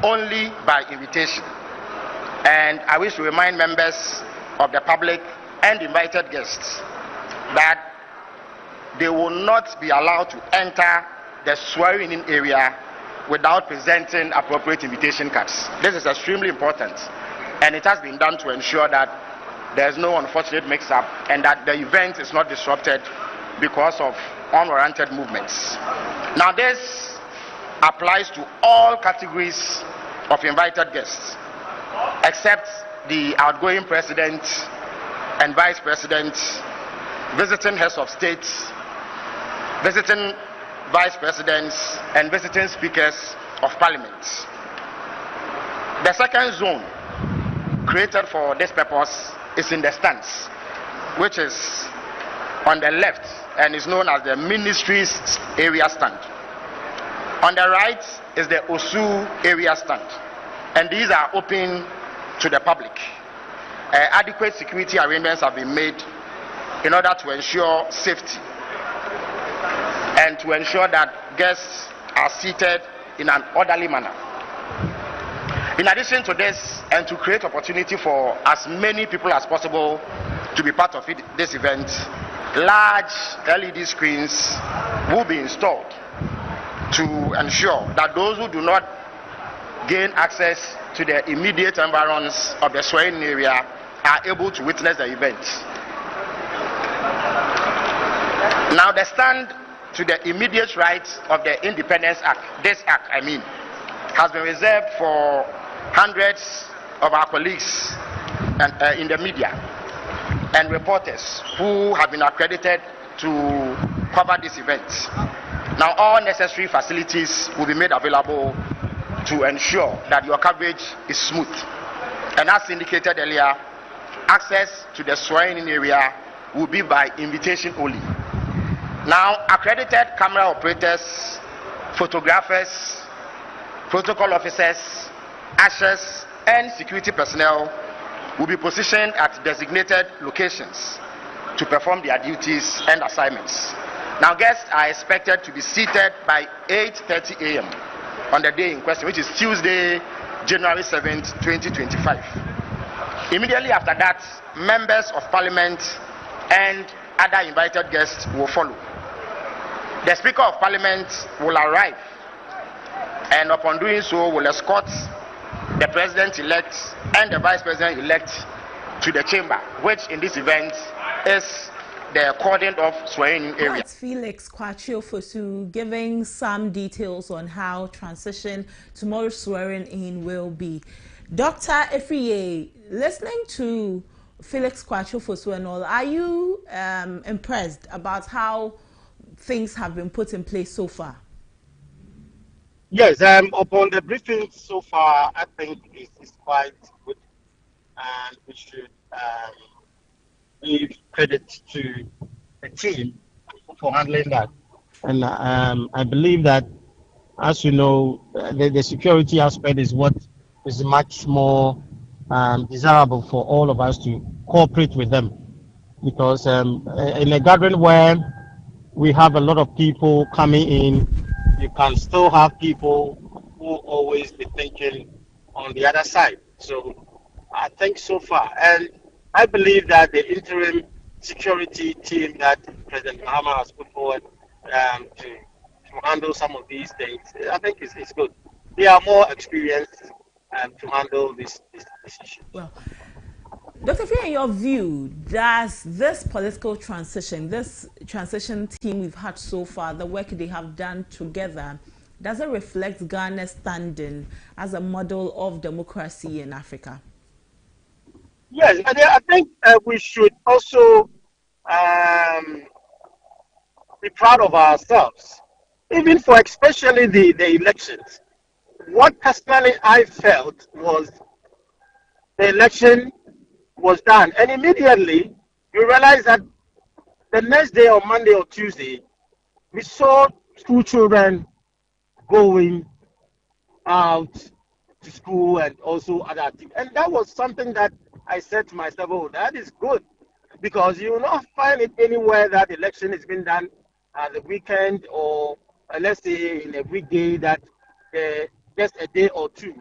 S7: only by invitation. And I wish to remind members of the public and invited guests that they will not be allowed to enter the swearing-in area without presenting appropriate invitation cards. This is extremely important, and it has been done to ensure that there's no unfortunate mix-up and that the event is not disrupted because of unwarranted movements. Now, this applies to all categories of invited guests, except the outgoing president and vice president, visiting heads of state, visiting vice presidents, and visiting speakers of parliament. The second zone created for this purpose is in the stands, which is on the left and is known as the ministry's area stand. On the right is the OSU area stand, and these are open to the public. Adequate security arrangements have been made in order to ensure safety and to ensure that guests are seated in an orderly manner. In addition to this, and to create opportunity for as many people as possible to be part of this event, large LED screens will be installed to ensure that those who do not gain access to the immediate environs of the swearing area are able to witness the event. Now, the stand to the immediate right of the Independence Act, this act I mean, has been reserved for hundreds of our colleagues and, in the media and reporters who have been accredited to cover this event. Now, all necessary facilities will be made available to ensure that your coverage is smooth. And as indicated earlier, access to the swearing-in area will be by invitation only. Now, accredited camera operators, photographers, protocol officers, ushers, and security personnel will be positioned at designated locations to perform their duties and assignments. Now, guests are expected to be seated by 8:30 a.m. on the day in question, which is Tuesday, January 7th, 2025. Immediately after that, members of parliament and other invited guests will follow. The Speaker of Parliament will arrive, and upon doing so will escort the President-elect and the Vice President-elect to the chamber, which in this event is the cordoned-off swearing-in area.
S1: That's Felix Kwachio-Fosu giving some details on how transition tomorrow's swearing-in will be. Dr. Afriyie, listening to Felix Kwachio-Fosu and all, are you impressed about how things have been put in place so far?
S6: Yes, upon the briefing so far, I think it's quite good, and we should give credit to the team for handling that. And I believe that, as you know, the security aspect is what is much more desirable for all of us to cooperate with them. Because in a gathering where we have a lot of people coming in, you can still have people who always be thinking on the other side. So I think so far, and I believe that the interim security team that President Mahama has put forward to handle some of these things, I think it's good. They are more experienced to handle this issue.
S1: Well, Dr. Free, in your view, does this political transition, this transition team we've had so far, the work they have done together, does it reflect Ghana's standing as a model of democracy in Africa?
S6: Yes, I think we should also be proud of ourselves, even for especially the elections. What personally I felt was the election was done, and immediately you realize that the next day or Monday or Tuesday, we saw school children going out to school and also other activities. And that was something that I said to myself, oh, that is good, because you will not find it anywhere that election is being done at the weekend or let's say in a weekday that just a day or two.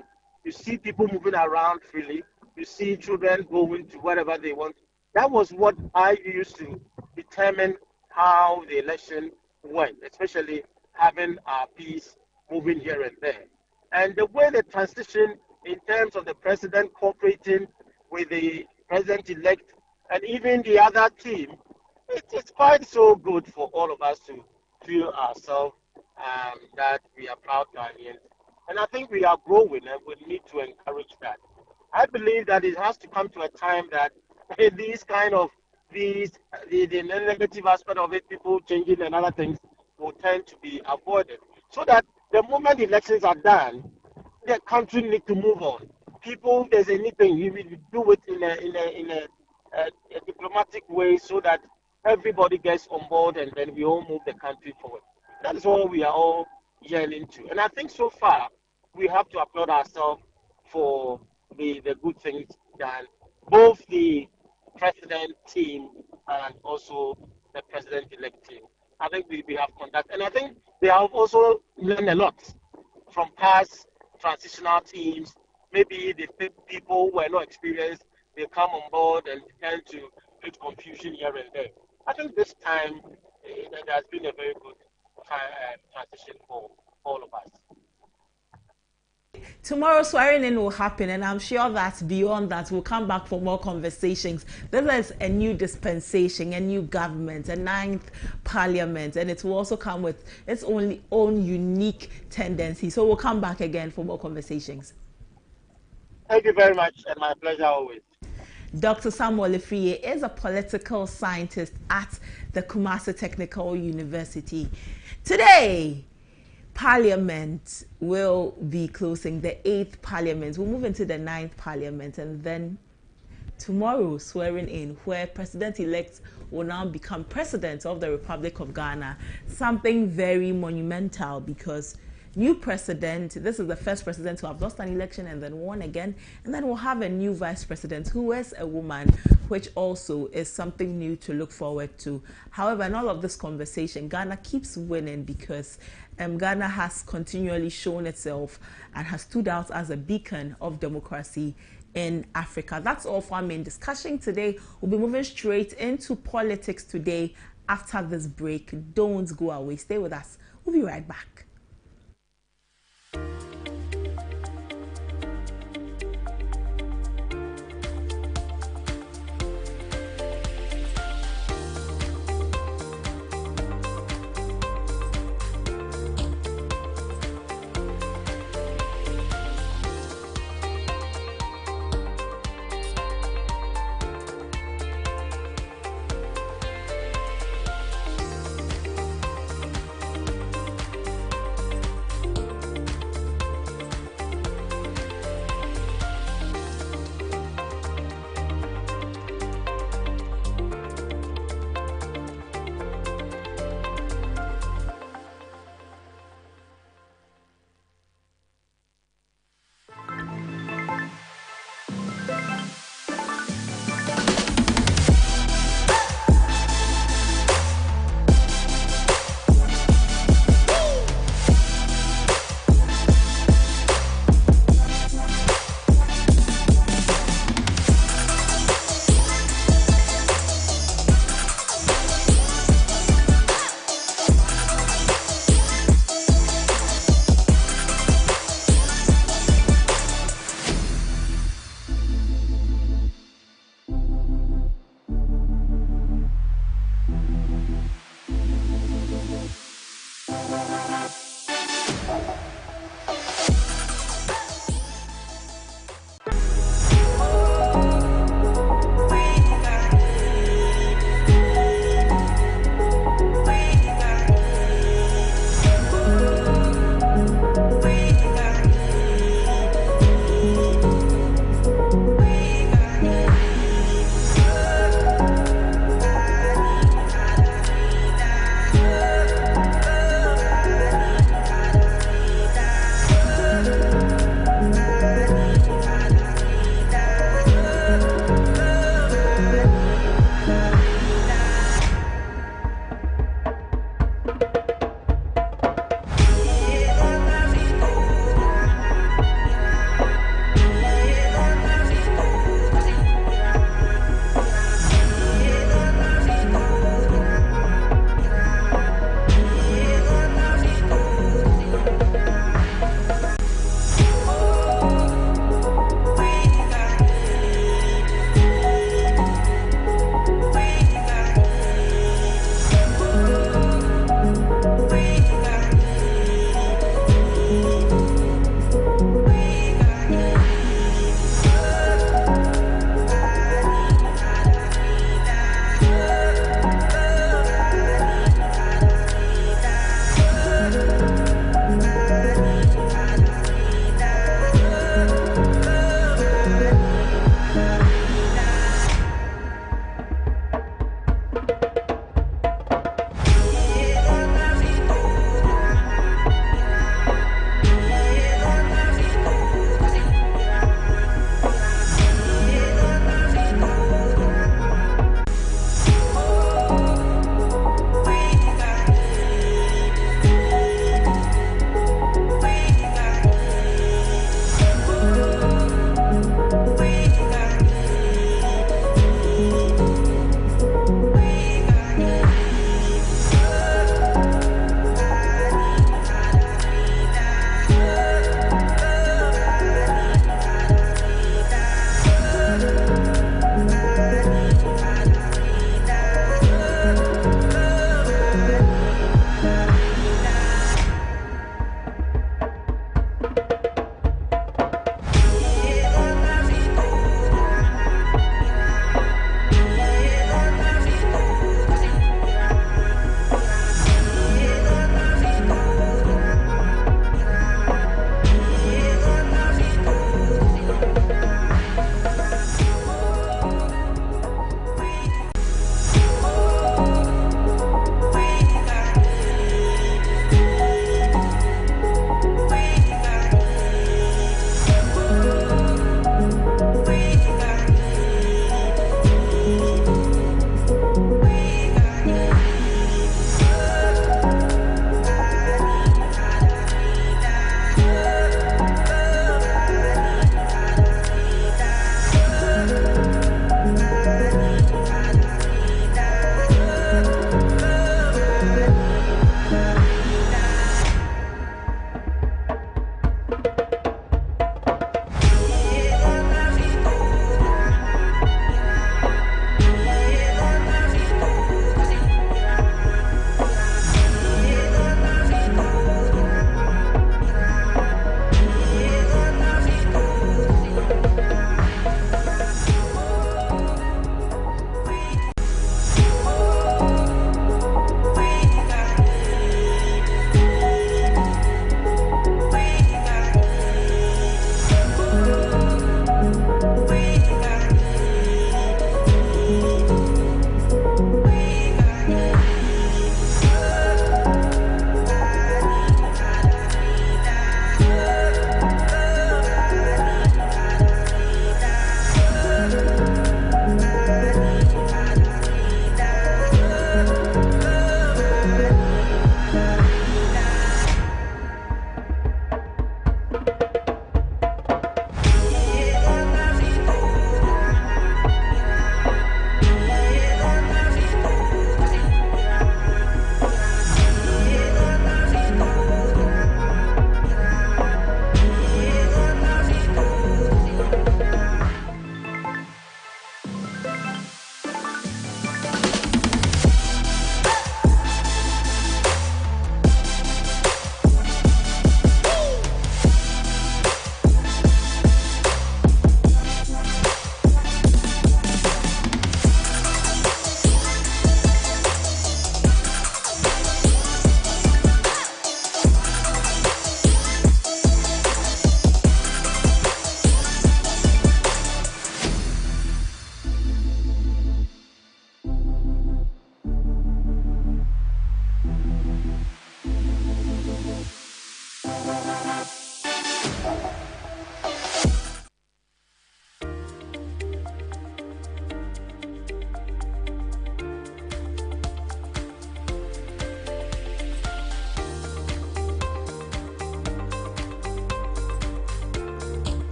S6: You see people moving around freely. You see children going to wherever they want. That was what I used to determine how the election went, especially having our peace moving here and there. And the way the transition in terms of the president cooperating with the president-elect and even the other team, it's quite so good for all of us to feel ourselves that we are proud Ghanaians. And I think we are growing and we need to encourage that. I believe that it has to come to a time that these kind of the negative aspect of it, people changing and other things, will tend to be avoided. So that the moment elections are done, the country needs to move on. People, there's anything you do it in a diplomatic way so that everybody gets on board and then we all move the country forward. That is what we are all yearning to. And I think so far we have to applaud ourselves for the good things done, both the president team and also the president-elect team. I think we have conducted, and I think they have also learned a lot from past transitional teams. Maybe the people who were not experienced, they come on board and tend to create confusion here and there. I think this time there has been a very good transition for all of us.
S1: Tomorrow swearing in will happen, and I'm sure that beyond that we'll come back for more conversations. This is a new dispensation, a new government, a 9th parliament, and it will also come with its own unique tendency. So we'll come back again for more conversations.
S6: Thank you very much, and my pleasure always.
S1: Dr. Samuel Afriyie is a political scientist at the Kumasi Technical University. Today, Parliament will be closing, the 8th Parliament. We'll move into the 9th Parliament, and then tomorrow swearing in, where President-elect will now become President of the Republic of Ghana. Something very monumental, because new president, this is the first president to have lost an election and then won again, and then we'll have a new vice president who is a woman, which also is something new to look forward to. However, in all of this conversation, Ghana keeps winning because Ghana has continually shown itself and has stood out as a beacon of democracy in Africa. That's all for our main discussion today. We'll be moving straight into politics today after this break. Don't go away. Stay with us. We'll be right back.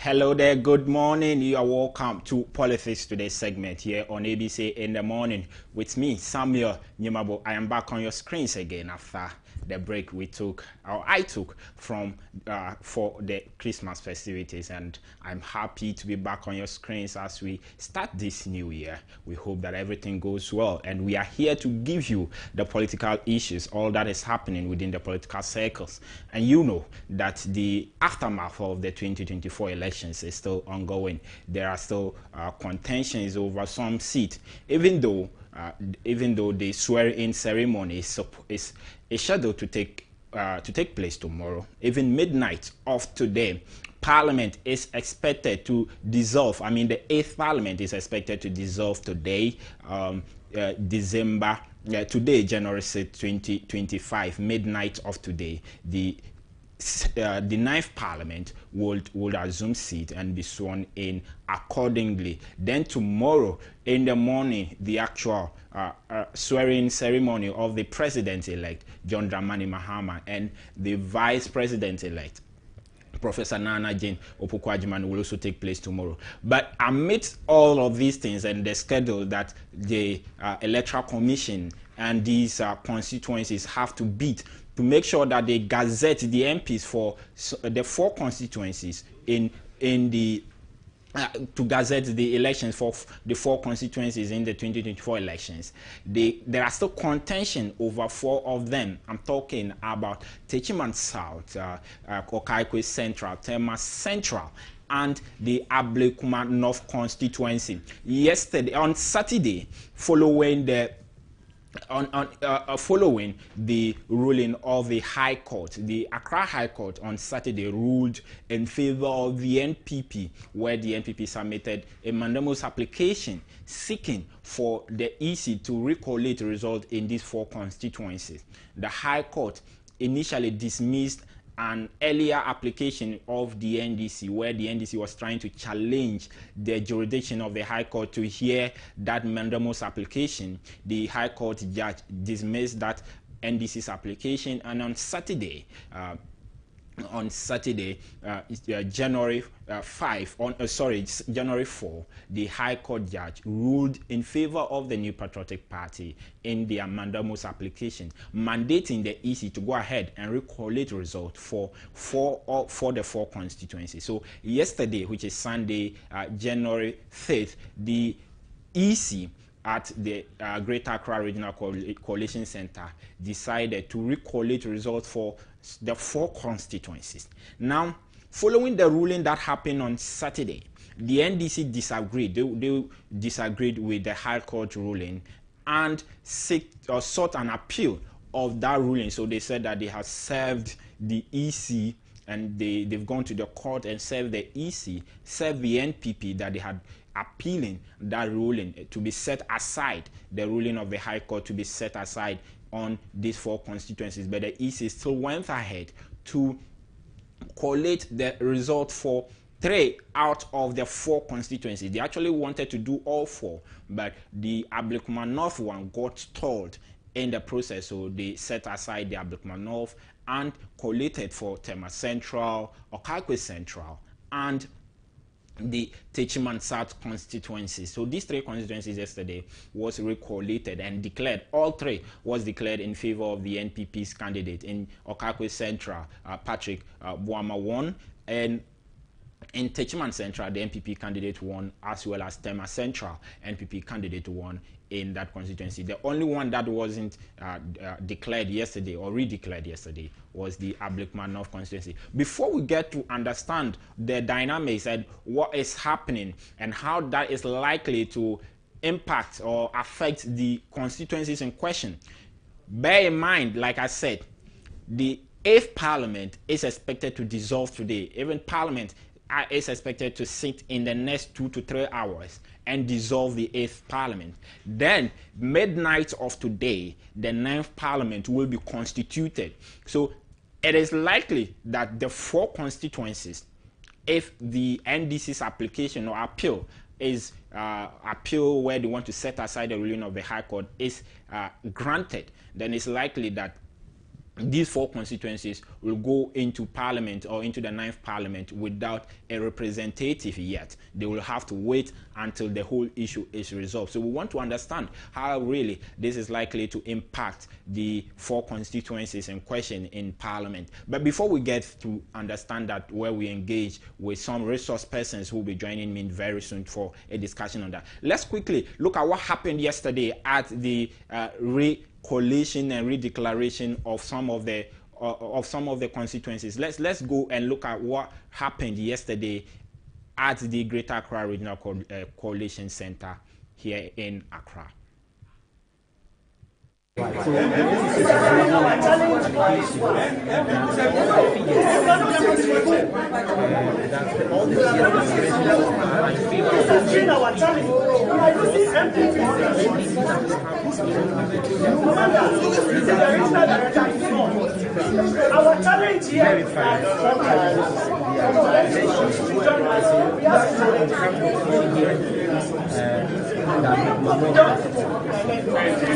S8: Hello there, good morning. You are welcome to Politics Today segment here on ABC in the morning with me, Samuel Nyimabo. I am back on your screens again after the break I took from for the Christmas festivities, and I'm happy to be back on your screens as we start this new year. We hope that everything goes well, and we are here to give you the political issues, all that is happening within the political circles. And you know that the aftermath of the 2024 elections is still ongoing. There are still contentions over some seat, even though the swearing-in ceremony is scheduled to take place tomorrow, even midnight of today. Parliament is expected to dissolve. I mean, the 8th Parliament is expected to dissolve today, today, January 6, 2025, midnight of today. The 9th Parliament would assume seat and be sworn in accordingly. Then tomorrow in the morning, the actual swearing ceremony of the President-elect, John Dramani Mahama, and the Vice President-elect, Professor Nana Jane Opoku-Agyeman, will also take place tomorrow. But amidst all of these things and the schedule that the Electoral Commission and these constituencies have to beat to make sure that they gazette the MPs for the 4 constituencies in the to gazette the elections for the 4 constituencies in the 2024 elections. There are still contention over 4 of them. I'm talking about Techiman South, Okaigwe Central, Tema Central, and the Ablekuma North constituency. Yesterday, on Saturday, following the ruling of the High Court, the Accra High Court on Saturday ruled in favor of the NPP, where the NPP submitted a mandamus application seeking for the EC to recollate results in these 4 constituencies. The High Court initially dismissed an earlier application of the NDC, where the NDC was trying to challenge the jurisdiction of the High Court to hear that mandamus application. The High Court judge dismissed that NDC's application, and on Saturday, January 4, the High Court judge ruled in favor of the New Patriotic Party in their mandamus application, mandating the EC to go ahead and recollate results for the 4 constituencies. So yesterday, which is Sunday, January 5th, the EC at the Greater Accra Regional Coalition Center decided to recollate results for the 4 constituencies. Now, following the ruling that happened on Saturday, the NDC disagreed. They disagreed with the High Court ruling and sought an appeal of that ruling. So they said that they have served the EC, and they've gone to the court and served the EC, served the NPP, that they had appealing that ruling to be set aside, the ruling of the High Court to be set aside on these 4 constituencies. But the EC still went ahead to collate the result for 3 out of the 4 constituencies. They actually wanted to do all 4, but the Ablekuma North one got stalled in the process, so they set aside the Ablekuma North and collated for Tema Central, Okaigwe Central, and the Techiman South constituencies. So these 3 constituencies yesterday was recollated and declared. All 3 was declared in favor of the NPP's candidate. In Okaigwe Central, Patrick Boama won, and in Techiman Central, the NPP candidate won, as well as Tema Central, NPP candidate won in that constituency. The only one that wasn't declared yesterday or redeclared yesterday was the Ablekuma North constituency. Before we get to understand the dynamics and what is happening and how that is likely to impact or affect the constituencies in question, bear in mind, like I said, the 8th Parliament is expected to dissolve today. Even Parliament is expected to sit in the next 2 to 3 hours and dissolve the 8th Parliament. Then, midnight of today, the 9th Parliament will be constituted. So, it is likely that the 4 constituencies, if the NDC's application or appeal is appeal where they want to set aside the ruling of the High Court is granted, then it's likely that these 4 constituencies will go into parliament or into the 9th parliament without a representative yet. They will have to wait until the whole issue is resolved. So we want to understand how really this is likely to impact the 4 constituencies in question in parliament. But before we get to understand that, where we engage with some resource persons who will be joining me very soon for a discussion on that, let's quickly look at what happened yesterday at the coalition and redeclaration of some of the constituencies. Let's go and look at what happened yesterday at the Greater Accra Regional Coalition Center here in Accra.
S9: Right. So this is all the
S10: our challenge here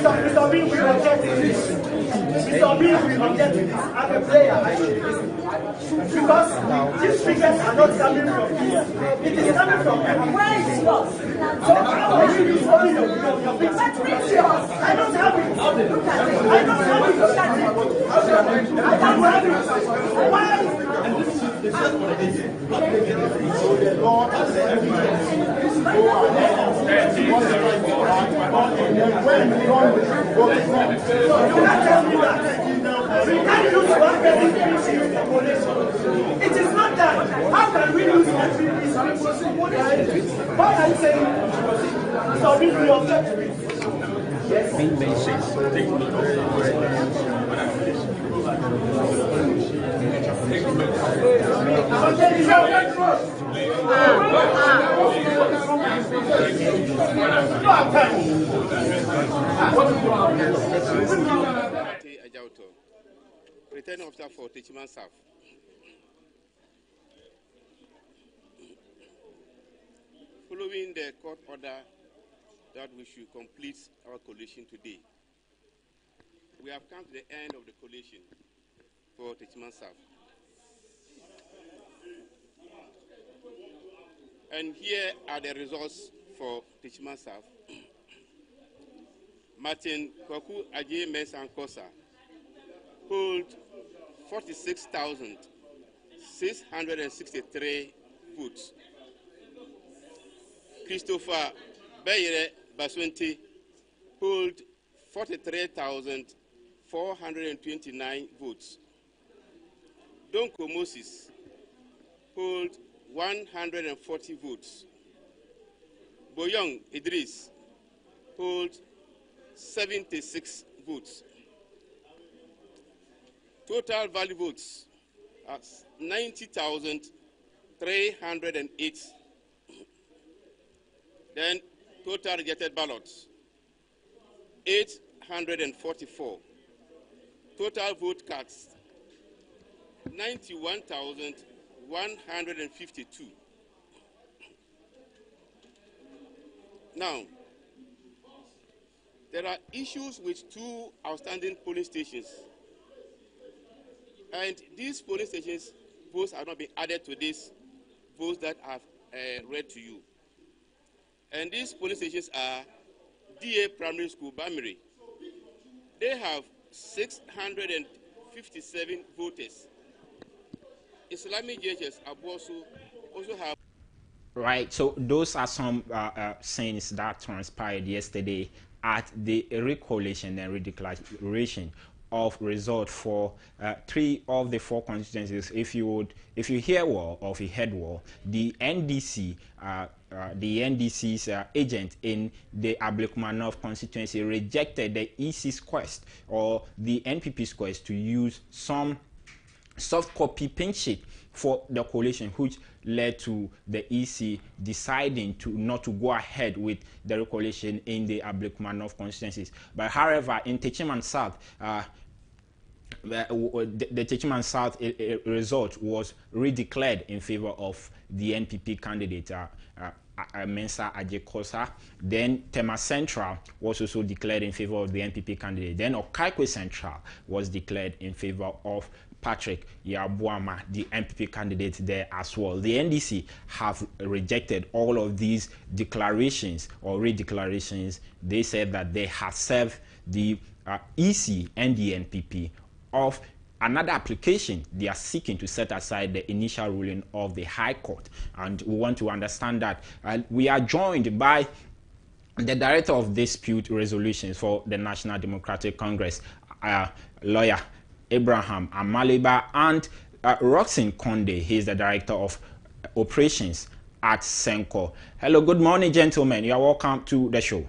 S10: Mr. Bean will object to this as a player because these figures are not coming from here. It is coming from everywhere. Where is yours? So how will you use only your figures? I don't have it. I don't have it. I don't have it. Why? So the law has everything. Go ahead. When you can't tell me that. We can't use one person in the coalition. It is not that. How can we use one person? What are you saying? So we will object to it.
S11: Returning officer for Techiman South. Following the court order that we should complete our coalition today, we have come to the end of the coalition for Techiman South. And here are the results for Techiman South. Martin Kwaku Aje Mensan Kosa hold 46,663 votes. Christopher Bayere Baswenti hold 43,429 votes. Donko Moses hold 140 votes. Boyong Idris hold 76 votes. Total valid votes are 90,308. Then total rejected ballots, 844. Total vote cast, 91,152. Now, there are issues with 2 outstanding polling stations. And these polling stations votes have not been added to these votes that I've read to you. And these polling stations are DA Primary School, Bamiri. They have 657 voters. Islamic JHS, Abosu, also have.
S8: Right, so those are some things that transpired yesterday at the recollation and redeclaration of result for 3 of the 4 constituencies. If you hear well, or if you heard well, the NDC, the NDC's agent in the Ablekuma North constituency rejected the EC's quest or the NPP's quest to use some soft copy pink sheet for the coalition, which led to the EC deciding not to go ahead with the recoalition in the Ablekuma North constituencies. But however, in Techiman South, the Techiman South result was redeclared in favor of the NPP candidate, Mensa Ajekosa. Then Tema Central was also declared in favor of the NPP candidate. Then Okaikwe Central was declared in favor of Patrick Yabuama, the NPP candidate there as well. The NDC have rejected all of these declarations or re-declarations. They said that they have served the EC and the NPP of another application. They are seeking to set aside the initial ruling of the High Court. And we want to understand that. We are joined by the Director of Dispute Resolutions for the National Democratic Congress, lawyer Abraham Amaliba, and Roxin Konde. He is the Director of Operations at Senko. Hello, good morning, gentlemen. You are welcome to the show.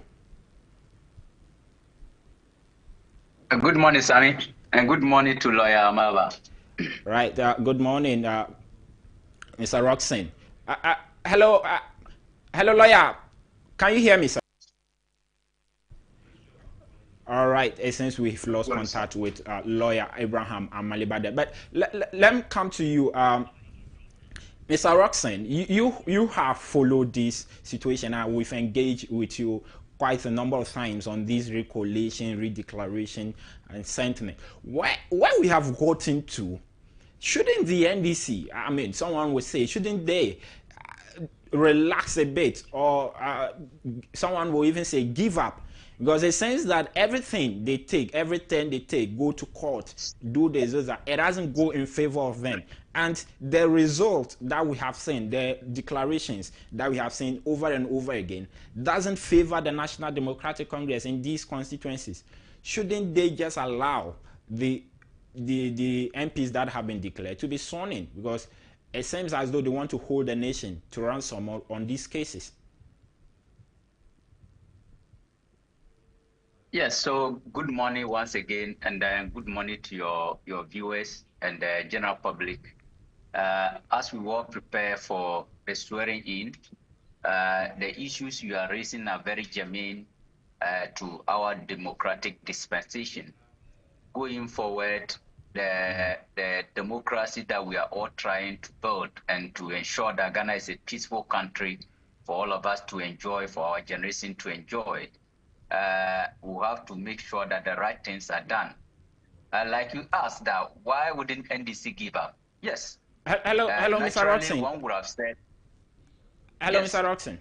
S12: Good morning, Sammy, and good morning to lawyer Amaliba.
S8: Right, good morning, Mr. Roxin. Hello, hello, lawyer. Can you hear me, sir? All right, since we've lost contact with lawyer Abraham Amaliba, but let me come to you, Mr. Roxin. You have followed this situation, and we've engaged with you quite a number of times on this recollation, redeclaration, and sentiment. Where we have gotten to, shouldn't the NDC, I mean, someone would say, shouldn't they relax a bit, or someone will even say give up? Because it seems that everything they take, every turn they take, go to court, do this, it doesn't go in favor of them. And the result that we have seen, the declarations that we have seen over and over again, doesn't favor the National Democratic Congress in these constituencies. Shouldn't they just allow the MPs that have been declared to be sworn in? Because it seems as though they want to hold the nation to ransom on these cases.
S12: Yes, so good morning once again, and good morning to your viewers and the general public. As we all prepare for the swearing in, the issues you are raising are very germane to our democratic dispensation. Going forward, the democracy that we are all trying to build and to ensure that Ghana is a peaceful country for all of us to enjoy, for our generation to enjoy, we'll have to make sure that the right things are done. Like you asked, that why wouldn't NDC give up? Yes.
S8: Hello, Mr. Roxin.
S12: One would have said.
S8: Hello,
S12: yes.
S8: Mr. Roxin.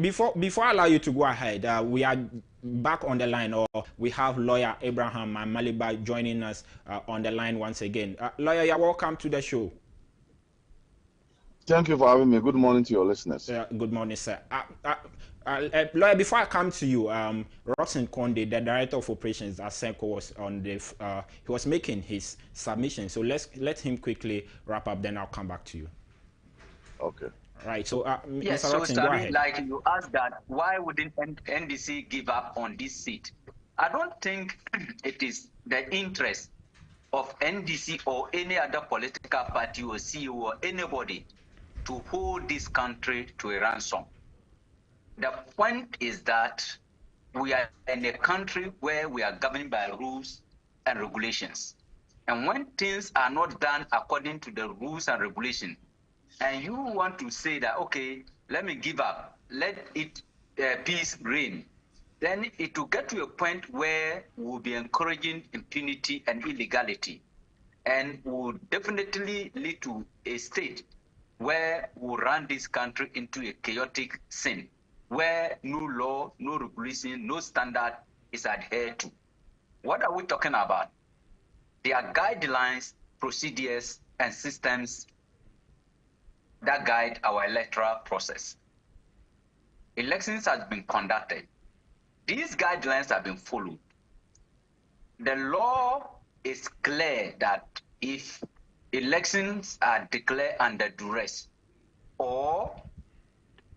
S8: Before I allow you to go ahead, we are back on the line, or we have lawyer Abraham Amaliba joining us on the line once again. Lawyer, you're welcome to the show.
S13: Thank you for having me. Good morning to your listeners.
S8: Good morning, sir. Lawyer, before I come to you, Roxin Konde, the Director of Operations at Senko, was on the he was making his submission. So let him quickly wrap up, then I'll come back to you.
S13: Okay.
S8: Right. So,
S12: yes,
S8: Mr. Roxin, go ahead.
S12: Like you asked that, why wouldn't NDC give up on this seat? I don't think it is the interest of NDC or any other political party or CEO or anybody to hold this country to a ransom. The point is that we are in a country where we are governed by rules and regulations. And when things are not done according to the rules and regulations, and you want to say that, okay, let me give up, let it peace reign, then it will get to a point where we'll be encouraging impunity and illegality, and will definitely lead to a state where we'll run this country into a chaotic scene, where no law, no regulation, no standard is adhered to. What are we talking about? There are guidelines, procedures, and systems that guide our electoral process. Elections have been conducted. These guidelines have been followed. The law is clear that if elections are declared under duress, or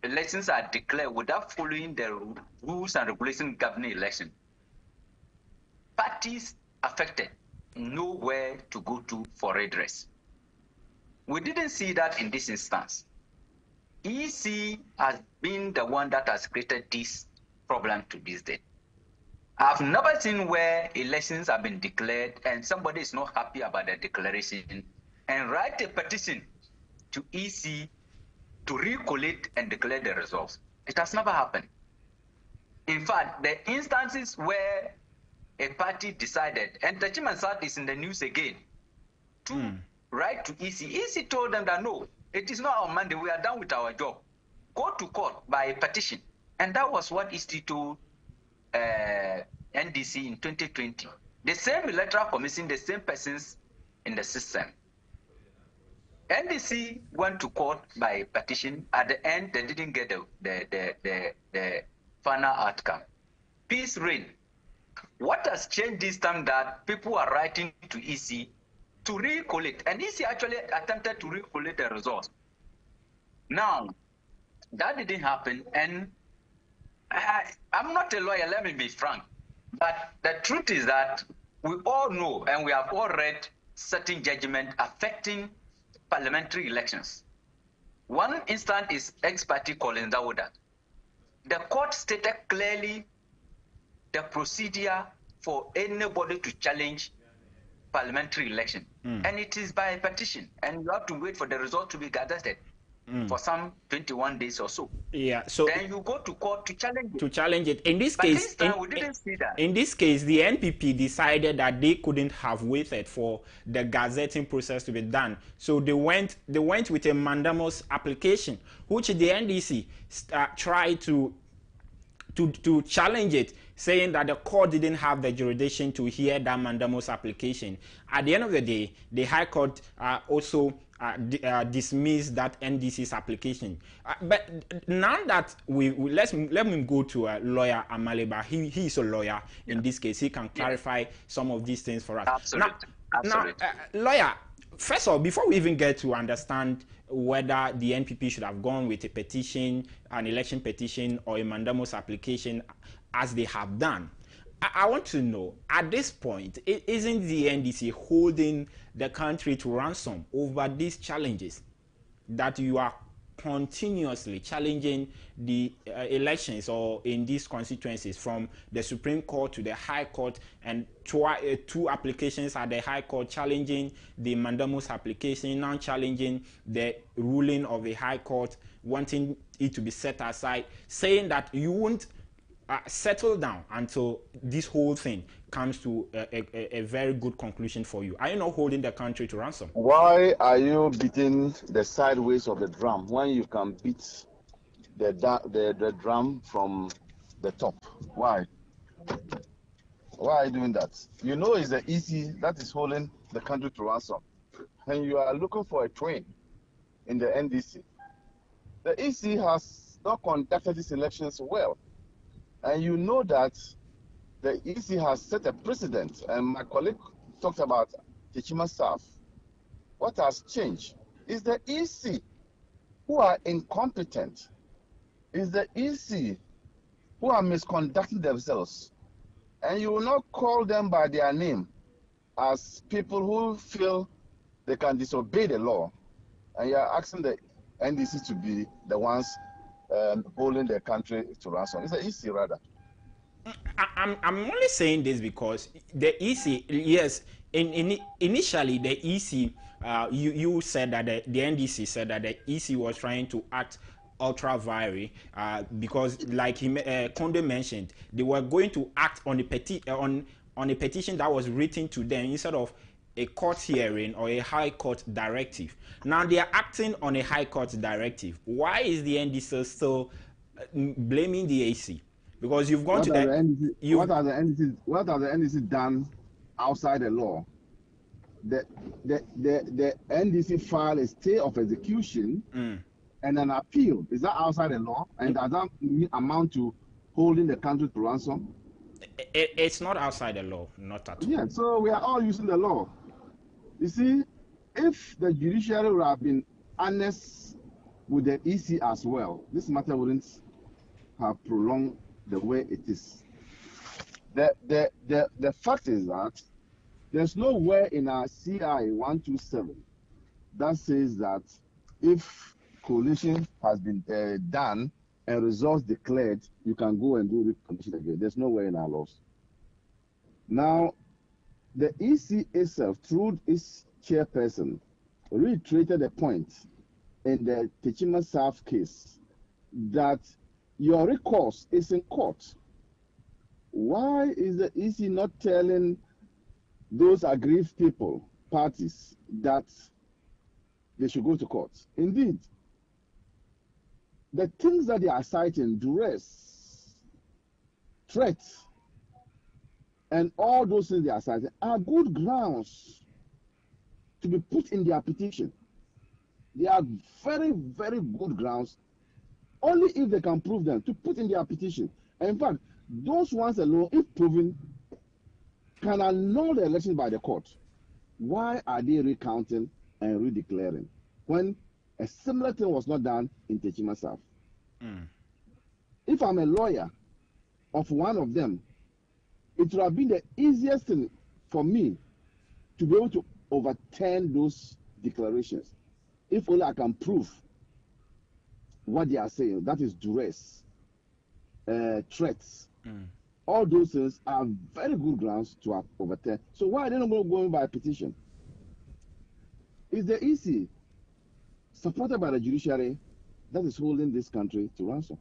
S12: elections are declared without following the rules and regulations governing election, parties affected know where to go to for redress. We didn't see that in this instance. EC has been the one that has created this problem to this day. I've never seen where elections have been declared and somebody is not happy about the declaration and write a petition to EC to recollate and declare the results. It has never happened. In fact, the instances where a party decided, and the Chimansat is in the news again, to write to EC. EC told them that no, it is not our mandate, we are done with our job. Go to court by a petition. And that was what EC told NDC in 2020. The same electoral commission, the same persons in the system. NDC went to court by petition. At the end, they didn't get the final outcome. Peace reign. What has changed this time that people are writing to EC to recollect? And EC actually attempted to recollect the results. Now, that didn't happen. And I'm not a lawyer, let me be frank. But the truth is that we all know and we have all read certain judgment affecting parliamentary elections. One instance is ex-party Colin Dawuda. The court stated clearly the procedure for anybody to challenge parliamentary election. And it is by petition. And you have to wait for the result to be gathered for some 21 days or so.
S8: Yeah. So
S12: then you go to court to challenge it.
S8: To challenge it. In this
S12: but
S8: case,
S12: this time we didn't see that.
S8: In this case, the NPP decided that they couldn't have waited for the gazetting process to be done. So they went with a mandamus application, which the NDC tried to challenge it, saying that the court didn't have the jurisdiction to hear that mandamus application. At the end of the day, the High Court also dismissed that NDC's application. But now that let me go to lawyer Amaleba. He is a lawyer in this case. He can clarify some of these things for us.
S12: Absolutely.
S8: Now, lawyer, first of all, before we even get to understand whether the NPP should have gone with a petition, an election petition, or a mandamus application, as they have done, I want to know, at this point, isn't the NDC holding the country to ransom over these challenges that you are continuously challenging the elections or in these constituencies, from the Supreme Court to the High Court, and two applications at the High Court challenging the mandamus application, now challenging the ruling of the High Court, wanting it to be set aside, saying that you won't settle down until this whole thing comes to a very good conclusion for you? Are you not holding the country to ransom?
S13: Why are you beating the sideways of the drum when you can beat the drum from the top? Why? Why are you doing that? You know it's the EC that is holding the country to ransom. And you are looking for a twin in the NDC. The EC has not conducted these elections well. And you know that the EC has set a precedent, and my colleague talked about Teachima staff. What has changed is the EC who are incompetent, is the EC who are misconducting themselves. And you will not call them by their name as people who feel they can disobey the law. And you are asking the NDC to be the ones holding the country to ransom. It's the EC rather.
S8: I'm only saying this because the EC, yes, initially the EC, you said that the NDC said that the EC was trying to act ultra vires because, like Conde mentioned, they were going to act on a petition that was written to them instead of a court hearing or a High Court directive. Now they are acting on a High Court directive. Why is the NDC still blaming the AC? Because you've gone
S13: what are the NDC done outside the law? The NDC filed a stay of execution and an appeal. Is that outside the law? And does that amount to holding the country to ransom?
S8: It's not outside the law, not at all.
S13: Yeah, so we are all using the law. You see, if the judiciary would have been honest with the EC as well, this matter wouldn't have prolonged the way it is. The fact is that there's nowhere in our CI 127 that says that if coalition has been done and results declared, you can go and do reconciliation again. There's nowhere in our laws. Now, the EC itself, through its chairperson, reiterated the point in the Techiman South case that your recourse is in court. Why is the EC not telling those aggrieved people, parties, that they should go to court? Indeed, the things that they are citing, duress, threats, and all those things they are citing are good grounds to be put in their petition. They are very, very good grounds, only if they can prove them, to put in their petition. And in fact, those ones alone, if proven, can annul the election by the court. Why are they recounting and redeclaring when a similar thing was not done in Techiman South? If I'm a lawyer of one of them, it would have been the easiest thing for me to be able to overturn those declarations. If only I can prove what they are saying, that is duress, threats. All those things are very good grounds to overturn. So why are they not going by a petition? It's the EC, supported by the judiciary, that is holding this country to ransom.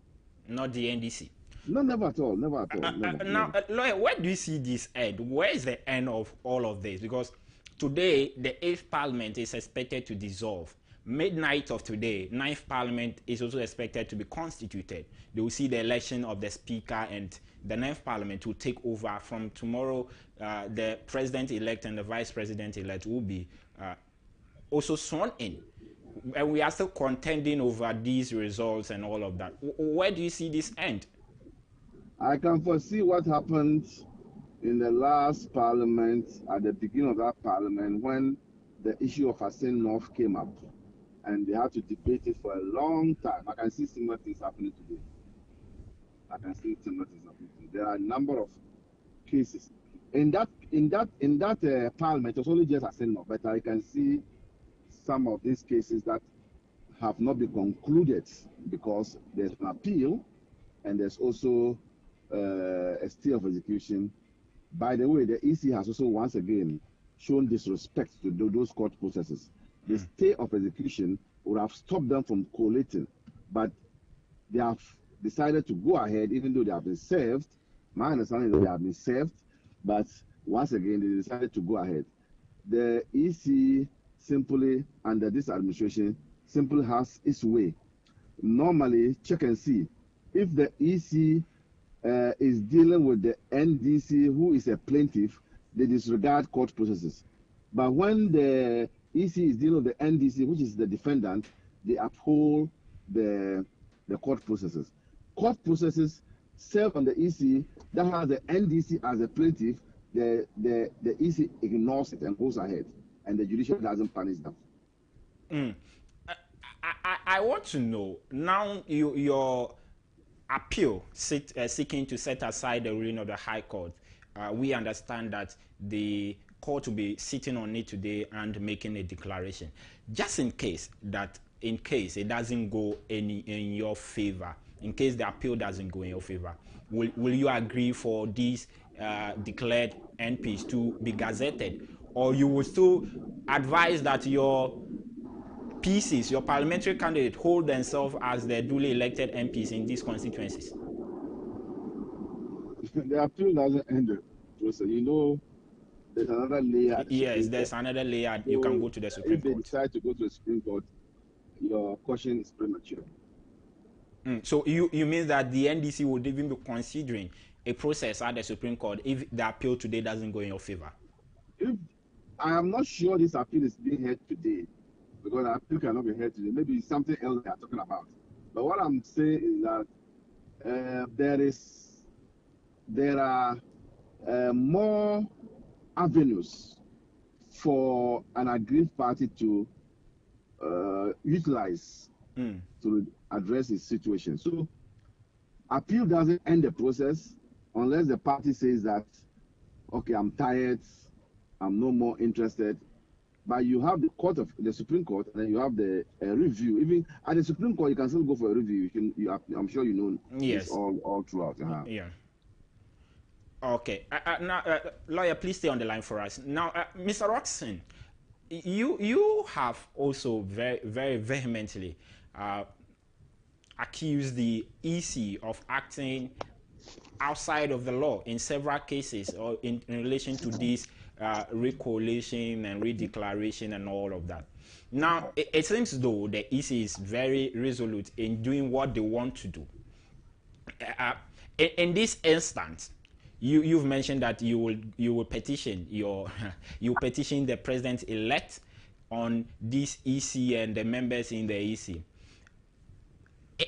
S8: Not the NDC.
S13: No, never at all. Never at all.
S8: Now, lawyer, where do you see this end? Where is the end of all of this? Because today, the 8th Parliament is expected to dissolve. Midnight of today, 9th Parliament is also expected to be constituted. They will see the election of the Speaker, and the 9th Parliament will take over from tomorrow. The President-elect and the Vice President-elect will be also sworn in. And we are still contending over these results and all of that. Where do you see this end?
S13: I can foresee what happened in the last Parliament, at the beginning of that Parliament, when the issue of Hassan North came up. And they had to debate it for a long time. I can see similar things happening today. There are a number of cases. In that Parliament, it was only just Hassan, but I can see some of these cases that have not been concluded because there's an appeal and there's also a stay of execution. By the way, the EC has also once again shown disrespect to those court processes. The stay of execution would have stopped them from collating, but they have decided to go ahead even though they have been served. My understanding is that they have been served, but once again they decided to go ahead. The EC simply, under this administration, simply has its way. Normally, check and see. If the EC is dealing with the NDC, who is a plaintiff, they disregard court processes. But when the EC is dealing with the NDC, which is the defendant, they uphold the court processes. Court processes serve on the EC that has the NDC as a plaintiff. The EC ignores it and goes ahead, and the judiciary doesn't punish them.
S8: I want to know now your appeal seeking to set aside the ruling of the High Court. We understand that the court will be sitting on it today and making a declaration. Just in case it doesn't go in your favor, in case the appeal doesn't go in your favor, will you agree for these declared MPs to be gazetted, or you will still advise that your PCs, your parliamentary candidate, hold themselves as the duly elected MPs in these constituencies?
S13: The appeal doesn't end the process. You know, there's another layer.
S8: Yes, there's another layer. So you can go to the Supreme Court.
S13: If they decide to go to the Supreme Court, your caution is premature.
S8: So you mean that the NDC would even be considering a process at the Supreme Court if the appeal today doesn't go in your favor?
S13: I am not sure this appeal is being heard today, because the appeal cannot be heard today. Maybe it's something else they are talking about. But what I'm saying is that there are more avenues for an aggrieved party to utilize to address the situation. So appeal doesn't end the process unless the party says that, okay, I'm tired, I'm no more interested. But you have the Supreme Court, and then you have the review. Even at the Supreme Court, you can still go for a review. I'm sure you know.
S8: Yes.
S13: All throughout.
S8: Yeah. Okay. Now, lawyer, please stay on the line for us. Now, Mr. Roxon, you have also very vehemently accused the EC of acting outside of the law in several cases, or in relation to this recoalition and redeclaration and all of that. Now, it seems though the EC is very resolute in doing what they want to do. In this instance, you've mentioned that you will petition you petition the president-elect on this EC and the members in the EC.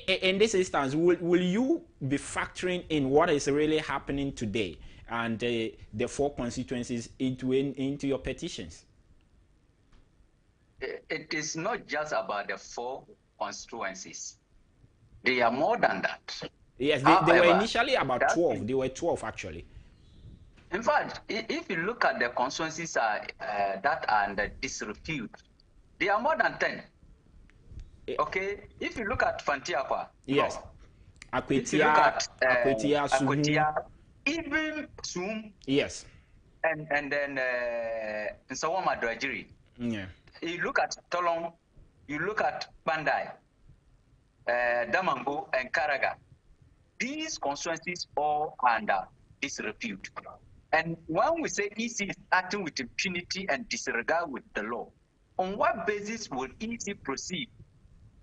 S8: In this instance, will you be factoring in what is really happening today and the 4 constituencies into your petitions?
S12: It is not just about the 4 constituencies. They are more than that.
S8: Yes, they were initially about 12. They were 12 actually.
S12: In fact, if you look at the constituencies that are under disrepute, they are more than 10. Okay, if you look at Fantiakwa,
S8: yes,
S12: no.
S8: Akwetia,
S12: Akwetia, even Sum,
S8: yes,
S12: and then Nsawama Dwajiri.
S8: Yeah.
S12: You look at Tolong, you look at Bandai, Damango, and Karaga. These constituencies all under disrepute. And when we say EC is acting with impunity and disregard with the law, on what basis will EC proceed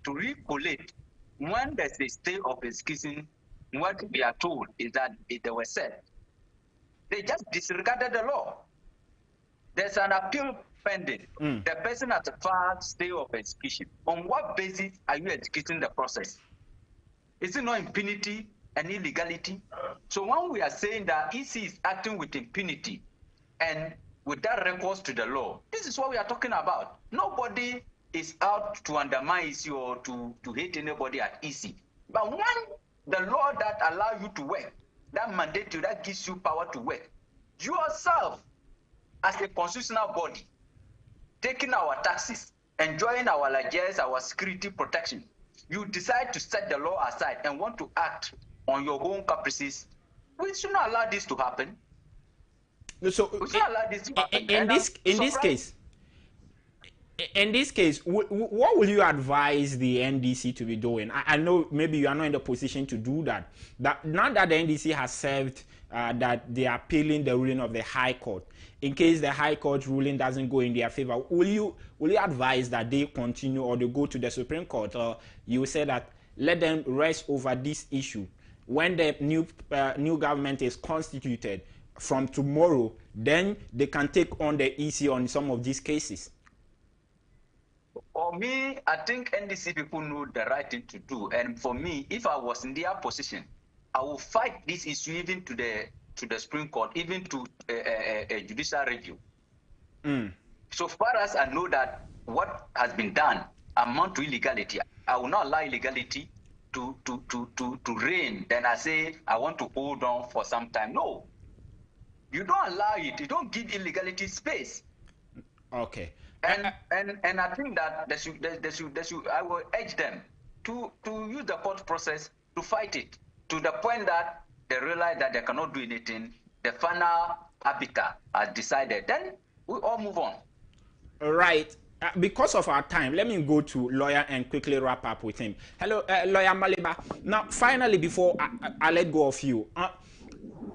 S12: to recollect when there's a state of execution? What we are told is that they were said. They just disregarded the law. There's an appeal pending. The person has a filed state of execution. On what basis are you executing the process? Is it not impunity and illegality? So when we are saying that EC is acting with impunity and without recourse to the law, this is what we are talking about. Nobody is out to undermine EC or to hate anybody at EC. But when the law that allows you to work, that mandate you, that gives you power to work, yourself as a constitutional body, taking our taxes, enjoying our largesse, our security protection, you decide to set the law aside and want to act on your own caprices, we should not allow this to happen.
S8: So
S12: we should not allow this to happen.
S8: In this case, what will you advise the NDC to be doing? I know maybe you are not in the position to do that. That now that the NDC has served that they are appealing the ruling of the High Court, in case the High Court ruling doesn't go in their favor, will you advise that they continue or they go to the Supreme Court, or you say that let them rest over this issue? When the new government is constituted from tomorrow, then they can take on the EC on some of these cases.
S12: For me, I think NDC people know the right thing to do. And for me, if I was in their position, I will fight this issue even to the Supreme Court, even to a judicial review. So far as I know that what has been done amount to illegality, I will not allow illegality to reign. Then I say I want to hold on for some time. No, you don't allow it. You don't give illegality space.
S8: Okay.
S12: And I think that they should, I will urge them to use the court process to fight it to the point that they realize that they cannot do anything. The final arbiter has decided. Then we all move on.
S8: All right. Because of our time, let me go to lawyer and quickly wrap up with him. Hello, lawyer Maliba. Now, finally, before I let go of you,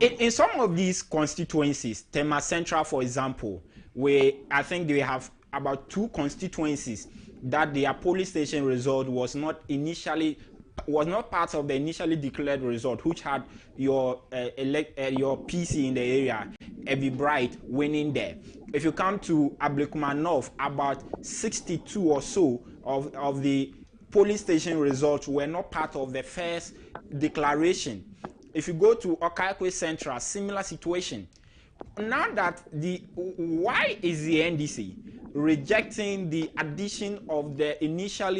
S8: in some of these constituencies, Tema Central, for example, where I think they have about 2 constituencies that their police station result was not part of the initially declared result, which had your PC in the area, Evi Bright, winning there. If you come to Ablekuma North, about 62 or so of the police station results were not part of the first declaration. If you go to Okaikwe Central, similar situation. Now that why is the NDC rejecting the addition of the initial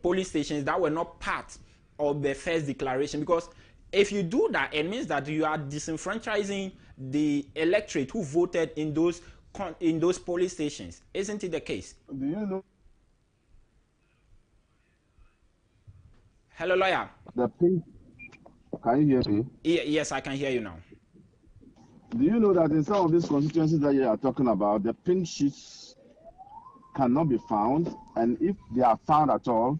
S8: police stations that were not part of the first declaration? Because if you do that, it means that you are disenfranchising the electorate who voted in those police stations. Isn't it the case?
S13: Do you know?
S8: Hello, lawyer.
S13: Can you hear me?
S8: Yes, I can hear you now.
S13: Do you know that in some of these constituencies that you are talking about, the pink sheets cannot be found, and if they are found at all,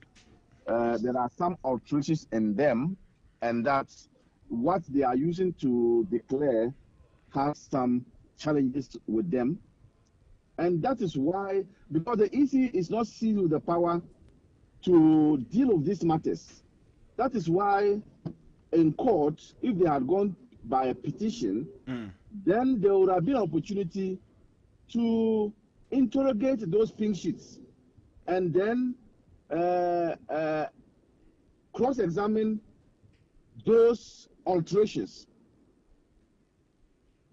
S13: there are some alterations in them, and that what they are using to declare has some challenges with them. And that is why, because the EC is not seized with the power to deal with these matters, that is why in court, if they had gone by a petition, then there would have been an opportunity to interrogate those pink sheets and then cross-examine those alterations.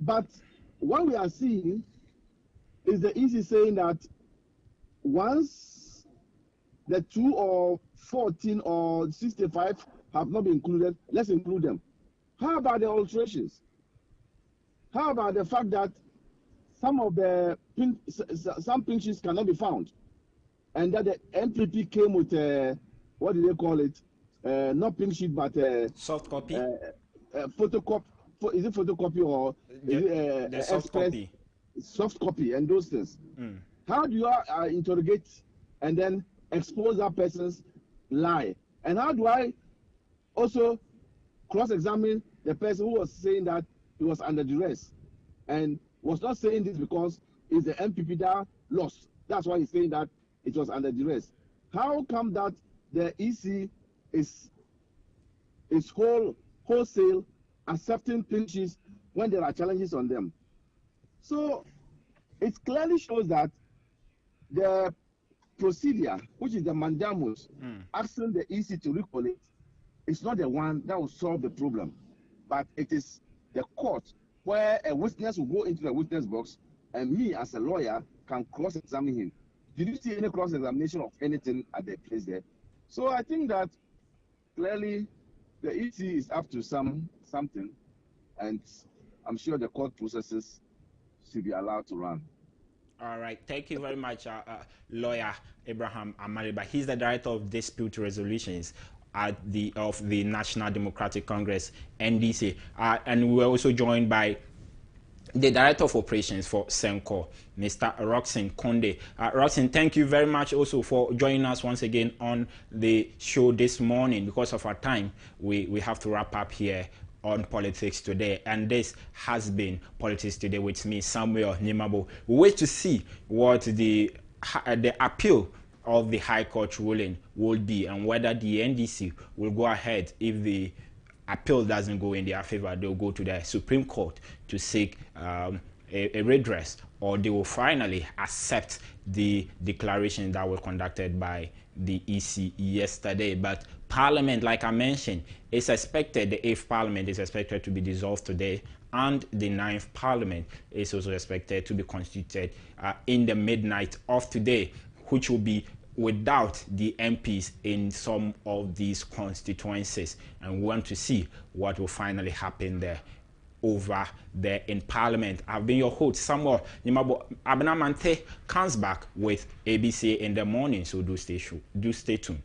S13: But what we are seeing is the EC saying that once the 2 or 14 or 65 have not been included, let's include them. How about the alterations? How about the fact that some of the some pink sheets cannot be found, and that the NPP came with what do they call it? Not pink sheet, but
S8: soft copy.
S13: Photocopy. Is it photocopy or is it
S8: the soft copy?
S13: Soft copy and those things. How do you interrogate and then expose that person's lie? And how do I also cross-examine the person who was saying that he was under duress and was not saying this because it's the MPP that lost? That's why he's saying that it was under duress. How come that the EC is wholesale accepting pinches when there are challenges on them? So it clearly shows that the procedure, which is the mandamus, asking the EC to recollect, is not the one that will solve the problem, but it is the court where a witness will go into the witness box and me as a lawyer can cross-examine him. Did you see any cross-examination of anything at the place there? So I think that clearly the EC is up to something, and I'm sure the court processes should be allowed to run.
S8: All right, thank you very much, lawyer Abraham Amariba. He's the director of dispute resolutions of the National Democratic Congress, NDC, and we're also joined by the director of operations for SENCO, Mr. Roxin Konde. Roxin, thank you very much also for joining us once again on the show this morning. Because of our time, we have to wrap up here on Politics Today, and this has been Politics Today with me, Samuel Nimabo. We wait to see what the appeal of the High Court ruling will be, and whether the NDC will go ahead. If the appeal doesn't go in their favor, they'll go to the Supreme Court to seek a redress, or they will finally accept the declaration that was conducted by the EC yesterday. But Parliament, like I mentioned, is expected, the 8th Parliament is expected to be dissolved today, and the 9th Parliament is also expected to be constituted in the midnight of today, which will be without the MPs in some of these constituencies. And we want to see what will finally happen there over there in Parliament. I've been your host, Samuel Nimabo. Abnamante comes back with ABC in the morning, so do stay tuned.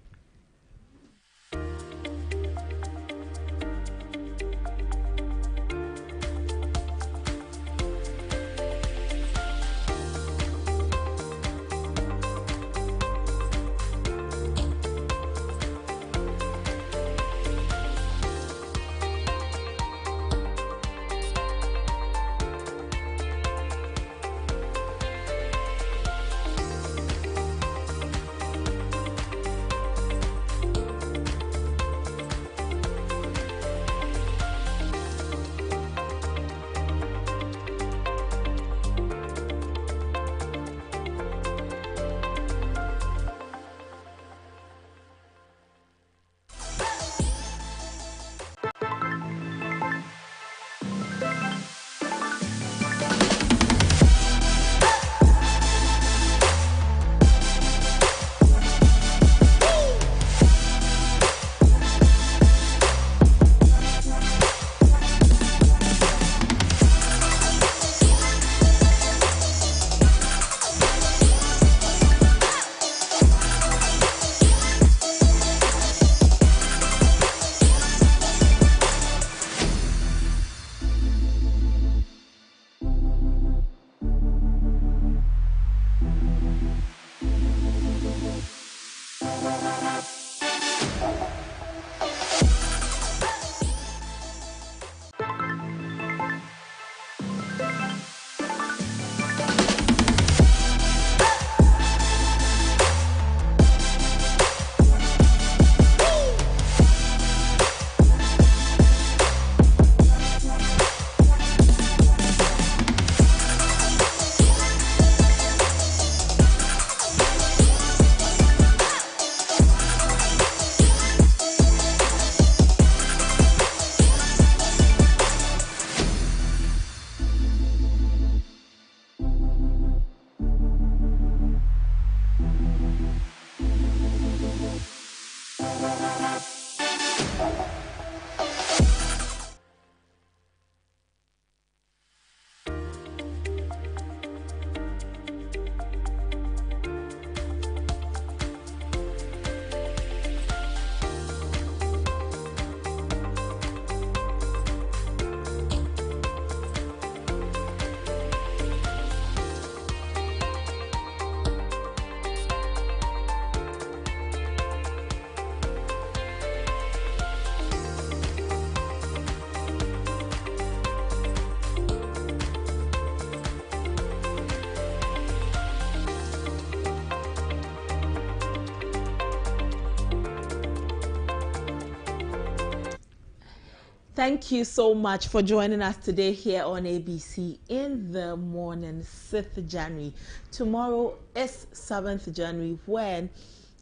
S1: Thank you so much for joining us today here on ABC in the morning, 6th January. Tomorrow is 7th January when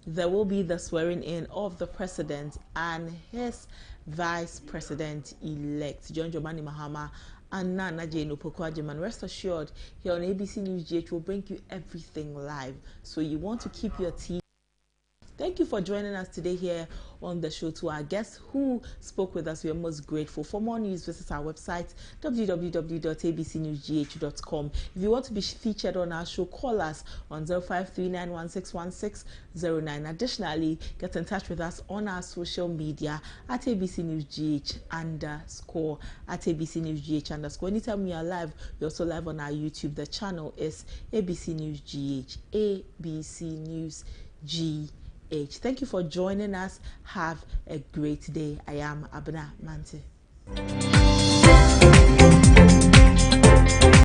S1: there will be the swearing in of the president and his vice president-elect, John Dramani Mahama and Nana Jane Opoku-Agyeman. Rest assured, here on ABC News GH will bring you everything live. So you want to keep your TV. Thank you for joining us today here on the show. To our guests who spoke with us, we are most grateful. For more news, visit our website, www.abcnewsgh.com. If you want to be featured on our show, call us on 0539161609. Additionally, get in touch with us on our social media at abcnewsgh_, at abcnewsgh_. Anytime we are live, we're also live on our YouTube. The channel is ABC News GH, ABC News GH. Thank you for joining us. Have a great day. I am Abena Mante.